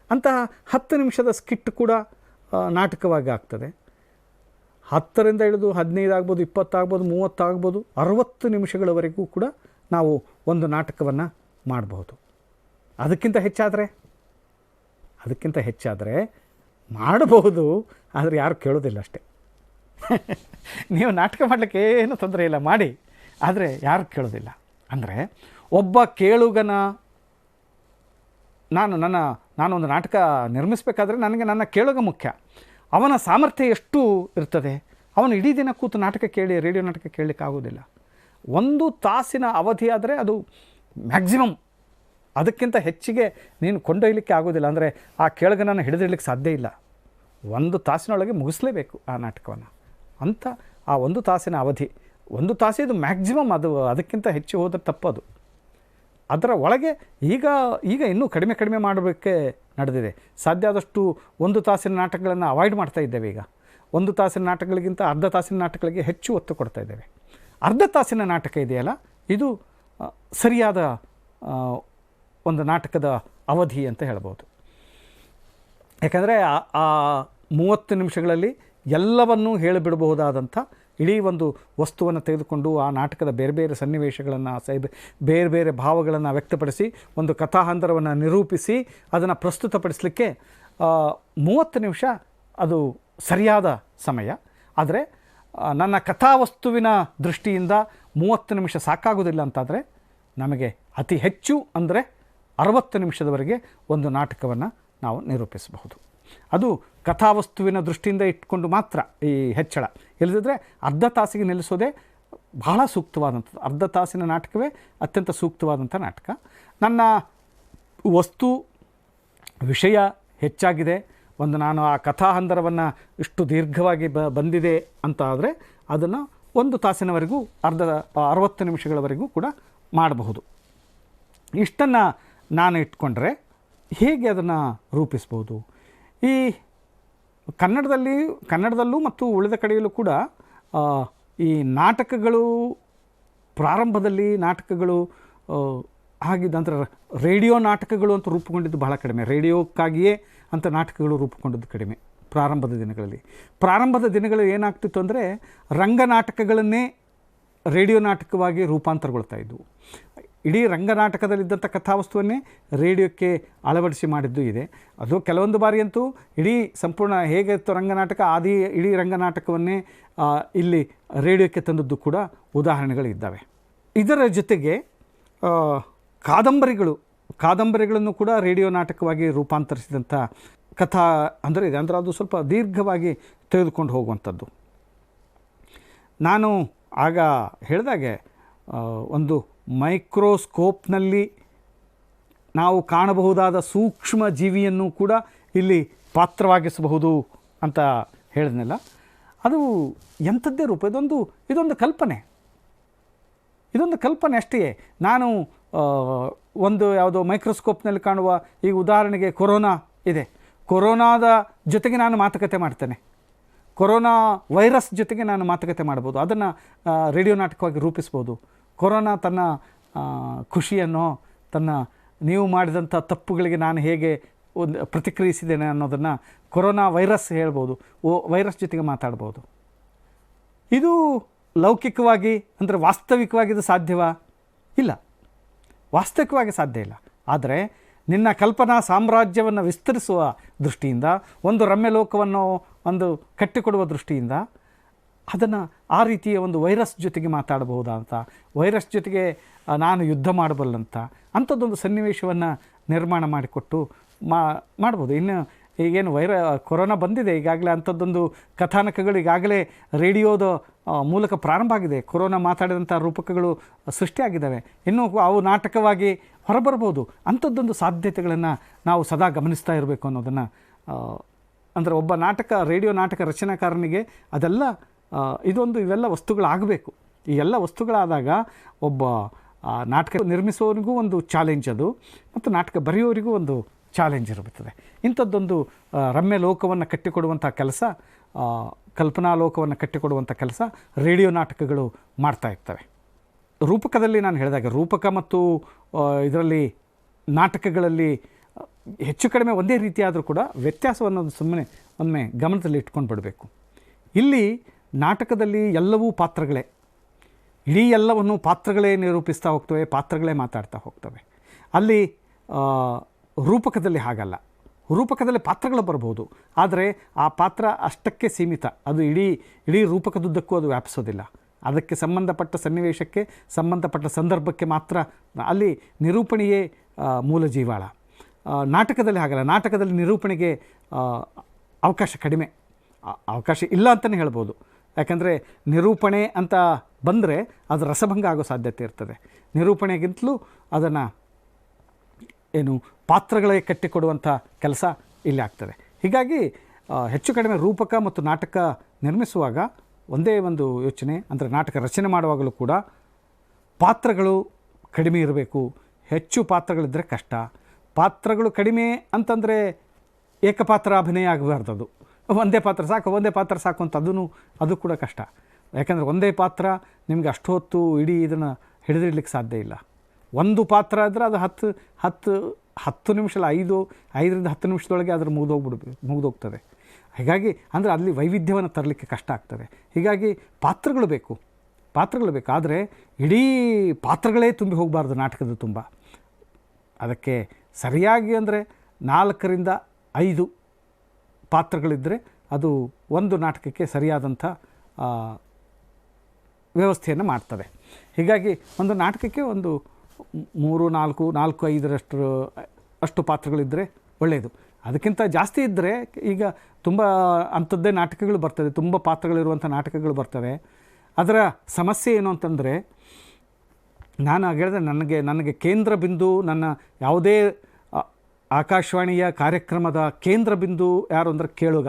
Speaker 1: ಅಂತಹ 10 ನಿಮಿಷದ ಸ್ಕಿಟ್ ಕೂಡ ನಾಟಕವಾಗಿ ಆಗ್ತದೆ. 10ರಿಂದ ಹಿಡಿದು 15 ಆಗ್ಬೋದು, 20 ಆಗ್ಬೋದು, 30 ಆಗ್ಬೋದು, 60 ನಿಮಿಷಗಳವರೆಗೂ ಕೂಡ ನಾವು ಒಂದು ನಾಟಕವನ್ನು ಮಾಡಬಹುದು. ಅದಕ್ಕಿಂತ ಹೆಚ್ಚಾದರೆ ಮಾಡಬಹುದು, ಆದರೆ ಯಾರು ಕೇಳೋದಿಲ್ಲ ಅಷ್ಟೇ. ನೀವು ನಾಟಕ ಮಾಡಲಿಕ್ಕೆ ಏನೂ ತೊಂದರೆ ಇಲ್ಲ, ಮಾಡಿ, ಆದರೆ ಯಾರು ಕೇಳೋದಿಲ್ಲ. ಅಂದರೆ ಒಬ್ಬ ಕೇಳುಗನ ನಾನೊಂದು ನಾಟಕ ನಿರ್ಮಿಸಬೇಕಾದ್ರೆ ನನಗೆ ನನ್ನ ಕೇಳುಗ ಮುಖ್ಯ. ಅವನ ಸಾಮರ್ಥ್ಯ ಎಷ್ಟು ಇರ್ತದೆ, ಅವನು ಇಡೀ ದಿನ ಕೂತು ರೇಡಿಯೋ ನಾಟಕ ಕೇಳಲಿಕ್ಕೆ ಆಗೋದಿಲ್ಲ. 1 ತಾಸಿನ ಅವಧಿ ಆದರೆ ಅದು ಮ್ಯಾಕ್ಸಿಮಮ್. ಅದಕ್ಕಿಂತ ಹೆಚ್ಚಿಗೆ ನೀನು ಕೊಂಡೊಯ್ಯಲಿಕ್ಕೆ ಆಗೋದಿಲ್ಲ. ಅಂದರೆ ಆ ಕೇಳುಗನನ್ನು ಹಿಡಿದಿಡ್ಲಿಕ್ಕೆ ಸಾಧ್ಯ ಇಲ್ಲ. 1 ತಾಸಿನೊಳಗೆ ಮುಗಿಸ್ಲೇಬೇಕು ಆ ನಾಟಕವನ್ನು. ಅಂತ ಆ 1 ತಾಸಿನ ಅವಧಿ, 1 ತಾಸಿದು ಮ್ಯಾಕ್ಸಿಮಮ್. ಅದಕ್ಕಿಂತ ಹೆಚ್ಚು ಹೋದರೆ ತಪ್ಪದು. ಅದರ ಒಳಗೆ ಈಗ ಇನ್ನೂ ಕಡಿಮೆ ಮಾಡಬೇಕೆ ನಡೆದಿದೆ. ಸಾಧ್ಯ ಆದಷ್ಟು 1 ತಾಸಿನ ನಾಟಕಗಳನ್ನು ಅವಾಯ್ಡ್ ಮಾಡ್ತಾ ಇದ್ದೇವೆ. ಈಗ 1 ತಾಸಿನ ನಾಟಕಗಳಿಗಿಂತ ಅರ್ಧ ತಾಸಿನ ನಾಟಕಗಳಿಗೆ ಹೆಚ್ಚು ಒತ್ತು ಕೊಡ್ತಾ ಇದ್ದೇವೆ. ಅರ್ಧ ತಾಸಿನ ನಾಟಕ ಇದೆಯಲ್ಲ, ಇದು ಸರಿಯಾದ ಒಂದು ನಾಟಕದ ಅವಧಿ ಅಂತ ಹೇಳ್ಬೋದು. ಯಾಕಂದರೆ ಆ 30 ನಿಮಿಷಗಳಲ್ಲಿ ಎಲ್ಲವನ್ನೂ ಹೇಳಿಬಿಡಬಹುದಾದಂಥ ಇಡೀ ಒಂದು ವಸ್ತುವನ್ನು ತೆಗೆದುಕೊಂಡು ಆ ನಾಟಕದ ಬೇರೆ ಬೇರೆ ಸನ್ನಿವೇಶಗಳನ್ನು, ಬೇರೆ ಬೇರೆ ಭಾವಗಳನ್ನು ವ್ಯಕ್ತಪಡಿಸಿ ಒಂದು ಕಥಾಹಂದರವನ್ನು ನಿರೂಪಿಸಿ ಅದನ್ನು ಪ್ರಸ್ತುತಪಡಿಸಲಿಕ್ಕೆ 30 ನಿಮಿಷ ಅದು ಸರಿಯಾದ ಸಮಯ. ಆದರೆ ನನ್ನ ಕಥಾವಸ್ತುವಿನ ದೃಷ್ಟಿಯಿಂದ 30 ನಿಮಿಷ ಸಾಕಾಗೋದಿಲ್ಲ ಅಂತಾದರೆ ನಮಗೆ ಅತಿ ಹೆಚ್ಚು ಅಂದರೆ 60 ನಿಮಿಷದವರೆಗೆ ಒಂದು ನಾಟಕವನ್ನು ನಾವು ನಿರೂಪಿಸಬಹುದು. ಅದು ಕಥಾವಸ್ತುವಿನ ದೃಷ್ಟಿಯಿಂದ ಇಟ್ಕೊಂಡು ಮಾತ್ರ ಈ ಹೆಚ್ಚಳ. ಇಲ್ಲದಿದ್ದರೆ ಅರ್ಧ ತಾಸಿಗೆ ನಿಲ್ಲಿಸೋದೇ ಬಹಳ ಸೂಕ್ತವಾದಂಥದ್ದು. ಅರ್ಧ ತಾಸಿನ ನಾಟಕವೇ ಅತ್ಯಂತ ಸೂಕ್ತವಾದಂಥ ನಾಟಕ. ನನ್ನ ವಸ್ತು ವಿಷಯ ಹೆಚ್ಚಾಗಿದೆ, ನಾನು ಆ ಕಥಾಹಂದರವನ್ನು ಇಷ್ಟು ದೀರ್ಘವಾಗಿ ಬಂದಿದೆ ಅಂತ ಆದರೆ ಅದನ್ನು 1 ತಾಸಿನವರೆಗೂ 60 ನಿಮಿಷಗಳವರೆಗೂ ಕೂಡ ಮಾಡಬಹುದು. ಇಷ್ಟನ್ನು ನಾನು ಇಟ್ಕೊಂಡ್ರೆ ಹೇಗೆ ಅದನ್ನು ರೂಪಿಸ್ಬೋದು? ಈ ಕನ್ನಡದಲ್ಲೂ ಮತ್ತು ಉಳಿದ ಕಡೆಯಲ್ಲೂ ಕೂಡ ಈ ನಾಟಕಗಳು ಪ್ರಾರಂಭದಲ್ಲಿ ಆಗಿದ್ದ ನಂತರ ರೇಡಿಯೋ ನಾಟಕಗಳು ಅಂತ ರೂಪುಗೊಂಡಿದ್ದು ಬಹಳ ಕಡಿಮೆ. ರೇಡಿಯೋಕ್ಕಾಗಿಯೇ ಅಂತ ನಾಟಕಗಳು ರೂಪುಗೊಂಡದ್ದು ಕಡಿಮೆ ಪ್ರಾರಂಭದ ದಿನಗಳು ಏನಾಗ್ತಿತ್ತು ಅಂದರೆ ರಂಗನಾಟಕಗಳನ್ನೇ ರೇಡಿಯೋ ನಾಟಕವಾಗಿ ರೂಪಾಂತರಗೊಳ್ತಾ ಇದ್ದವು. ಇಡೀ ರಂಗನಾಟಕದಲ್ಲಿದ್ದಂಥ ಕಥಾವಸ್ತುವನ್ನೇ ರೇಡಿಯೋಕ್ಕೆ ಅಳವಡಿಸಿ ಮಾಡಿದ್ದು ಇದೆ. ಅದು ಕೆಲವೊಂದು ಬಾರಿ ಅಂತೂ ಇಡೀ ಸಂಪೂರ್ಣ ಹೇಗಿತ್ತು ರಂಗನಾಟಕ ಇಡೀ ರಂಗನಾಟಕವನ್ನೇ ಇಲ್ಲಿ ರೇಡಿಯೋಕ್ಕೆ ತಂದದ್ದು ಕೂಡ ಉದಾಹರಣೆಗಳಿದ್ದಾವೆ. ಇದರ ಜೊತೆಗೆ ಕಾದಂಬರಿಗಳನ್ನು ಕೂಡ ರೇಡಿಯೋ ನಾಟಕವಾಗಿ ರೂಪಾಂತರಿಸಿದಂಥ ಕಥಾ ಅಂದರೆ ಇದೆ. ಅಂದರೆ ಅದು ಸ್ವಲ್ಪ ದೀರ್ಘವಾಗಿ ತೆಗೆದುಕೊಂಡು ಹೋಗುವಂಥದ್ದು. ನಾನು ಆಗ ಹೇಳಿದಾಗೆ ಒಂದು ಮೈಕ್ರೋಸ್ಕೋಪ್ನಲ್ಲಿ ನಾವು ಕಾಣಬಹುದಾದ ಸೂಕ್ಷ್ಮ ಜೀವಿಯನ್ನು ಕೂಡ ಇಲ್ಲಿ ಪಾತ್ರವಾಗಿಸಬಹುದು ಅಂತ ಹೇಳಿದ್ನಲ್ಲ, ಅದು ಎಂಥದ್ದೇ ರೂಪ. ಇದೊಂದು ಕಲ್ಪನೆ ಅಷ್ಟೇ. ನಾನು ಒಂದು ಯಾವುದೋ ಮೈಕ್ರೋಸ್ಕೋಪ್ನಲ್ಲಿ ಕಾಣುವ, ಈಗ ಉದಾಹರಣೆಗೆ ಕೊರೋನಾ ಇದೆ, ಕೊರೋನಾದ ಜೊತೆಗೆ ನಾನು ಮಾತುಕತೆ ಮಾಡ್ತೇನೆ, ಕೊರೋನಾ ವೈರಸ್ ಜೊತೆಗೆ ನಾನು ಮಾತುಕತೆ ಮಾಡ್ಬೋದು, ಅದನ್ನು ರೇಡಿಯೋ ನಾಟಕವಾಗಿ ರೂಪಿಸ್ಬೋದು. ಕೊರೋನಾ ತನ್ನ ಖುಷಿಯನ್ನು, ನೀವು ಮಾಡಿದಂಥ ತಪ್ಪುಗಳಿಗೆ ನಾನು ಹೇಗೆ ಪ್ರತಿಕ್ರಿಯಿಸಿದ್ದೇನೆ ಅನ್ನೋದನ್ನು ಕೊರೋನಾ ವೈರಸ್ ಹೇಳ್ಬೋದು, ವೈರಸ್ ಜೊತೆಗೆ ಮಾತಾಡ್ಬೋದು. ಇದು ಲೌಕಿಕವಾಗಿ ಅಂದರೆ ವಾಸ್ತವಿಕವಾಗಿ ಇದು ಸಾಧ್ಯವಾ? ಇಲ್ಲ, ವಾಸ್ತವಿಕವಾಗಿ ಸಾಧ್ಯ ಇಲ್ಲ. ಆದರೆ ನಿನ್ನ ಕಲ್ಪನಾ ಸಾಮ್ರಾಜ್ಯವನ್ನು ವಿಸ್ತರಿಸುವ ದೃಷ್ಟಿಯಿಂದ, ಒಂದು ರಮ್ಯ ಲೋಕವನ್ನು ಕಟ್ಟಿಕೊಡುವ ದೃಷ್ಟಿಯಿಂದ ಅದನ್ನು ಆ ರೀತಿಯ ಒಂದು ವೈರಸ್ ಜೊತೆಗೆ ಮಾತಾಡಬಹುದಂತ, ವೈರಸ್ ಜೊತೆಗೆ ನಾನು ಯುದ್ಧ ಮಾಡಬಲ್ಲಂತ ಅಂಥದ್ದೊಂದು ಸನ್ನಿವೇಶವನ್ನು ನಿರ್ಮಾಣ ಮಾಡಿಕೊಟ್ಟು ಮಾಡ್ಬೋದು. ಇನ್ನು ಈಗೇನು ಕೊರೋನಾ ಬಂದಿದೆ ಈಗಾಗಲೇ, ಅಂಥದ್ದೊಂದು ಕಥಾನಕಗಳು ಈಗಾಗಲೇ ರೇಡಿಯೋದ ಮೂಲಕ ಪ್ರಾರಂಭ ಆಗಿದೆ. ಕೊರೋನಾ ಮಾತಾಡಿದಂಥ ರೂಪಕಗಳು ಸೃಷ್ಟಿಯಾಗಿದ್ದಾವೆ. ಇನ್ನೂ ಅವು ನಾಟಕವಾಗಿ ಹೊರಬರ್ಬೋದು. ಅಂಥದ್ದೊಂದು ಸಾಧ್ಯತೆಗಳನ್ನು ನಾವು ಸದಾ ಗಮನಿಸ್ತಾ ಇರಬೇಕು ಅನ್ನೋದನ್ನು, ಅಂದರೆ ಒಬ್ಬ ರೇಡಿಯೋ ನಾಟಕ ರಚನಾಕಾರನಿಗೆ ಅದೆಲ್ಲ ಇವೆಲ್ಲ ವಸ್ತುಗಳಾಗಬೇಕು. ಈ ಎಲ್ಲ ವಸ್ತುಗಳಾದಾಗ ಒಬ್ಬ ನಾಟಕ ನಿರ್ಮಿಸೋರಿಗೂ ಒಂದು ಚಾಲೆಂಜ್ ಅದು, ಮತ್ತು ನಾಟಕ ಬರೆಯೋರಿಗೂ ಒಂದು ಚಾಲೆಂಜ್ ಇರುತ್ತದೆ. ಇಂಥದ್ದೊಂದು ರಮ್ಯ ಲೋಕವನ್ನು ಕಟ್ಟಿಕೊಡುವಂಥ ಕೆಲಸ, ಕಲ್ಪನಾ ಲೋಕವನ್ನು ಕಟ್ಟಿಕೊಡುವಂಥ ಕೆಲಸ ರೇಡಿಯೋ ನಾಟಕಗಳು ಮಾಡ್ತಾ ಇರ್ತವೆ. ರೂಪಕದಲ್ಲಿ ನಾನು ಹೇಳಿದಾಗ ರೂಪಕ ಮತ್ತು ಇದರಲ್ಲಿ ನಾಟಕಗಳಲ್ಲಿ ಹೆಚ್ಚು ಕಡಿಮೆ ಒಂದೇ ರೀತಿಯಾದರೂ ಕೂಡ ವ್ಯತ್ಯಾಸವನ್ನು ಸುಮ್ಮನೆ ಒಮ್ಮೆ ಗಮನದಲ್ಲಿ ಇಟ್ಕೊಂಡು ಬಿಡಬೇಕು. ಇಲ್ಲಿ ನಾಟಕದಲ್ಲಿ ಎಲ್ಲವೂ ಪಾತ್ರಗಳೇ, ಇಡೀ ಎಲ್ಲವನ್ನು ಪಾತ್ರಗಳೇ ನಿರೂಪಿಸ್ತಾ ಹೋಗ್ತವೆ, ಪಾತ್ರಗಳೇ ಮಾತಾಡ್ತಾ ಹೋಗ್ತವೆ. ಅಲ್ಲಿ ರೂಪಕದಲ್ಲಿ ಹಾಗಲ್ಲ. ರೂಪಕದಲ್ಲಿ ಪಾತ್ರಗಳು ಬರ್ಬೋದು, ಆದರೆ ಆ ಪಾತ್ರ ಅಷ್ಟಕ್ಕೆ ಸೀಮಿತ. ಅದು ಇಡೀ ರೂಪಕದುದ್ದಕ್ಕೂ ಅದು ವ್ಯಾಪಿಸೋದಿಲ್ಲ. ಅದಕ್ಕೆ ಸಂಬಂಧಪಟ್ಟ ಸನ್ನಿವೇಶಕ್ಕೆ, ಸಂಬಂಧಪಟ್ಟ ಸಂದರ್ಭಕ್ಕೆ ಮಾತ್ರ ಅಲ್ಲಿ ನಿರೂಪಣೆಯೇ ಮೂಲ ಜೀವಾಳ. ನಾಟಕದಲ್ಲಿ ಹಾಗಲ್ಲ. ನಾಟಕದಲ್ಲಿ ನಿರೂಪಣೆಗೆ ಅವಕಾಶ ಕಡಿಮೆ, ಅವಕಾಶ ಇಲ್ಲ ಅಂತಲೇ ಹೇಳ್ಬೋದು. ಯಾಕಂದರೆ ನಿರೂಪಣೆ ಅಂತ ಬಂದರೆ ಅದು ರಸಭಂಗ ಆಗೋ ಸಾಧ್ಯತೆ ಇರ್ತದೆ. ನಿರೂಪಣೆಗಿಂತಲೂ ಅದನ್ನು ಪಾತ್ರಗಳೇ ಕಟ್ಟಿಕೊಡುವಂಥ ಕೆಲಸ ಇಲ್ಲಿ ಆಗ್ತದೆ. ಹೀಗಾಗಿ ಹೆಚ್ಚು ಕಡಿಮೆ ರೂಪಕ ಮತ್ತು ನಾಟಕ ನಿರ್ಮಿಸುವಾಗ ಒಂದೇ ಒಂದು ಯೋಚನೆ, ಅಂದರೆ ನಾಟಕ ರಚನೆ ಮಾಡುವಾಗಲೂ ಕೂಡ ಪಾತ್ರಗಳು ಕಡಿಮೆ ಇರಬೇಕು. ಹೆಚ್ಚು ಪಾತ್ರಗಳಿದ್ದರೆ ಕಷ್ಟ. ಪಾತ್ರಗಳು ಕಡಿಮೆ ಅಂತಂದರೆ ಏಕಪಾತ್ರ ಅಭಿನಯ ಆಗಬಾರ್ದು. ಒಂದೇ ಪಾತ್ರ ಸಾಕು ಅಂತ ಅದು ಕೂಡ ಕಷ್ಟ. ಯಾಕಂದರೆ ಒಂದೇ ಪಾತ್ರ ನಿಮಗೆ ಅಷ್ಟು ಹೊತ್ತು ಇಡೀ ಇದನ್ನು ಹಿಡಿದಿಡ್ಲಿಕ್ಕೆ ಸಾಧ್ಯ ಇಲ್ಲ. ಒಂದು ಪಾತ್ರ ಆದರೆ ಅದು 10 ನಿಮಿಷ ಅಲ್ಲ, 5ರಿಂದ 10 ನಿಮಿಷದೊಳಗೆ ಅದ್ರ ಮುಗಿದೋಗ್ತದೆ. ಹೀಗಾಗಿ ಅಂದರೆ ಅಲ್ಲಿ ವೈವಿಧ್ಯವನ್ನು ತರಲಿಕ್ಕೆ ಕಷ್ಟ ಆಗ್ತದೆ. ಹೀಗಾಗಿ ಪಾತ್ರಗಳು ಬೇಕು. ಆದರೆ ಇಡೀ ಪಾತ್ರಗಳೇ ತುಂಬಿ ಹೋಗಬಾರ್ದು ನಾಟಕದ ತುಂಬ. ಅದಕ್ಕೆ ಸರಿಯಾಗಿ ಅಂದರೆ 4ರಿಂದ 5 ಪಾತ್ರಗಳಿದ್ದರೆ ಅದು ಒಂದು ನಾಟಕಕ್ಕೆ ಸರಿಯಾದಂಥ ವ್ಯವಸ್ಥೆಯನ್ನು ಮಾಡ್ತದೆ. ಹೀಗಾಗಿ ಒಂದು ನಾಟಕಕ್ಕೆ ಒಂದು 3, 4, 5 ಪಾತ್ರಗಳಿದ್ದರೆ ಒಳ್ಳೆಯದು. ಅದಕ್ಕಿಂತ ಜಾಸ್ತಿ ಇದ್ದರೆ ಈಗ ತುಂಬ ಅಂಥದ್ದೇ ನಾಟಕಗಳು ಬರ್ತದೆ, ತುಂಬ ಪಾತ್ರಗಳಿರುವಂಥ ನಾಟಕಗಳು ಬರ್ತವೆ. ಅದರ ಸಮಸ್ಯೆ ಏನು ಅಂತಂದರೆ, ನಾನು ಹೇಳಿದೆ ನನಗೆ ಕೇಂದ್ರ ಬಿಂದು, ನನ್ನ ಯಾವುದೇ ಆಕಾಶವಾಣಿಯ ಕಾರ್ಯಕ್ರಮದ ಕೇಂದ್ರ ಬಿಂದು ಯಾರು ಅಂದರೆ ಕೇಳುಗ.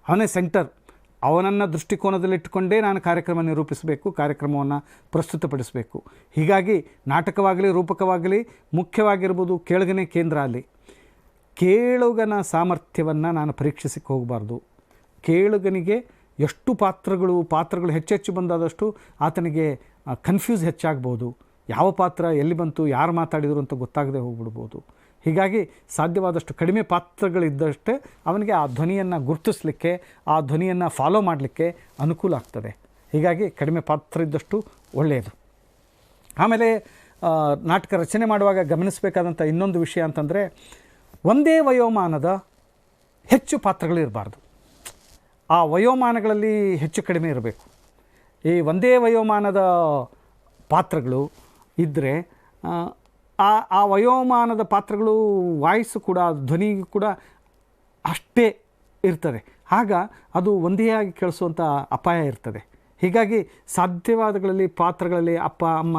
Speaker 1: ಅವನೇ ಸೆಂಟರ್. ಅವನನ್ನು ದೃಷ್ಟಿಕೋನದಲ್ಲಿಟ್ಟುಕೊಂಡೇ ನಾನು ಕಾರ್ಯಕ್ರಮ ನಿರೂಪಿಸಬೇಕು, ಕಾರ್ಯಕ್ರಮವನ್ನು ಪ್ರಸ್ತುತಪಡಿಸಬೇಕು. ಹೀಗಾಗಿ ನಾಟಕವಾಗಲಿ ರೂಪಕವಾಗಲಿ ಮುಖ್ಯವಾಗಿರ್ಬೋದು ಕೇಳುಗನೇ ಕೇಂದ್ರ. ಅಲ್ಲಿ ಕೇಳುಗನ ಸಾಮರ್ಥ್ಯವನ್ನು ನಾನು ಪರೀಕ್ಷಿಸಕ್ಕೆ ಹೋಗಬಾರ್ದು. ಕೇಳುಗನಿಗೆ ಎಷ್ಟು ಪಾತ್ರಗಳು ಹೆಚ್ಚೆಚ್ಚು ಬಂದಾದಷ್ಟು ಆತನಿಗೆ ಕನ್ಫ್ಯೂಸ್ ಹೆಚ್ಚಾಗ್ಬೋದು. ಯಾವ ಪಾತ್ರ ಎಲ್ಲಿ ಬಂತು, ಯಾರು ಮಾತಾಡಿದರು ಅಂತ ಗೊತ್ತಾಗದೆ ಹೋಗ್ಬಿಡ್ಬೋದು. ಹೀಗಾಗಿ ಸಾಧ್ಯವಾದಷ್ಟು ಕಡಿಮೆ ಪಾತ್ರಗಳಿದ್ದಷ್ಟೇ ಅವನಿಗೆ ಆ ಧ್ವನಿಯನ್ನು ಗುರುತಿಸಲಿಕ್ಕೆ, ಆ ಧ್ವನಿಯನ್ನು ಫಾಲೋ ಮಾಡಲಿಕ್ಕೆ ಅನುಕೂಲ ಆಗ್ತದೆ. ಹೀಗಾಗಿ ಕಡಿಮೆ ಪಾತ್ರ ಇದ್ದಷ್ಟು ಒಳ್ಳೆಯದು. ಆಮೇಲೆ ನಾಟಕ ರಚನೆ ಮಾಡುವಾಗ ಗಮನಿಸಬೇಕಾದಂಥ ಇನ್ನೊಂದು ವಿಷಯ ಅಂತಂದರೆ, ಒಂದೇ ವಯೋಮಾನದ ಹೆಚ್ಚು ಪಾತ್ರಗಳು ಇರಬಾರ್ದು. ಆ ವಯೋಮಾನಗಳಲ್ಲಿ ಹೆಚ್ಚು ಕಡಿಮೆ ಇರಬೇಕು. ಈ ಒಂದೇ ವಯೋಮಾನದ ಪಾತ್ರಗಳು ಇದ್ದರೆ ಆ ವಯೋಮಾನದ ಪಾತ್ರಗಳು ವಾಯ್ಸು ಕೂಡ, ಧ್ವನಿಗೂ ಕೂಡ ಅಷ್ಟೇ ಇರ್ತದೆ. ಆಗ ಅದು ಒಂದೇ ಆಗಿ ಕೇಳಿಸುವಂಥ ಅಪಾಯ ಇರ್ತದೆ. ಹೀಗಾಗಿ ಸಾಧ್ಯವಾದಗಳಲ್ಲಿ ಪಾತ್ರಗಳಲ್ಲಿ ಅಪ್ಪ, ಅಮ್ಮ,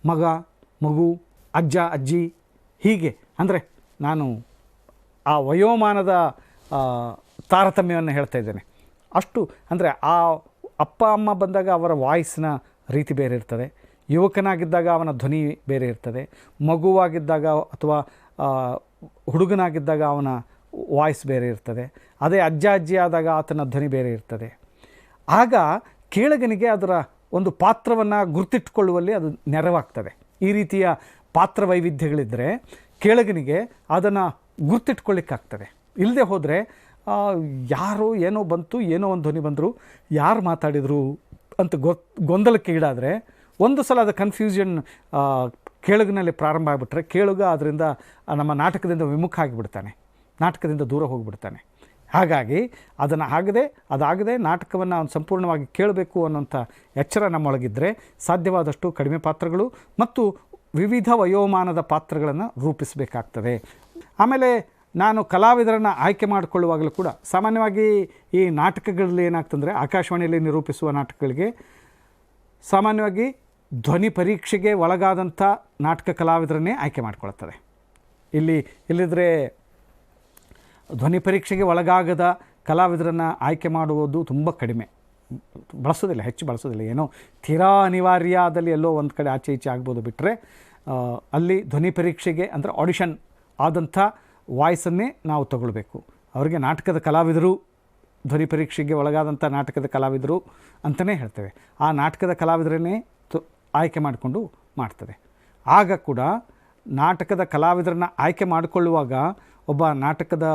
Speaker 1: ಮಗ, ಮಗು, ಅಜ್ಜ, ಅಜ್ಜಿ, ಹೀಗೆ ಅಂದರೆ ನಾನು ಆ ವಯೋಮಾನದ ತಾರತಮ್ಯವನ್ನು ಹೇಳ್ತಾ ಇದ್ದೇನೆ. ಅಷ್ಟು ಅಂದರೆ ಆ ಅಪ್ಪ ಅಮ್ಮ ಬಂದಾಗ ಅವರ ವಾಯ್ಸ್ನ ರೀತಿ ಬೇರೆ ಇರ್ತದೆ, ಯುವಕನಾಗಿದ್ದಾಗ ಅವನ ಧ್ವನಿ ಬೇರೆ ಇರ್ತದೆ, ಮಗುವಾಗಿದ್ದಾಗ ಅಥವಾ ಹುಡುಗನಾಗಿದ್ದಾಗ ಅವನ ವಾಯ್ಸ್ ಬೇರೆ ಇರ್ತದೆ, ಅದೇ ಅಜ್ಜ ಅಜ್ಜಿ ಆದಾಗ ಆತನ ಧ್ವನಿ ಬೇರೆ ಇರ್ತದೆ. ಆಗ ಕೇಳಗನಿಗೆ ಅದರ ಒಂದು ಪಾತ್ರವನ್ನು ಗುರ್ತಿಟ್ಕೊಳ್ಳುವಲ್ಲಿ ಅದು ನೆರವಾಗ್ತದೆ. ಈ ರೀತಿಯ ಪಾತ್ರ ವೈವಿಧ್ಯಗಳಿದ್ದರೆ ಕೇಳಗನಿಗೆ ಅದನ್ನು ಗುರ್ತಿಟ್ಕೊಳ್ಳಿಕ್ಕಾಗ್ತದೆ. ಇಲ್ಲದೆ ಹೋದರೆ ಯಾರೋ ಏನೋ ಬಂತು, ಏನೋ ಒಂದು ಧ್ವನಿ ಬಂದರು, ಯಾರು ಮಾತಾಡಿದರು ಅಂತ ಗೊಂದಲಕ್ಕೆ ಈಡಾದರೆ ಒಂದು ಸಲ ಅದು ಕನ್ಫ್ಯೂಷನ್ ಕೇಳುಗನಲ್ಲಿ ಪ್ರಾರಂಭ ಆಗಿಬಿಟ್ರೆ ಕೇಳುಗ ಅದರಿಂದ ನಮ್ಮ ನಾಟಕದಿಂದ ವಿಮುಖ ಆಗಿಬಿಡ್ತಾನೆ, ನಾಟಕದಿಂದ ದೂರ ಹೋಗಿಬಿಡ್ತಾನೆ. ಹಾಗಾಗಿ ಅದಾಗದೆ ನಾಟಕವನ್ನು ಅವನು ಸಂಪೂರ್ಣವಾಗಿ ಕೇಳಬೇಕು ಅನ್ನೋಂಥ ಎಚ್ಚರ ನಮ್ಮೊಳಗಿದ್ದರೆ ಸಾಧ್ಯವಾದಷ್ಟು ಕಡಿಮೆ ಪಾತ್ರಗಳು ಮತ್ತು ವಿವಿಧ ವಯೋಮಾನದ ಪಾತ್ರಗಳನ್ನು ರೂಪಿಸಬೇಕಾಗ್ತದೆ. ಆಮೇಲೆ ನಾನು ಕಲಾವಿದರನ್ನು ಆಯ್ಕೆ ಮಾಡಿಕೊಳ್ಳುವಾಗಲೂ ಕೂಡ ಸಾಮಾನ್ಯವಾಗಿ ಈ ನಾಟಕಗಳಲ್ಲಿ ಏನಾಗ್ತಂದರೆ, ಆಕಾಶವಾಣಿಯಲ್ಲಿ ನಿರೂಪಿಸುವ ನಾಟಕಗಳಿಗೆ ಸಾಮಾನ್ಯವಾಗಿ ಧ್ವನಿ ಪರೀಕ್ಷೆಗೆ ಒಳಗಾದಂಥ ನಾಟಕ ಕಲಾವಿದರನ್ನೇ ಆಯ್ಕೆ ಮಾಡಿಕೊಳ್ತದೆ. ಇಲ್ಲಿದ್ದರೆ ಧ್ವನಿ ಪರೀಕ್ಷೆಗೆ ಒಳಗಾಗದ ಕಲಾವಿದರನ್ನು ಆಯ್ಕೆ ಮಾಡುವುದು ತುಂಬ ಕಡಿಮೆ, ಬಳಸೋದಿಲ್ಲ, ಹೆಚ್ಚು ಬಳಸೋದಿಲ್ಲ. ಏನೋ ತೀರಾ ಅನಿವಾರ್ಯದಲ್ಲಿ ಎಲ್ಲೋ ಒಂದು ಕಡೆ ಆಚೆ ಈಚೆ ಆಗ್ಬೋದು ಬಿಟ್ಟರೆ ಅಲ್ಲಿ ಧ್ವನಿ ಪರೀಕ್ಷೆಗೆ ಅಂದರೆ ಆಡಿಷನ್ ಆದಂಥ ವಾಯ್ಸನ್ನೇ ನಾವು ತಗೊಳ್ಬೇಕು. ಅವರಿಗೆ ನಾಟಕದ ಕಲಾವಿದರು, ಧ್ವನಿ ಪರೀಕ್ಷೆಗೆ ಒಳಗಾದಂಥ ನಾಟಕದ ಕಲಾವಿದರು ಅಂತಲೇ ಹೇಳ್ತೇವೆ. ಆ ನಾಟಕದ ಕಲಾವಿದರನ್ನೇ ಆಯ್ಕೆ ಮಾಡಿಕೊಂಡು ಮಾಡ್ತದೆ. ಆಗ ಕೂಡ ನಾಟಕದ ಕಲಾವಿದರನ್ನು ಆಯ್ಕೆ ಮಾಡಿಕೊಳ್ಳುವಾಗ ಒಬ್ಬ ನಾಟಕದ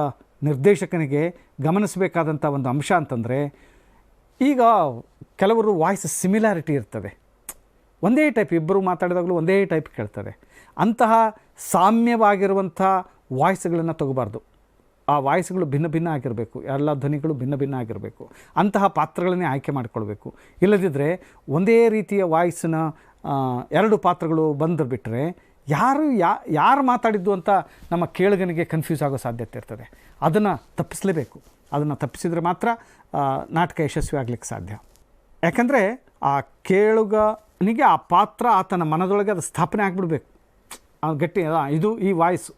Speaker 1: ನಿರ್ದೇಶಕನಿಗೆ ಗಮನಿಸಬೇಕಾದಂಥ ಒಂದು ಅಂಶ ಅಂತಂದರೆ, ಈಗ ಕೆಲವರು ವಾಯ್ಸ್ ಸಿಮಿಲಾರಿಟಿ ಇರ್ತದೆ, ಒಂದೇ ಟೈಪ್, ಇಬ್ಬರು ಮಾತಾಡಿದಾಗಲೂ ಒಂದೇ ಟೈಪ್ ಕೇಳ್ತದೆ. ಅಂತಹ ಸಾಮ್ಯವಾಗಿರುವಂಥ ವಾಯ್ಸ್ಗಳನ್ನು ತಗೋಬಾರ್ದು. ಆ ವಾಯ್ಸ್ಗಳು ಭಿನ್ನ ಭಿನ್ನ ಆಗಿರಬೇಕು, ಎಲ್ಲ ಧ್ವನಿಗಳು ಭಿನ್ನ ಭಿನ್ನ ಆಗಿರಬೇಕು. ಅಂತಹ ಪಾತ್ರಗಳನ್ನೇ ಆಯ್ಕೆ ಮಾಡಿಕೊಳ್ಬೇಕು. ಇಲ್ಲದಿದ್ದರೆ ಒಂದೇ ರೀತಿಯ ವಾಯ್ಸ್ನ ಎರಡು ಪಾತ್ರಗಳು ಬಂದುಬಿಟ್ರೆ ಯಾರು ಮಾತಾಡಿದ್ದು ಅಂತ ನಮ್ಮ ಕೇಳುಗನಿಗೆ ಕನ್ಫ್ಯೂಸ್ ಆಗೋ ಸಾಧ್ಯತೆ ಇರ್ತದೆ. ಅದನ್ನು ತಪ್ಪಿಸಲೇಬೇಕು. ಅದನ್ನು ತಪ್ಪಿಸಿದರೆ ಮಾತ್ರ ನಾಟಕ ಯಶಸ್ವಿ ಆಗಲಿಕ್ಕೆ ಸಾಧ್ಯ. ಯಾಕಂದರೆ ಆ ಕೇಳುಗನಿಗೆ ಆ ಪಾತ್ರ ಆತನ ಮನದೊಳಗೆ ಅದು ಸ್ಥಾಪನೆ ಆಗಿಬಿಡ್ಬೇಕು. ಗಟ್ಟಿ ಇದು ಈ ವಾಯ್ಸ್,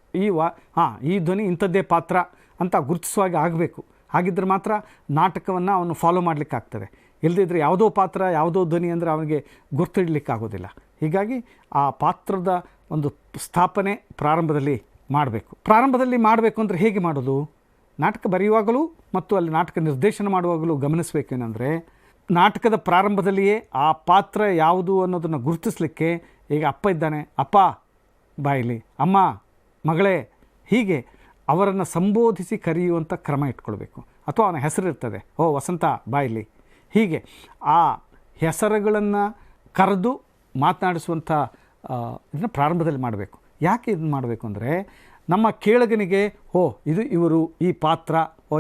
Speaker 1: ಈ ಧ್ವನಿ ಇಂಥದ್ದೇ ಪಾತ್ರ ಅಂತ ಗುರುತಿಸುವಾಗ ಆಗಬೇಕು. ಹಾಗಿದ್ರೆ ಮಾತ್ರ ನಾಟಕವನ್ನು ಅವನು ಫಾಲೋ ಮಾಡಲಿಕ್ಕಾಗ್ತದೆ. ಇಲ್ಲದಿದ್ದರೆ ಯಾವುದೋ ಪಾತ್ರ, ಯಾವುದೋ ಧ್ವನಿ ಅಂದರೆ ಅವನಿಗೆ ಗುರ್ತಿಡಲಿಕ್ಕಾಗೋದಿಲ್ಲ. ಹೀಗಾಗಿ ಆ ಪಾತ್ರದ ಒಂದು ಸ್ಥಾಪನೆ ಪ್ರಾರಂಭದಲ್ಲಿ ಮಾಡಬೇಕು ಅಂದರೆ ಹೇಗೆ ಮಾಡೋದು? ನಾಟಕ ಬರೆಯುವಾಗಲೂ ಮತ್ತು ಅಲ್ಲಿ ನಾಟಕ ನಿರ್ದೇಶನ ಮಾಡುವಾಗಲೂ ಗಮನಿಸಬೇಕೇನೆಂದರೆ, ನಾಟಕದ ಪ್ರಾರಂಭದಲ್ಲಿಯೇ ಆ ಪಾತ್ರ ಯಾವುದು ಅನ್ನೋದನ್ನು ಗುರುತಿಸಲಿಕ್ಕೆ, ಈಗ ಅಪ್ಪ ಇದ್ದಾನೆ, ಅಪ್ಪ ಬಾಯಿಲಿ, ಅಮ್ಮ ಮಗಳೇ, ಹೀಗೆ ಅವರನ್ನು ಸಂಬೋಧಿಸಿ ಕರೆಯುವಂಥ ಕ್ರಮ ಇಟ್ಕೊಳ್ಬೇಕು. ಅಥವಾ ಅವನ ಹೆಸರಿರ್ತದೆ, ವಸಂತ ಬಾಯಿಲಿ, ಹೀಗೆ ಆ ಹೆಸರುಗಳನ್ನು ಕರೆದು ಮಾತನಾಡಿಸುವಂಥ ಇದನ್ನು ಪ್ರಾರಂಭದಲ್ಲಿ ಮಾಡಬೇಕು. ಯಾಕೆ ಇದನ್ನು ಮಾಡಬೇಕು ಅಂದರೆ, ನಮ್ಮ ಕೇಳುಗನಿಗೆ ಇದು ಇವರು, ಈ ಪಾತ್ರ,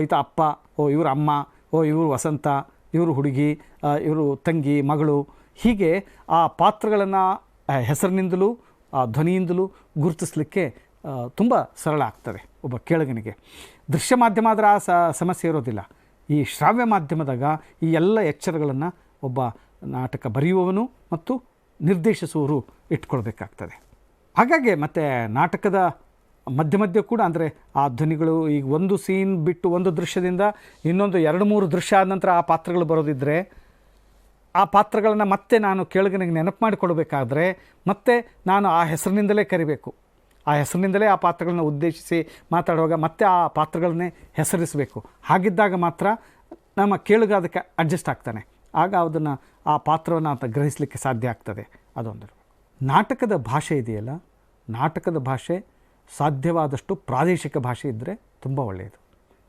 Speaker 1: ಈತ ಅಪ್ಪ, ಇವರು ಅಮ್ಮ, ಇವರು ವಸಂತ, ಇವರು ಹುಡುಗಿ, ಇವರು ತಂಗಿ, ಮಗಳು, ಹೀಗೆ ಆ ಪಾತ್ರಗಳನ್ನು ಹೆಸರಿನಿಂದಲೂ ಧ್ವನಿಯಿಂದಲೂ ಗುರುತಿಸಲಿಕ್ಕೆ ತುಂಬ ಸರಳ ಆಗ್ತದೆ ಒಬ್ಬ ಕೇಳುಗನಿಗೆ. ದೃಶ್ಯ ಮಾಧ್ಯಮ ಆದರೆ ಆ ಸಮಸ್ಯೆ ಇರೋದಿಲ್ಲ. ಈ ಶ್ರಾವ್ಯ ಮಾಧ್ಯಮದಾಗ ಈ ಎಲ್ಲ ಎಚ್ಚರಗಳನ್ನು ಒಬ್ಬ ನಾಟಕ ಬರೆಯುವವನು ಮತ್ತು ನಿರ್ದೇಶಿಸುವವರು ಇಟ್ಕೊಳ್ಬೇಕಾಗ್ತದೆ. ಹಾಗಾಗಿ ಮತ್ತು ನಾಟಕದ ಮಧ್ಯೆ ಕೂಡ ಅಂದರೆ ಆ ಧ್ವನಿಗಳು, ಈಗ ಒಂದು ಸೀನ್ ಬಿಟ್ಟು ಒಂದು ದೃಶ್ಯದಿಂದ ಇನ್ನೊಂದು 2-3 ದೃಶ್ಯ ಆದ ನಂತರ ಆ ಪಾತ್ರಗಳು ಬರೋದಿದ್ದರೆ, ಆ ಪಾತ್ರಗಳನ್ನು ಮತ್ತೆ ನಾನು ಕೇಳುಗನಿಗೆ ನೆನಪು ಮಾಡಿಕೊಡ್ಬೇಕಾದ್ರೆ ಮತ್ತೆ ನಾನು ಆ ಹೆಸರಿನಿಂದಲೇ ಕರಿಬೇಕು. ಆ ಹೆಸರಿನಿಂದಲೇ ಆ ಪಾತ್ರಗಳನ್ನ ಉದ್ದೇಶಿಸಿ ಮಾತಾಡುವಾಗ ಮತ್ತೆ ಆ ಪಾತ್ರಗಳನ್ನೇ ಹೆಸರಿಸಬೇಕು. ಹಾಗಿದ್ದಾಗ ಮಾತ್ರ ನಮ್ಮ ಕೇಳುಗ ಅದಕ್ಕೆ ಅಡ್ಜಸ್ಟ್ ಆಗ್ತಾನೆ. ಆಗ ಅದನ್ನು ಆ ಪಾತ್ರವನ್ನು ಅಂತ ಗ್ರಹಿಸಲಿಕ್ಕೆ ಸಾಧ್ಯ ಆಗ್ತದೆ. ಅದೊಂದು ನಾಟಕದ ಭಾಷೆ ಇದೆಯಲ್ಲ, ನಾಟಕದ ಭಾಷೆ ಸಾಧ್ಯವಾದಷ್ಟು ಪ್ರಾದೇಶಿಕ ಭಾಷೆ ಇದ್ದರೆ ತುಂಬ ಒಳ್ಳೆಯದು.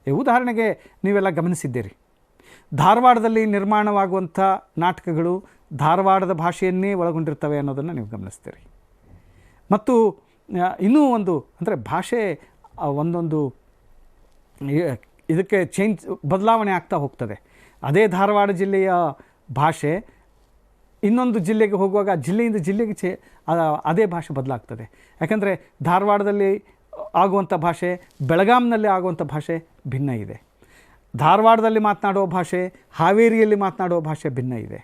Speaker 1: ಉದಾಹರಣೆಗೆ ನೀವೆಲ್ಲ ಗಮನಿಸಿದ್ದೀರಿ, ಧಾರವಾಡದಲ್ಲಿ ನಿರ್ಮಾಣವಾಗುವಂಥ ನಾಟಕಗಳು ಧಾರವಾಡದ ಭಾಷೆಯನ್ನೇ ಒಳಗೊಂಡಿರ್ತವೆ ಅನ್ನೋದನ್ನು ನೀವು ಗಮನಿಸ್ತೀರಿ. ಮತ್ತು ಇನ್ನೂ ಒಂದು ಅಂದರೆ ಭಾಷೆ ಒಂದೊಂದು ಇದಕ್ಕೆ ಬದಲಾವಣೆ ಆಗ್ತಾ ಹೋಗ್ತದೆ. ಅದೇ ಧಾರವಾಡ ಜಿಲ್ಲೆಯ ಭಾಷೆ ಇನ್ನೊಂದು ಜಿಲ್ಲೆಗೆ ಹೋಗುವಾಗ ಜಿಲ್ಲೆಯಿಂದ ಜಿಲ್ಲೆಗೆ ಅದೇ ಭಾಷೆ ಬದಲಾಗ್ತದೆ. ಯಾಕಂದರೆ ಧಾರವಾಡದಲ್ಲಿ ಆಗುವಂಥ ಭಾಷೆ ಬೆಳಗಾಂನಲ್ಲಿ ಆಗುವಂಥ ಭಾಷೆ ಭಿನ್ನ ಇದೆ. ಧಾರವಾಡದಲ್ಲಿ ಮಾತನಾಡುವ ಭಾಷೆ ಹಾವೇರಿಯಲ್ಲಿ ಮಾತನಾಡುವ ಭಾಷೆ ಭಿನ್ನ ಇದೆ.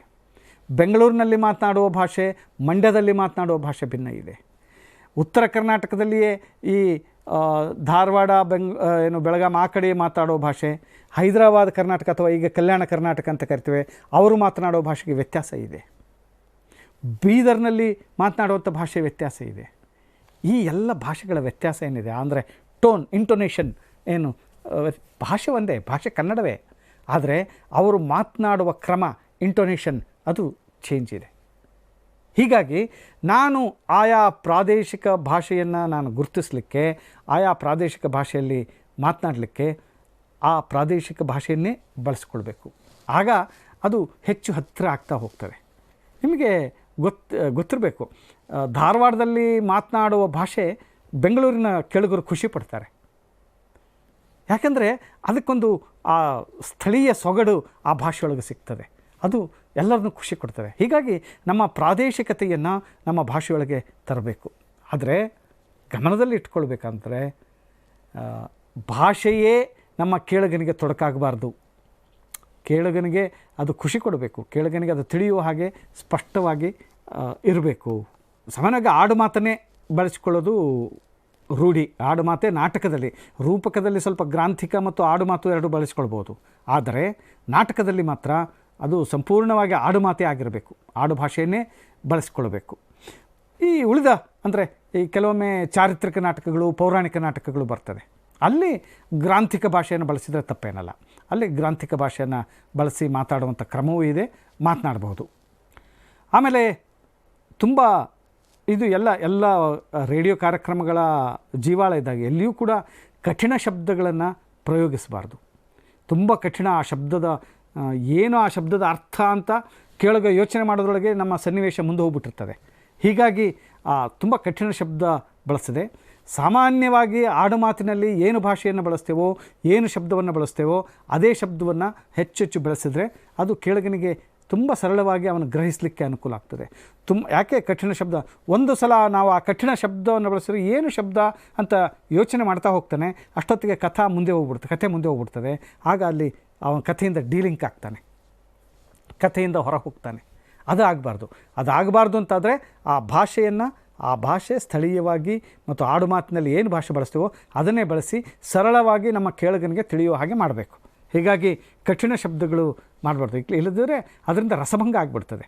Speaker 1: ಬೆಂಗಳೂರಿನಲ್ಲಿ ಮಾತನಾಡುವ ಭಾಷೆ ಮಂಡ್ಯದಲ್ಲಿ ಮಾತನಾಡುವ ಭಾಷೆ ಭಿನ್ನ ಇದೆ. ಉತ್ತರ ಕರ್ನಾಟಕದಲ್ಲಿಯೇ ಈ ಧಾರವಾಡ ಬೆಳಗಾಂ ಆ ಕಡೆ ಮಾತಾಡೋ ಭಾಷೆ, ಹೈದರಾಬಾದ್ ಕರ್ನಾಟಕ ಅಥವಾ ಈಗ ಕಲ್ಯಾಣ ಕರ್ನಾಟಕ ಅಂತ ಕರಿತೇವೆ, ಅವರು ಮಾತನಾಡೋ ಭಾಷೆಗೆ ವ್ಯತ್ಯಾಸ ಇದೆ. ಬೀದರ್ನಲ್ಲಿ ಮಾತನಾಡುವಂಥ ಭಾಷೆ ವ್ಯತ್ಯಾಸ ಇದೆ. ಈ ಎಲ್ಲ ಭಾಷೆಗಳ ವ್ಯತ್ಯಾಸ ಏನಿದೆ ಅಂದರೆ ಟೋನ್, ಇಂಟೊನೇಷನ್ ಏನು, ಭಾಷೆ ಒಂದೇ, ಭಾಷೆ ಕನ್ನಡವೇ, ಆದರೆ ಅವರು ಮಾತನಾಡುವ ಕ್ರಮ, ಇಂಟೊನೇಷನ್ ಅದು ಚೇಂಜ್ ಇದೆ. ಹೀಗಾಗಿ ನಾನು ಆಯಾ ಪ್ರಾದೇಶಿಕ ಭಾಷೆಯನ್ನು ನಾನು ಗುರುತಿಸಲಿಕ್ಕೆ, ಆಯಾ ಪ್ರಾದೇಶಿಕ ಭಾಷೆಯಲ್ಲಿ ಮಾತನಾಡಲಿಕ್ಕೆ ಆ ಪ್ರಾದೇಶಿಕ ಭಾಷೆಯನ್ನೇ ಬಳಸ್ಕೊಳ್ಬೇಕು. ಆಗ ಅದು ಹೆಚ್ಚು ಹತ್ತಿರ ಆಗ್ತಾ ಹೋಗ್ತದೆ. ನಿಮಗೆ ಗೊತ್ತಿರಬೇಕು, ಧಾರವಾಡದಲ್ಲಿ ಮಾತನಾಡುವ ಭಾಷೆ ಬೆಂಗಳೂರಿನ ಕೆಳಗರು ಖುಷಿ ಪಡ್ತಾರೆ. ಯಾಕಂದರೆ ಅದಕ್ಕೊಂದು ಆ ಸ್ಥಳೀಯ ಸೊಗಡು ಆ ಭಾಷೆಯೊಳಗೆ ಸಿಗ್ತದೆ, ಅದು ಎಲ್ಲರನ್ನೂ ಖುಷಿ ಕೊಡ್ತದೆ. ಹೀಗಾಗಿ ನಮ್ಮ ಪ್ರಾದೇಶಿಕತೆಯನ್ನು ನಮ್ಮ ಭಾಷೆಯೊಳಗೆ ತರಬೇಕು. ಆದರೆ ಗಮನದಲ್ಲಿ ಇಟ್ಕೊಳ್ಬೇಕಂದ್ರೆ ಭಾಷೆಯೇ ನಮ್ಮ ಕೇಳುಗನಿಗೆ ತೊಡಕಾಗಬಾರ್ದು. ಕೇಳುಗನಿಗೆ ಅದು ಖುಷಿ ಕೊಡಬೇಕು, ಕೇಳುಗನಿಗೆ ಅದು ತಿಳಿಯುವ ಹಾಗೆ ಸ್ಪಷ್ಟವಾಗಿ ಇರಬೇಕು. ಸಾಮಾನ್ಯವಾಗಿ ಆಡು ಮಾತನ್ನೇ ಬಳಸಿಕೊಳ್ಳೋದು ರೂಢಿ. ಆಡು ಮಾತೇ ನಾಟಕದಲ್ಲಿ, ರೂಪಕದಲ್ಲಿ ಸ್ವಲ್ಪ ಗ್ರಾಂಥಿಕ ಮತ್ತು ಆಡು ಮಾತು ಎರಡು ಬಳಸ್ಕೊಳ್ಬೋದು. ಆದರೆ ನಾಟಕದಲ್ಲಿ ಮಾತ್ರ ಅದು ಸಂಪೂರ್ಣವಾಗಿ ಆಡು ಮಾತೇ ಆಗಿರಬೇಕು, ಆಡು ಭಾಷೆಯನ್ನೇ ಬಳಸ್ಕೊಳ್ಬೇಕು. ಈ ಉಳಿದ ಅಂದರೆ ಈ ಕೆಲವೊಮ್ಮೆ ಚಾರಿತ್ರಿಕ ನಾಟಕಗಳು, ಪೌರಾಣಿಕ ನಾಟಕಗಳು ಬರ್ತದೆ, ಅಲ್ಲಿ ಗ್ರಾಂಥಿಕ ಭಾಷೆಯನ್ನು ಬಳಸಿದರೆ ತಪ್ಪೇನಲ್ಲ. ಅಲ್ಲಿ ಗ್ರಾಂಥಿಕ ಭಾಷೆಯನ್ನು ಬಳಸಿ ಮಾತಾಡುವಂಥ ಕ್ರಮವೂ ಇದೆ, ಮಾತನಾಡಬಹುದು. ಆಮೇಲೆ ತುಂಬ ಇದು ಎಲ್ಲ ರೇಡಿಯೋ ಕಾರ್ಯಕ್ರಮಗಳ ಜೀವಾಳ ಇದ್ದಾಗ ಎಲ್ಲಿಯೂ ಕೂಡ ಕಠಿಣ ಶಬ್ದಗಳನ್ನು ಪ್ರಯೋಗಿಸಬಾರ್ದು. ತುಂಬ ಕಠಿಣ ಆ ಶಬ್ದದ ಏನು ಆ ಶಬ್ದದ ಅರ್ಥ ಅಂತ ಕೇಳುಗ ಯೋಚನೆ ಮಾಡೋದ್ರೊಳಗೆ ನಮ್ಮ ಸನ್ನಿವೇಶ ಮುಂದೆ ಹೋಗ್ಬಿಟ್ಟಿರ್ತದೆ. ಹೀಗಾಗಿ ತುಂಬ ಕಠಿಣ ಶಬ್ದ ಬಳಸ್ತದೆ. ಸಾಮಾನ್ಯವಾಗಿ ಆಡು ಮಾತಿನಲ್ಲಿ ಏನು ಭಾಷೆಯನ್ನು ಬಳಸ್ತೇವೋ, ಏನು ಶಬ್ದವನ್ನು ಬಳಸ್ತೇವೋ ಅದೇ ಶಬ್ದವನ್ನು ಹೆಚ್ಚು ಬಳಸಿದರೆ ಅದು ಕೇಳುಗನಿಗೆ ತುಂಬ ಸರಳವಾಗಿ ಅವನು ಗ್ರಹಿಸಲಿಕ್ಕೆ ಅನುಕೂಲ ಆಗ್ತದೆ. ಯಾಕೆ ಕಠಿಣ ಶಬ್ದ, ಒಂದು ಸಲ ನಾವು ಆ ಕಠಿಣ ಶಬ್ದವನ್ನು ಬಳಸಿದ್ರೆ ಏನು ಶಬ್ದ ಅಂತ ಯೋಚನೆ ಮಾಡ್ತಾ ಹೋಗ್ತಾನೆ, ಅಷ್ಟೊತ್ತಿಗೆ ಕಥೆ ಮುಂದೆ ಹೋಗ್ಬಿಡ್ತದೆ. ಆಗ ಅಲ್ಲಿ ಅವನ ಕಥೆಯಿಂದ ಡೀಲಿಂಕ್ ಆಗ್ತಾನೆ, ಕಥೆಯಿಂದ ಹೊರ ಹೋಗ್ತಾನೆ. ಅದಾಗಬಾರ್ದು ಅಂತಾದರೆ ಆ ಭಾಷೆ ಸ್ಥಳೀಯವಾಗಿ ಮತ್ತು ಆಡು ಮಾತಿನಲ್ಲಿ ಏನು ಭಾಷೆ ಬಳಸ್ತೀವೋ ಅದನ್ನೇ ಬಳಸಿ ಸರಳವಾಗಿ ನಮ್ಮ ಕೇಳುಗನಿಗೆ ತಿಳಿಯುವ ಹಾಗೆ ಮಾಡಬೇಕು. ಹೀಗಾಗಿ ಕಠಿಣ ಶಬ್ದಗಳು ಮಾಡಬಾರ್ದು. ಇಲ್ಲದಿದ್ದರೆ ಅದರಿಂದ ರಸಭಂಗ ಆಗಿಬಿಡ್ತದೆ.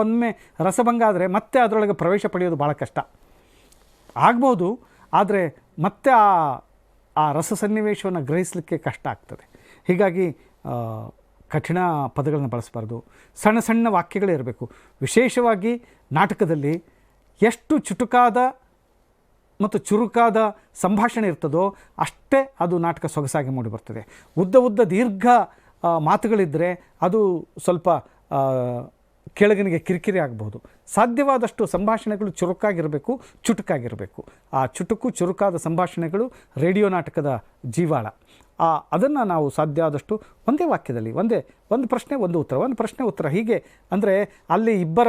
Speaker 1: ಒಮ್ಮೆ ರಸಭಂಗ ಆದರೆ ಮತ್ತೆ ಅದರೊಳಗೆ ಪ್ರವೇಶ ಪಡೆಯೋದು ಭಾಳ ಕಷ್ಟ ಆಗ್ಬೋದು. ಆದರೆ ಮತ್ತೆ ಆ ರಸ ಸನ್ನಿವೇಶವನ್ನು ಗ್ರಹಿಸಲಿಕ್ಕೆ ಕಷ್ಟ ಆಗ್ತದೆ. ಹೀಗಾಗಿ ಕಠಿಣ ಪದಗಳನ್ನು ಬಳಸಬಾರ್ದು. ಸಣ್ಣ ಸಣ್ಣ ವಾಕ್ಯಗಳೇ ಇರಬೇಕು. ವಿಶೇಷವಾಗಿ ನಾಟಕದಲ್ಲಿ ಎಷ್ಟು ಚುಟುಕಾದ ಮತ್ತು ಚುರುಕಾದ ಸಂಭಾಷಣೆ ಇರ್ತದೋ ಅಷ್ಟೇ ಅದು ನಾಟಕ ಸೊಗಸಾಗಿ ಮೂಡಿಬರ್ತದೆ. ಉದ್ದ ದೀರ್ಘ ಮಾತುಗಳಿದ್ದರೆ ಅದು ಸ್ವಲ್ಪ ಕೆಳಗನಿಗೆ ಕಿರಿಕಿರಿ ಆಗಬಹುದು. ಸಾಧ್ಯವಾದಷ್ಟು ಸಂಭಾಷಣೆಗಳು ಚುಟುಕಾಗಿರಬೇಕು. ಆ ಚುರುಕಾದ ಸಂಭಾಷಣೆಗಳು ರೇಡಿಯೋ ನಾಟಕದ ಜೀವಾಳ. ಅದನ್ನು ನಾವು ಸಾಧ್ಯ ಆದಷ್ಟು ಒಂದೇ ವಾಕ್ಯದಲ್ಲಿ ಒಂದು ಪ್ರಶ್ನೆ ಒಂದು ಉತ್ತರ ಹೀಗೆ, ಅಂದರೆ ಅಲ್ಲಿ ಇಬ್ಬರ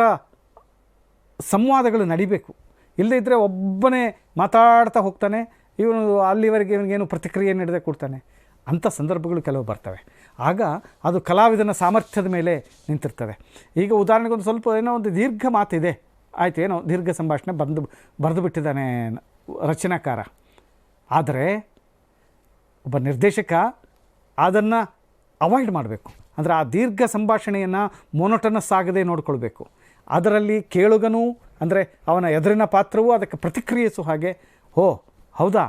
Speaker 1: ಸಂವಾದಗಳು ನಡಿಬೇಕು. ಇಲ್ಲದೇ ಇದ್ದರೆ ಒಬ್ಬನೇ ಮಾತಾಡ್ತಾ ಹೋಗ್ತಾನೆ, ಇವನು ಅಲ್ಲಿವರೆಗೆ ಇವನಿಗೇನು ಪ್ರತಿಕ್ರಿಯೆ ನೀಡದೆ ಕೊಡ್ತಾನೆ. ಅಂಥ ಸಂದರ್ಭಗಳು ಕೆಲವು ಬರ್ತವೆ. ಆಗ ಅದು ಕಲಾವಿದನ ಸಾಮರ್ಥ್ಯದ ಮೇಲೆ ನಿಂತಿರ್ತದೆ. ಈಗ ಉದಾಹರಣೆಗೆ ಒಂದು ಸ್ವಲ್ಪ ಒಂದು ದೀರ್ಘ ಮಾತಿದೆ, ಆಯಿತು, ದೀರ್ಘ ಸಂಭಾಷಣೆ ಬರೆದು ಬಿಟ್ಟಿದ್ದಾನೆ ರಚನಾಕಾರ. ಆದರೆ ಒಬ್ಬ ನಿರ್ದೇಶಕ ಅದನ್ನು ಅವಾಯ್ಡ್ ಮಾಡಬೇಕು. ಅಂದರೆ ಆ ದೀರ್ಘ ಸಂಭಾಷಣೆಯನ್ನು ಮೊನೊಟನಸ್ ಆಗದೆ ನೋಡಿಕೊಳ್ಬೇಕು. ಅದರಲ್ಲಿ ಕೇಳುಗನೂ ಅಂದರೆ ಅವನ ಎದುರಿನ ಪಾತ್ರವೂ ಅದಕ್ಕೆ ಪ್ರತಿಕ್ರಿಯಿಸೋ ಹಾಗೆ, ಹೌದಾ,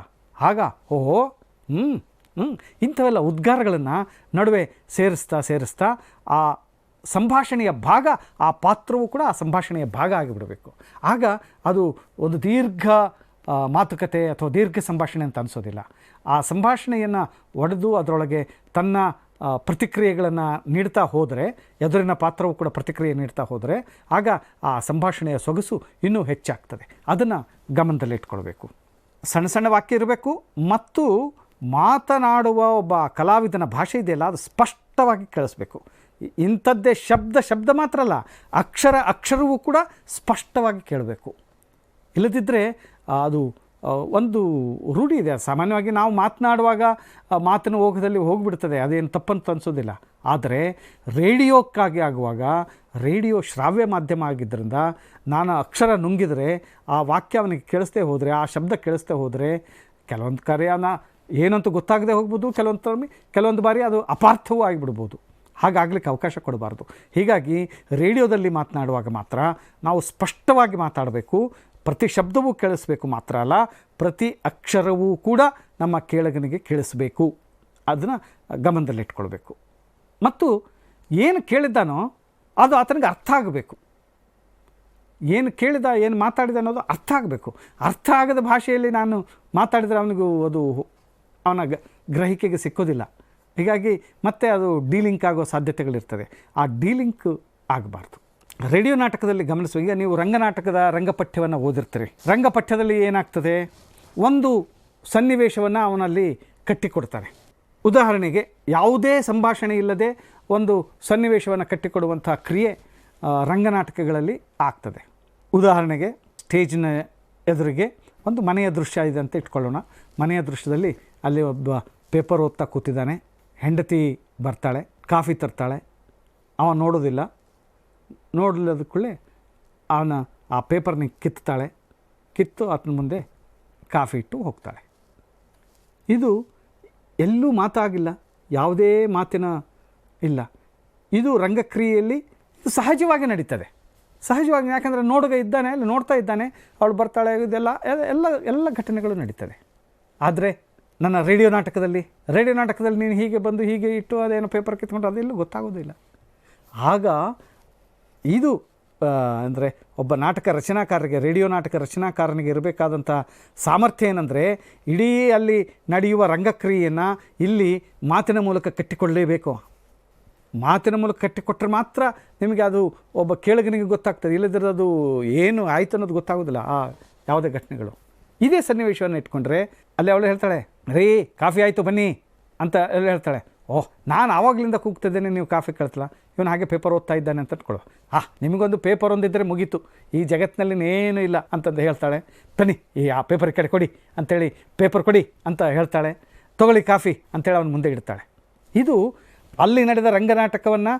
Speaker 1: ಓಹೋ, ಇಂಥವೆಲ್ಲ ಉದ್ಗಾರಗಳನ್ನು ನಡುವೆ ಸೇರಿಸ್ತಾ ಆ ಸಂಭಾಷಣೆಯ ಭಾಗ, ಆ ಪಾತ್ರವೂ ಕೂಡ ಆ ಸಂಭಾಷಣೆಯ ಭಾಗ ಆಗಿಬಿಡಬೇಕು. ಆಗ ಅದು ಒಂದು ದೀರ್ಘ ಮಾತುಕತೆ ಅಥವಾ ದೀರ್ಘ ಸಂಭಾಷಣೆ ಅಂತ ಅನಿಸೋದಿಲ್ಲ. ಆ ಸಂಭಾಷಣೆಯನ್ನು ಒಡೆದು ಅದರೊಳಗೆ ತನ್ನ ಪ್ರತಿಕ್ರಿಯೆಗಳನ್ನು ನೀಡ್ತಾ ಹೋದರೆ, ಎದುರಿನ ಪಾತ್ರವು ಕೂಡ ಪ್ರತಿಕ್ರಿಯೆ ನೀಡ್ತಾ ಹೋದರೆ ಆಗ ಆ ಸಂಭಾಷಣೆಯ ಸೊಗಸು ಇನ್ನೂ ಹೆಚ್ಚಾಗ್ತದೆ. ಅದನ್ನು ಗಮನದಲ್ಲಿಟ್ಕೊಳ್ಬೇಕು. ಸಣ್ಣ ಸಣ್ಣ ವಾಕ್ಯ ಇರಬೇಕು ಮತ್ತು ಮಾತನಾಡುವ ಒಬ್ಬ ಕಲಾವಿದನ ಭಾಷೆ ಇದೆಯಲ್ಲ ಅದು ಸ್ಪಷ್ಟವಾಗಿ ಕೇಳಿಸ್ಬೇಕು. ಇಂಥದ್ದೇ ಶಬ್ದ ಮಾತ್ರ ಅಲ್ಲ, ಅಕ್ಷರವೂ ಕೂಡ ಸ್ಪಷ್ಟವಾಗಿ ಕೇಳಬೇಕು. ಇಲ್ಲದಿದ್ದರೆ ಅದು ಒಂದು ರೂಢಿ ಇದೆ. ಸಾಮಾನ್ಯವಾಗಿ ನಾವು ಮಾತನಾಡುವಾಗ ಮಾತಿನ ಓಘದಲ್ಲಿ ಹೋಗಿಬಿಡ್ತದೆ, ಅದೇನು ತಪ್ಪಂತ ಅನಿಸೋದಿಲ್ಲ. ಆದರೆ ರೇಡಿಯೋಕ್ಕಾಗಿ ಆಗುವಾಗ, ರೇಡಿಯೋ ಶ್ರಾವ್ಯ ಮಾಧ್ಯಮ ಆಗಿದ್ದರಿಂದ ನಾನು ಅಕ್ಷರ ನುಂಗಿದರೆ ಆ ವಾಕ್ಯ ಅವನಿಗೆ ಕೇಳಿಸ್ತೇ ಹೋದರೆ, ಆ ಶಬ್ದ ಕೇಳಿಸ್ತೇ ಹೋದರೆ ಕೆಲವೊಂದು ಕಾರ್ಯನ ಏನಂತೂ ಗೊತ್ತಾಗದೆ ಹೋಗ್ಬೋದು, ಕೆಲವೊಂದು ಬಾರಿ ಅದು ಅಪಾರ್ಥವೂ ಆಗಿಬಿಡ್ಬೋದು. ಹಾಗಾಗಲಿಕ್ಕೆ ಅವಕಾಶ ಕೊಡಬಾರ್ದು. ಹೀಗಾಗಿ ರೇಡಿಯೋದಲ್ಲಿ ಮಾತನಾಡುವಾಗ ಮಾತ್ರ ನಾವು ಸ್ಪಷ್ಟವಾಗಿ ಮಾತಾಡಬೇಕು. ಪ್ರತಿ ಶಬ್ದವೂ ಕೇಳಿಸ್ಬೇಕು ಮಾತ್ರ ಅಲ್ಲ, ಪ್ರತಿ ಅಕ್ಷರವೂ ಕೂಡ ನಮ್ಮ ಕೇಳಗನಿಗೆ ಕೇಳಿಸ್ಬೇಕು. ಅದನ್ನು ಗಮನದಲ್ಲಿಟ್ಕೊಳ್ಬೇಕು. ಮತ್ತು ಏನು ಕೇಳಿದ್ದಾನೋ ಅದು ಆತನಿಗೆ ಅರ್ಥ ಆಗಬೇಕು. ಏನು ಕೇಳಿದ, ಏನು ಮಾತಾಡಿದ ಅನ್ನೋದು ಅರ್ಥ ಆಗಬೇಕು. ಅರ್ಥ ಆಗದ ಭಾಷೆಯಲ್ಲಿ ನಾನು ಮಾತಾಡಿದರೆ ಅವನಿಗೂ ಅದು ಅವನ ಗ್ರಹಿಕೆಗೆ ಸಿಕ್ಕೋದಿಲ್ಲ. ಹೀಗಾಗಿ ಮತ್ತೆ ಅದು ಡೀಲಿಂಕ್ ಆಗೋ ಸಾಧ್ಯತೆಗಳಿರ್ತದೆ. ಆ ಡೀಲಿಂಕ್ ಆಗಬಾರ್ದು. ರೇಡಿಯೋ ನಾಟಕದಲ್ಲಿ ಗಮನಿಸುವ, ಈಗ ನೀವು ರಂಗನಾಟಕದ ರಂಗಪಠ್ಯವನ್ನು ಓದಿರ್ತೀರಿ. ರಂಗಪಠ್ಯದಲ್ಲಿ ಏನಾಗ್ತದೆ, ಒಂದು ಸನ್ನಿವೇಶವನ್ನು ಅವನಲ್ಲಿ ಕಟ್ಟಿಕೊಡ್ತಾರೆ. ಉದಾಹರಣೆಗೆ ಯಾವುದೇ ಸಂಭಾಷಣೆ ಇಲ್ಲದೆ ಒಂದು ಸನ್ನಿವೇಶವನ್ನು ಕಟ್ಟಿಕೊಡುವಂಥ ಕ್ರಿಯೆ ರಂಗನಾಟಕಗಳಲ್ಲಿ ಆಗ್ತದೆ. ಉದಾಹರಣೆಗೆ ಸ್ಟೇಜಿನ ಎದುರಿಗೆ ಒಂದು ಮನೆಯ ದೃಶ್ಯ ಇದೆ ಅಂತ ಇಟ್ಕೊಳ್ಳೋಣ. ಮನೆಯ ದೃಶ್ಯದಲ್ಲಿ ಅಲ್ಲಿ ಒಬ್ಬ ಪೇಪರ್ ಓದ್ತಾ ಕೂತಿದ್ದಾನೆ. ಹೆಂಡತಿ ಬರ್ತಾಳೆ, ಕಾಫಿ ತರ್ತಾಳೆ. ಅವ ನೋಡೋದಿಲ್ಲ. ನೋಡಲಿಲ್ಲದ ಕೂಡಲೇ ಅವನ ಆ ಪೇಪರ್ನ ಕಿತ್ತು ಆತನ ಮುಂದೆ ಕಾಫಿ ಇಟ್ಟು ಹೋಗ್ತಾಳೆ. ಇದು ಎಲ್ಲೂ ಮಾತಾಗಿಲ್ಲ, ಯಾವುದೇ ಮಾತಿನ ಇಲ್ಲ. ಇದು ರಂಗಕ್ರಿಯೆಯಲ್ಲಿ ಇದು ಸಹಜವಾಗಿ ನಡೀತದೆ. ಸಹಜವಾಗಿ, ಯಾಕಂದರೆ ನೋಡುಗ ಇದ್ದಾನೆ, ಅಲ್ಲಿ ನೋಡ್ತಾ ಇದ್ದಾನೆ, ಅವಳು ಬರ್ತಾಳೆ, ಇದೆಲ್ಲ ಎಲ್ಲ ಘಟನೆಗಳು ನಡೀತದೆ. ಆದರೆ ನನ್ನ ರೇಡಿಯೋ ನಾಟಕದಲ್ಲಿ ನೀನು ಹೀಗೆ ಬಂದು ಹೀಗೆ ಇಟ್ಟು ಅದೇನೋ ಪೇಪರ್ ಕಿತ್ಕೊಂಡು ಅದೆಲ್ಲೂ ಗೊತ್ತಾಗೋದಿಲ್ಲ. ಆಗ ಇದು ಅಂದರೆ ಒಬ್ಬ ನಾಟಕ ರಚನಾಕಾರರಿಗೆ, ರೇಡಿಯೋ ನಾಟಕ ರಚನಾಕಾರನಿಗೆ ಇರಬೇಕಾದಂಥ ಸಾಮರ್ಥ್ಯ ಏನಂದರೆ, ಇಡೀ ಅಲ್ಲಿ ನಡೆಯುವ ರಂಗಕ್ರಿಯೆಯನ್ನು ಇಲ್ಲಿ ಮಾತಿನ ಮೂಲಕ ಕಟ್ಟಿಕೊಳ್ಳಲೇಬೇಕು. ಮಾತಿನ ಮೂಲಕ ಕಟ್ಟಿಕೊಟ್ಟರೆ ಮಾತ್ರ ನಿಮಗೆ ಅದು ಒಬ್ಬ ಕೇಳಗನಿಗೆ ಗೊತ್ತಾಗ್ತದೆ. ಇಲ್ಲದಿರೋ ಅದು ಏನು ಆಯಿತು ಅನ್ನೋದು ಗೊತ್ತಾಗೋದಿಲ್ಲ. ಆ ಯಾವುದೇ ಘಟನೆಗಳು ಇದೇ ಸನ್ನಿವೇಶವನ್ನು ಇಟ್ಕೊಂಡ್ರೆ ಅಲ್ಲಿ ಅವಳು ಹೇಳ್ತಾಳೆ, ರೀ ಕಾಫಿ ಆಯಿತು ಬನ್ನಿ ಅಂತ ಎಲ್ಲ ಹೇಳ್ತಾಳೆ. ಓಹ್, ನಾನು ಆವಾಗಲಿಂದ ಕೂಗ್ತಿದ್ದೇನೆ, ನೀವು ಕಾಫಿ ಕೇಳ್ತಲ್ಲ, ಇವನು ಹಾಗೆ ಪೇಪರ್ ಓದ್ತಾ ಇದ್ದಾನೆ ಅಂತ ಇಟ್ಕೊಳ್ಳೋ. ನಿಮಗೊಂದು ಪೇಪರ್ ಒಂದಿದ್ದರೆ ಮುಗೀತು, ಈ ಜಗತ್ತಿನಲ್ಲಿ ಏನೂ ಇಲ್ಲ ಅಂತಂದು ಹೇಳ್ತಾಳೆ. ಬನ್ನಿ ಆ ಪೇಪರ್ ಕಡೆ ಕೊಡಿ ಅಂಥೇಳಿ ಪೇಪರ್ ಕೊಡಿ ಅಂತ ಹೇಳ್ತಾಳೆ. ತೊಗೊಳ್ಳಿ ಕಾಫಿ ಅಂತೇಳಿ ಅವನು ಮುಂದೆ ಇಡ್ತಾಳೆ. ಇದು ಅಲ್ಲಿ ನಡೆದ ರಂಗನಾಟಕವನ್ನು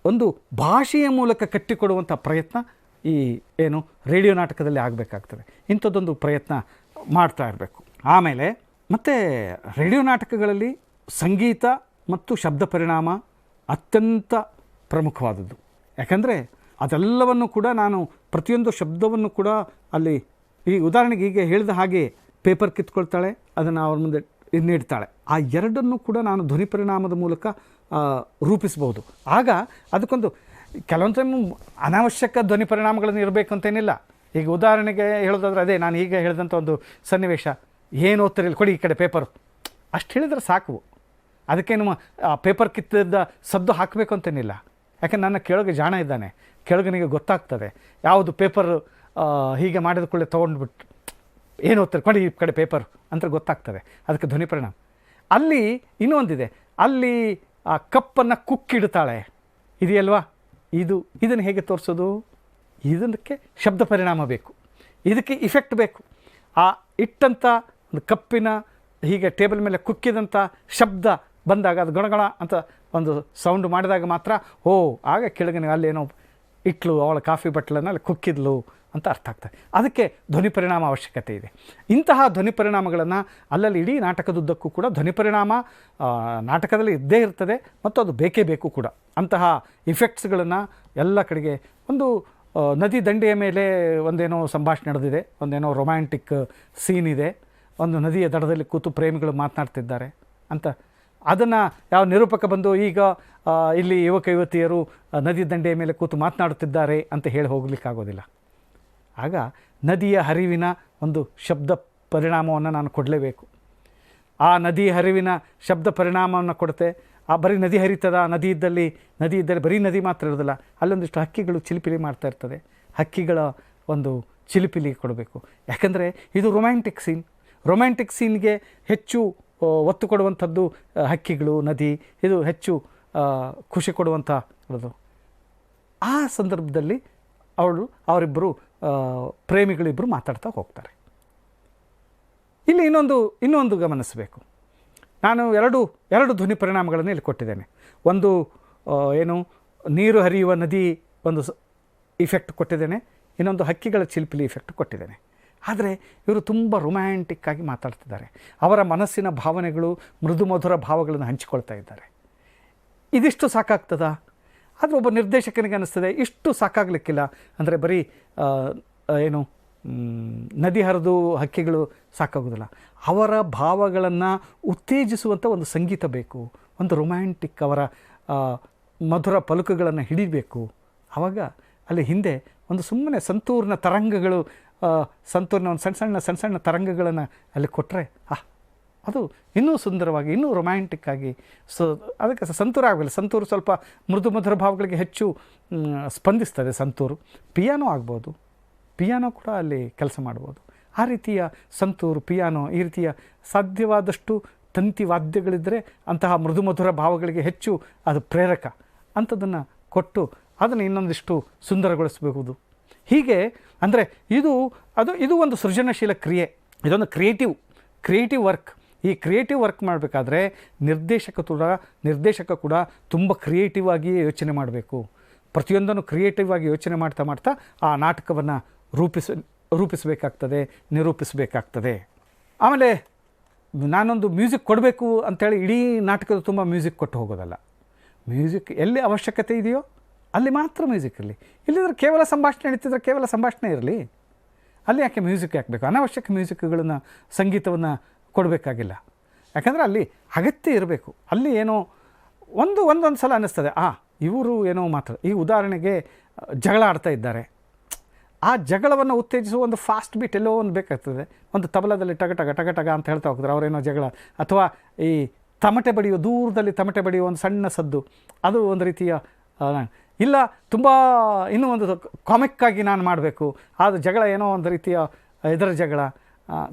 Speaker 1: ಒಂದು ಭಾಷೆಯ ಮೂಲಕ ಕಟ್ಟಿಕೊಡುವಂಥ ಪ್ರಯತ್ನ ಈ ಏನು ರೇಡಿಯೋ ನಾಟಕದಲ್ಲಿ ಆಗಬೇಕಾಗ್ತದೆ. ಇಂಥದ್ದೊಂದು ಪ್ರಯತ್ನ ಮಾಡ್ತಾ ಇರಬೇಕು. ಆಮೇಲೆ ಮತ್ತು ರೇಡಿಯೋ ನಾಟಕಗಳಲ್ಲಿ ಸಂಗೀತ ಮತ್ತು ಶಬ್ದ ಪರಿಣಾಮ ಅತ್ಯಂತ ಪ್ರಮುಖವಾದದ್ದು. ಯಾಕಂದರೆ ಅದೆಲ್ಲವನ್ನು ಕೂಡ ನಾನು ಪ್ರತಿಯೊಂದು ಶಬ್ದವನ್ನು ಕೂಡ ಅಲ್ಲಿ, ಈ ಉದಾಹರಣೆಗೆ ಈಗ ಹೇಳಿದ ಹಾಗೆ ಪೇಪರ್ ಕಿತ್ಕೊಳ್ತಾಳೆ, ಅದನ್ನು ಅವ್ರ ಮುಂದೆ ನೀಡ್ತಾಳೆ. ಆ ಎರಡನ್ನು ಕೂಡ ನಾನು ಧ್ವನಿ ಪರಿಣಾಮದ ಮೂಲಕ ರೂಪಿಸ್ಬೋದು. ಆಗ ಅದಕ್ಕೊಂದು ಕೆಲವೊಂದು ಟೈಮು ಅನಾವಶ್ಯಕ ಧ್ವನಿ ಪರಿಣಾಮಗಳನ್ನು ಇರಬೇಕು ಅಂತೇನಿಲ್ಲ. ಈಗ ಉದಾಹರಣೆಗೆ ಹೇಳೋದಾದ್ರೆ ಅದೇ ನಾನು ಈಗ ಹೇಳಿದಂಥ ಒಂದು ಸನ್ನಿವೇಶ, ಏನು ಓದ್ತಿರಲಿಲ್ಲ, ಕೊಡಿ ಈ ಕಡೆ ಪೇಪರು, ಅಷ್ಟು ಹೇಳಿದ್ರೆ ಸಾಕು. ಅದಕ್ಕೇನು ಪೇಪರ್ ಕಿತ್ತಿದ್ದ ಸದ್ದು ಹಾಕಬೇಕು ಅಂತೇನಿಲ್ಲ. ಯಾಕೆಂದ್ರೆ ನನ್ನ ಕೆಳಗೆ ಜಾಣ ಇದ್ದಾನೆ, ಕೆಳಗನಿಗೆ ಗೊತ್ತಾಗ್ತದೆ ಯಾವುದು ಪೇಪರ್ ಹೀಗೆ ಮಾಡಿದ ಕೂಡಲೇ ತೊಗೊಂಡ್ಬಿಟ್ಟು ಏನು ಓದ್ತಾರೆ, ಕೊಡಿ ಈ ಕಡೆ ಪೇಪರು ಅಂತ ಗೊತ್ತಾಗ್ತದೆ. ಅದಕ್ಕೆ ಧ್ವನಿ ಪರಿಣಾಮ. ಅಲ್ಲಿ ಇನ್ನೂ ಒಂದಿದೆ, ಅಲ್ಲಿ ಆ ಕಪ್ಪನ್ನು ಕುಕ್ಕಿಡ್ತಾಳೆ ಇದೆಯಲ್ವಾ, ಇದನ್ನು ಹೇಗೆ ತೋರಿಸೋದು? ಇದಕ್ಕೆ ಶಬ್ದ ಪರಿಣಾಮ ಬೇಕು, ಇದಕ್ಕೆ ಇಫೆಕ್ಟ್ ಬೇಕು. ಆ ಇಟ್ಟಂಥ ಒಂದು ಕಪ್ಪಿನ ಹೀಗೆ ಟೇಬಲ್ ಮೇಲೆ ಕುಕ್ಕಿದಂಥ ಶಬ್ದ ಬಂದಾಗ, ಅದು ಗಣಗಣ ಅಂತ ಒಂದು ಸೌಂಡ್ ಮಾಡಿದಾಗ ಮಾತ್ರ ಆಗ ಕೆಳಗನೆ ಅಲ್ಲೇನೋ ಇಟ್ಲು, ಅವಳ ಕಾಫಿ ಬಟ್ಲನ್ನು ಅಲ್ಲಿ ಕುಕ್ಕಿದ್ಲು ಅಂತ ಅರ್ಥ ಆಗ್ತದೆ. ಅದಕ್ಕೆ ಧ್ವನಿ ಪರಿಣಾಮ ಅವಶ್ಯಕತೆ ಇದೆ. ಇಂತಹ ಧ್ವನಿ ಪರಿಣಾಮಗಳನ್ನು ಅಲ್ಲಲ್ಲಿ ಇಡೀ ನಾಟಕದುದ್ದಕ್ಕೂ ಕೂಡ ಧ್ವನಿ ಪರಿಣಾಮ ನಾಟಕದಲ್ಲಿ ಇದ್ದೇ ಇರ್ತದೆ ಮತ್ತು ಅದು ಬೇಕೇ ಬೇಕು ಕೂಡ. ಅಂತಹ ಇಫೆಕ್ಟ್ಸ್ಗಳನ್ನು ಎಲ್ಲ ಕಡೆಗೆ, ಒಂದು ನದಿ ದಂಡೆಯ ಮೇಲೆ ಒಂದೇನೋ ಸಂಭಾಷಣೆ ನಡೆದಿದೆ, ಒಂದೇನೋ ರೊಮ್ಯಾಂಟಿಕ್ ಸೀನ್ ಇದೆ, ಒಂದು ನದಿಯ ದಡದಲ್ಲಿ ಕೂತು ಪ್ರೇಮಿಗಳು ಮಾತನಾಡ್ತಿದ್ದಾರೆ ಅಂತ, ಅದನ್ನು ಯಾವ ನಿರೂಪಕ ಬಂದು ಈಗ ಇಲ್ಲಿ ಯುವಕ ಯುವತಿಯರು ನದಿ ದಂಡೆಯ ಮೇಲೆ ಕೂತು ಮಾತನಾಡುತ್ತಿದ್ದಾರೆ ಅಂತ ಹೇಳಿ ಹೋಗಲಿಕ್ಕಾಗೋದಿಲ್ಲ. ಆಗ ನದಿಯ ಹರಿವಿನ ಒಂದು ಶಬ್ದ ಪರಿಣಾಮವನ್ನು ನಾನು ಕೊಡಲೇಬೇಕು. ಆ ನದಿ ಹರಿವಿನ ಶಬ್ದ ಪರಿಣಾಮವನ್ನು ಕೊಡುತ್ತೆ. ಆ ಬರೀ ನದಿ ಹರಿತದ, ನದಿ ಇದ್ದಲ್ಲಿ ಬರೀ ನದಿ ಮಾತ್ರ ಇರೋದಿಲ್ಲ, ಅಲ್ಲೊಂದಿಷ್ಟು ಹಕ್ಕಿಗಳು ಚಿಲಿಪಿಲಿ ಮಾಡ್ತಾ ಇರ್ತದೆ. ಹಕ್ಕಿಗಳ ಒಂದು ಚಿಲಿಪಿಲಿ ಕೊಡಬೇಕು. ಯಾಕಂದರೆ ಇದು ರೊಮ್ಯಾಂಟಿಕ್ ಸೀನ್ಗೆ ಹೆಚ್ಚು ಒತ್ತು ಕೊಡುವಂಥದ್ದು ಹಕ್ಕಿಗಳು, ನದಿ, ಇದು ಹೆಚ್ಚು ಖುಷಿ ಕೊಡುವಂಥದ್ದು. ಆ ಸಂದರ್ಭದಲ್ಲಿ ಅವರಿಬ್ಬರು ಪ್ರೇಮಿಗಳಿಬ್ಬರು ಮಾತಾಡ್ತಾ ಹೋಗ್ತಾರೆ. ಇಲ್ಲಿ ಇನ್ನೊಂದು ಗಮನಿಸಬೇಕು. ನಾನು ಎರಡು ಧ್ವನಿ ಪರಿಣಾಮಗಳನ್ನು ಇಲ್ಲಿ ಕೊಟ್ಟಿದ್ದೇನೆ. ಒಂದು ಏನು ನೀರು ಹರಿಯುವ ನದಿ ಒಂದು ಇಫೆಕ್ಟ್ ಕೊಟ್ಟಿದ್ದೇನೆ, ಇನ್ನೊಂದು ಹಕ್ಕಿಗಳ ಚಿಲಿಪಿಲಿ ಇಫೆಕ್ಟ್ ಕೊಟ್ಟಿದ್ದೇನೆ. ಆದರೆ ಇವರು ತುಂಬ ರೊಮ್ಯಾಂಟಿಕ್ಕಾಗಿ ಮಾತಾಡ್ತಿದ್ದಾರೆ. ಅವರ ಮನಸ್ಸಿನ ಭಾವನೆಗಳು, ಮೃದು ಮಧುರ ಭಾವಗಳನ್ನು ಹಂಚಿಕೊಳ್ತಾ ಇದ್ದಾರೆ. ಇದಿಷ್ಟು ಸಾಕಾಗ್ತದಾ? ಆದರೆ ಒಬ್ಬ ನಿರ್ದೇಶಕನಿಗೆ ಅನ್ನಿಸ್ತದೆ ಇಷ್ಟು ಸಾಕಾಗಲಿಕ್ಕಿಲ್ಲ. ಅಂದರೆ ಬರೀ ಏನು ನದಿ ಹರಿದು ಹಕ್ಕಿಗಳು ಸಾಕಾಗೋದಿಲ್ಲ. ಅವರ ಭಾವಗಳನ್ನು ಉತ್ತೇಜಿಸುವಂಥ ಒಂದು ಸಂಗೀತ ಬೇಕು, ಒಂದು ರೊಮ್ಯಾಂಟಿಕ್, ಅವರ ಮಧುರ ಪಲುಕುಗಳನ್ನು ಹಿಡಿಬೇಕು. ಆವಾಗ ಅಲ್ಲಿ ಹಿಂದೆ ಒಂದು ಸುಮ್ಮನೆ ಸಂತೂರ್ನ ತರಂಗಗಳು, ಸಂತೂರ್ನ ಒಂದು ಸಣ್ಣ ಸಣ್ಣ ತರಂಗಗಳನ್ನು ಅಲ್ಲಿ ಕೊಟ್ಟರೆ ಅದು ಇನ್ನೂ ಸುಂದರವಾಗಿ, ಇನ್ನೂ ರೊಮ್ಯಾಂಟಿಕ್ಕಾಗಿ. ಅದಕ್ಕೆ ಸಂತೂರು ಆಗಬೇಕು. ಸಂತೂರು ಸ್ವಲ್ಪ ಮೃದು ಮಧುರ ಭಾವಗಳಿಗೆ ಹೆಚ್ಚು ಸ್ಪಂದಿಸ್ತದೆ. ಸಂತೂರು ಪಿಯಾನೋ ಆಗ್ಬೋದು, ಪಿಯಾನೋ ಕೂಡ ಅಲ್ಲಿ ಕೆಲಸ ಮಾಡ್ಬೋದು. ಆ ರೀತಿಯ ಸಂತೂರು, ಪಿಯಾನೋ, ಈ ರೀತಿಯ ಸಾಧ್ಯವಾದಷ್ಟು ತಂತಿ ವಾದ್ಯಗಳಿದ್ದರೆ ಅಂತಹ ಮೃದು ಮಧುರ ಭಾವಗಳಿಗೆ ಹೆಚ್ಚು ಅದು ಪ್ರೇರಕ. ಅಂಥದ್ದನ್ನು ಕೊಟ್ಟು ಅದನ್ನು ಇನ್ನೊಂದಿಷ್ಟು ಸುಂದರಗೊಳಿಸಬಹುದು. ಹೀಗೆ ಅಂದರೆ ಇದು ಒಂದು ಸೃಜನಶೀಲ ಕ್ರಿಯೆ, ಇದೊಂದು ಕ್ರಿಯೇಟಿವ್ ವರ್ಕ್. ಈ ಕ್ರಿಯೇಟಿವ್ ವರ್ಕ್ ಮಾಡಬೇಕಾದ್ರೆ ನಿರ್ದೇಶಕ ಕೂಡ ತುಂಬ ಕ್ರಿಯೇಟಿವ್ ಆಗಿಯೇ ಯೋಚನೆ ಮಾಡಬೇಕು. ಪ್ರತಿಯೊಂದನ್ನು ಕ್ರಿಯೇಟಿವ್ ಆಗಿ ಯೋಚನೆ ಮಾಡ್ತಾ ಆ ನಾಟಕವನ್ನು ರೂಪಿಸಬೇಕಾಗ್ತದೆ, ನಿರೂಪಿಸಬೇಕಾಗ್ತದೆ. ಆಮೇಲೆ ನಾನೊಂದು ಮ್ಯೂಸಿಕ್ ಕೊಡಬೇಕು ಅಂಥೇಳಿ ಇಡೀ ನಾಟಕದ ತುಂಬ ಮ್ಯೂಸಿಕ್ ಕೊಟ್ಟು ಹೋಗೋದಲ್ಲ. ಮ್ಯೂಸಿಕ್ ಎಲ್ಲಿ ಅವಶ್ಯಕತೆ ಇದೆಯೋ ಅಲ್ಲಿ ಮಾತ್ರ ಮ್ಯೂಸಿಕ್ ಇರಲಿ. ಇಲ್ಲಿದ್ರೆ ಕೇವಲ ಸಂಭಾಷಣೆ ನಡೀತಿದ್ರೆ ಕೇವಲ ಸಂಭಾಷಣೆ ಇರಲಿ, ಅಲ್ಲಿ ಯಾಕೆ ಮ್ಯೂಸಿಕ್ ಹಾಕಬೇಕು? ಅನಾವಶ್ಯಕ ಮ್ಯೂಸಿಕ್ಗಳನ್ನು, ಸಂಗೀತವನ್ನು ಕೊಡಬೇಕಾಗಿಲ್ಲ. ಯಾಕಂದರೆ ಅಲ್ಲಿ ಅಗತ್ಯ ಇರಬೇಕು. ಅಲ್ಲಿ ಏನೋ ಒಂದೊಂದು ಸಲ ಅನ್ನಿಸ್ತದೆ, ಇವರು ಏನೋ ಮಾತ್ರ. ಈ ಉದಾಹರಣೆಗೆ ಜಗಳ ಆಡ್ತಾ ಇದ್ದಾರೆ, ಆ ಜಗಳವನ್ನು ಉತ್ತೇಜಿಸುವ ಒಂದು ಫಾಸ್ಟ್ ಬೀಟ್ ಎಲ್ಲೋ ಒಂದು ಬೇಕಾಗ್ತದೆ. ಒಂದು ತಬಲದಲ್ಲಿ ಟಗ ಅಂತ ಹೇಳ್ತಾ ಹೋಗ್ತಾರೆ ಅವರೇನೋ ಜಗಳ, ಅಥವಾ ಈ ದೂರದಲ್ಲಿ ತಮಟೆ ಬಡಿಯೋ ಒಂದು ಸಣ್ಣ ಸದ್ದು, ಅದು ಒಂದು ರೀತಿಯ ಇಲ್ಲ. ತುಂಬ ಇನ್ನೂ ಒಂದು ಕಾಮಿಕ್ಕಾಗಿ ನಾನು ಮಾಡಬೇಕು, ಅದು ಜಗಳ ಏನೋ ಒಂದು ರೀತಿಯ ಇದರ ಜಗಳ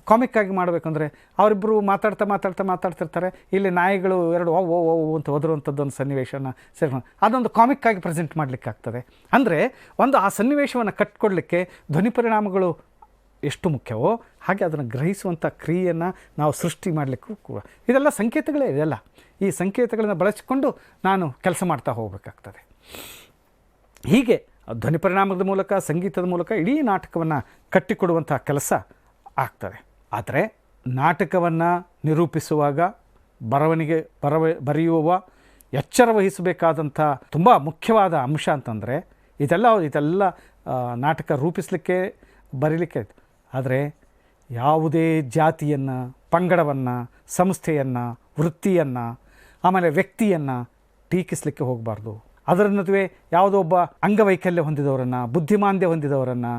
Speaker 1: ಕಾಮಿಕ್ಕಾಗಿ ಮಾಡಬೇಕಂದ್ರೆ ಅವರಿಬ್ಬರು ಮಾತಾಡ್ತಿರ್ತಾರೆ. ಇಲ್ಲಿ ನಾಯಿಗಳು ಎರಡು ಓ ಅಂತ ಒದರುವಂಥದ್ದೊಂದು ಸನ್ನಿವೇಶನ ಅದೊಂದು ಕಾಮಿಕ್ಕಾಗಿ ಪ್ರೆಸೆಂಟ್ ಮಾಡಲಿಕ್ಕಾಗ್ತದೆ. ಅಂದರೆ ಆ ಸನ್ನಿವೇಶವನ್ನು ಕಟ್ಕೊಡ್ಲಿಕ್ಕೆ ಧ್ವನಿ ಪರಿಣಾಮಗಳು ಎಷ್ಟು ಮುಖ್ಯವೋ ಹಾಗೆ ಅದನ್ನು ಗ್ರಹಿಸುವಂಥ ಕ್ರಿಯೆಯನ್ನು ನಾವು ಸೃಷ್ಟಿ ಮಾಡಲಿಕ್ಕೂ ಕೂಡ ಇದೆಲ್ಲ ಸಂಕೇತಗಳೇ. ಇದೆಲ್ಲ ಈ ಸಂಕೇತಗಳನ್ನು ಬಳಸಿಕೊಂಡು ನಾನು ಕೆಲಸ ಮಾಡ್ತಾ ಹೋಗಬೇಕಾಗ್ತದೆ. ಹೀಗೆ ಧ್ವನಿ ಪರಿಣಾಮದ ಮೂಲಕ, ಸಂಗೀತದ ಮೂಲಕ ಇಡೀ ನಾಟಕವನ್ನು ಕಟ್ಟಿಕೊಡುವಂಥ ಕೆಲಸ ಆಗ್ತದೆ. ಆದರೆ ನಾಟಕವನ್ನು ನಿರೂಪಿಸುವಾಗ ಬರೆಯುವ ಎಚ್ಚರ ವಹಿಸಬೇಕಾದಂಥ ತುಂಬ ಮುಖ್ಯವಾದ ಅಂಶ ಅಂತಂದರೆ ಇದೆಲ್ಲ ನಾಟಕ ರೂಪಿಸಲಿಕ್ಕೆ, ಬರೀಲಿಕ್ಕೆ. ಆದರೆ ಯಾವುದೇ ಜಾತಿಯನ್ನು, ಪಂಗಡವನ್ನು, ಸಂಸ್ಥೆಯನ್ನು, ವೃತ್ತಿಯನ್ನು, ಆಮೇಲೆ ವ್ಯಕ್ತಿಯನ್ನು ಟೀಕಿಸಲಿಕ್ಕೆ ಹೋಗಬಾರ್ದು. ಅದರ ನಡುವೆ ಯಾವುದೋ ಒಬ್ಬ ಅಂಗವೈಕಲ್ಯ ಹೊಂದಿದವರನ್ನು, ಬುದ್ಧಿಮಾಂದ್ಯ ಹೊಂದಿದವರನ್ನು,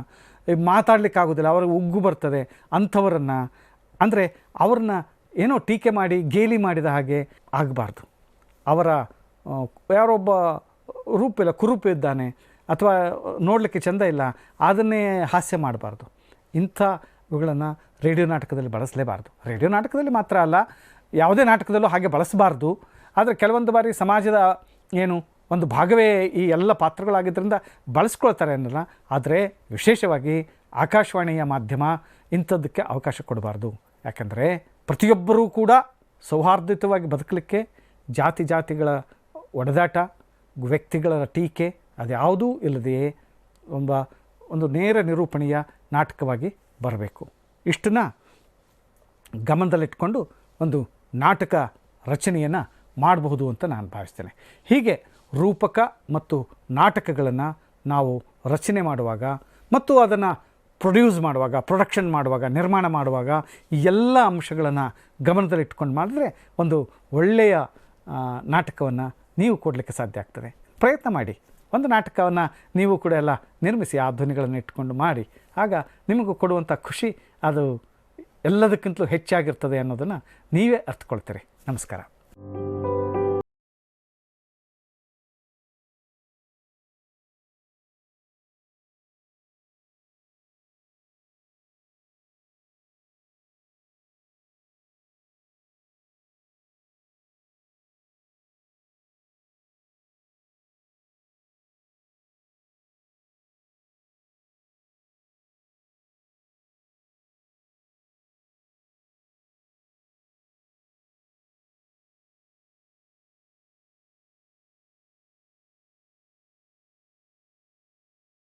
Speaker 1: ಮಾತಾಡಲಿಕ್ಕಾಗೋದಿಲ್ಲ, ಅವ್ರಿಗೆ ಉಗ್ಗು ಬರ್ತದೆ ಅಂಥವರನ್ನು, ಅಂದರೆ ಅವ್ರನ್ನ ಏನೋ ಟೀಕೆ ಮಾಡಿ ಗೇಲಿ ಮಾಡಿದ ಹಾಗೆ ಆಗಬಾರ್ದು. ಅವರ ಯಾರೊಬ್ಬ ಕುರೂಪ ಇದ್ದಾನೆ ಅಥವಾ ನೋಡಲಿಕ್ಕೆ ಚೆಂದ ಇಲ್ಲ, ಅದನ್ನೇ ಹಾಸ್ಯ ಮಾಡಬಾರ್ದು. ಇವುಗಳನ್ನು ರೇಡಿಯೋ ನಾಟಕದಲ್ಲಿ ಬಳಸಲೇಬಾರ್ದು. ರೇಡಿಯೋ ನಾಟಕದಲ್ಲಿ ಮಾತ್ರ ಅಲ್ಲ, ಯಾವುದೇ ನಾಟಕದಲ್ಲೂ ಹಾಗೆ ಬಳಸಬಾರ್ದು. ಆದರೆ ಕೆಲವೊಂದು ಬಾರಿ ಸಮಾಜದ ಒಂದು ಭಾಗವೇ ಈ ಎಲ್ಲ ಪಾತ್ರಗಳಾಗಿದ್ದರಿಂದ ಬಳಸ್ಕೊಳ್ತಾರೆ ಅನ್ನಲ್ಲ. ಆದರೆ ವಿಶೇಷವಾಗಿ ಆಕಾಶವಾಣಿಯ ಮಾಧ್ಯಮ ಇಂಥದ್ದಕ್ಕೆ ಅವಕಾಶ ಕೊಡಬಾರ್ದು. ಯಾಕಂದರೆ ಪ್ರತಿಯೊಬ್ಬರೂ ಕೂಡ ಸೌಹಾರ್ದಯುತವಾಗಿ ಬದುಕಲಿಕ್ಕೆ ಜಾತಿಗಳ ಒಡೆದಾಟ, ವ್ಯಕ್ತಿಗಳ ಟೀಕೆ ಅದ್ಯಾವುದೂ ಇಲ್ಲದೆಯೇ ಒಂದು ನೇರ ನಿರೂಪಣೆಯ ನಾಟಕವಾಗಿ ಬರಬೇಕು. ಇಷ್ಟನ್ನು ಗಮನದಲ್ಲಿಟ್ಕೊಂಡು ಒಂದು ನಾಟಕ ರಚನೆಯನ್ನು ಮಾಡಬಹುದು ಅಂತ ನಾನು ಭಾವಿಸ್ತೇನೆ. ಹೀಗೆ ರೂಪಕ ಮತ್ತು ನಾಟಕಗಳನ್ನು ನಾವು ರಚನೆ ಮಾಡುವಾಗ ಮತ್ತು ಅದನ್ನು ಪ್ರೊಡಕ್ಷನ್ ಮಾಡುವಾಗ, ನಿರ್ಮಾಣ ಮಾಡುವಾಗ ಈ ಎಲ್ಲ ಅಂಶಗಳನ್ನು ಗಮನದಲ್ಲಿಟ್ಕೊಂಡು ಮಾಡಿದ್ರೆ ಒಂದು ಒಳ್ಳೆಯ ನಾಟಕವನ್ನು ನೀವು ಕೊಡಲಿಕ್ಕೆ ಸಾಧ್ಯ ಆಗ್ತದೆ. ಪ್ರಯತ್ನ ಮಾಡಿ, ಒಂದು ನಾಟಕವನ್ನು ನೀವು ಕೂಡ ಎಲ್ಲ ನಿರ್ಮಿಸಿ, ಆ ಧ್ವನಿಗಳನ್ನು ಇಟ್ಕೊಂಡು ಮಾಡಿ. ಆಗ ನಿಮಗೂ ಕೊಡುವಂಥ ಖುಷಿ ಅದು ಎಲ್ಲದಕ್ಕಿಂತಲೂ ಹೆಚ್ಚಾಗಿರ್ತದೆ ಅನ್ನೋದನ್ನು ನೀವೇ ಅರ್ಥಕೊಳ್ತೀರಿ. ನಮಸ್ಕಾರ.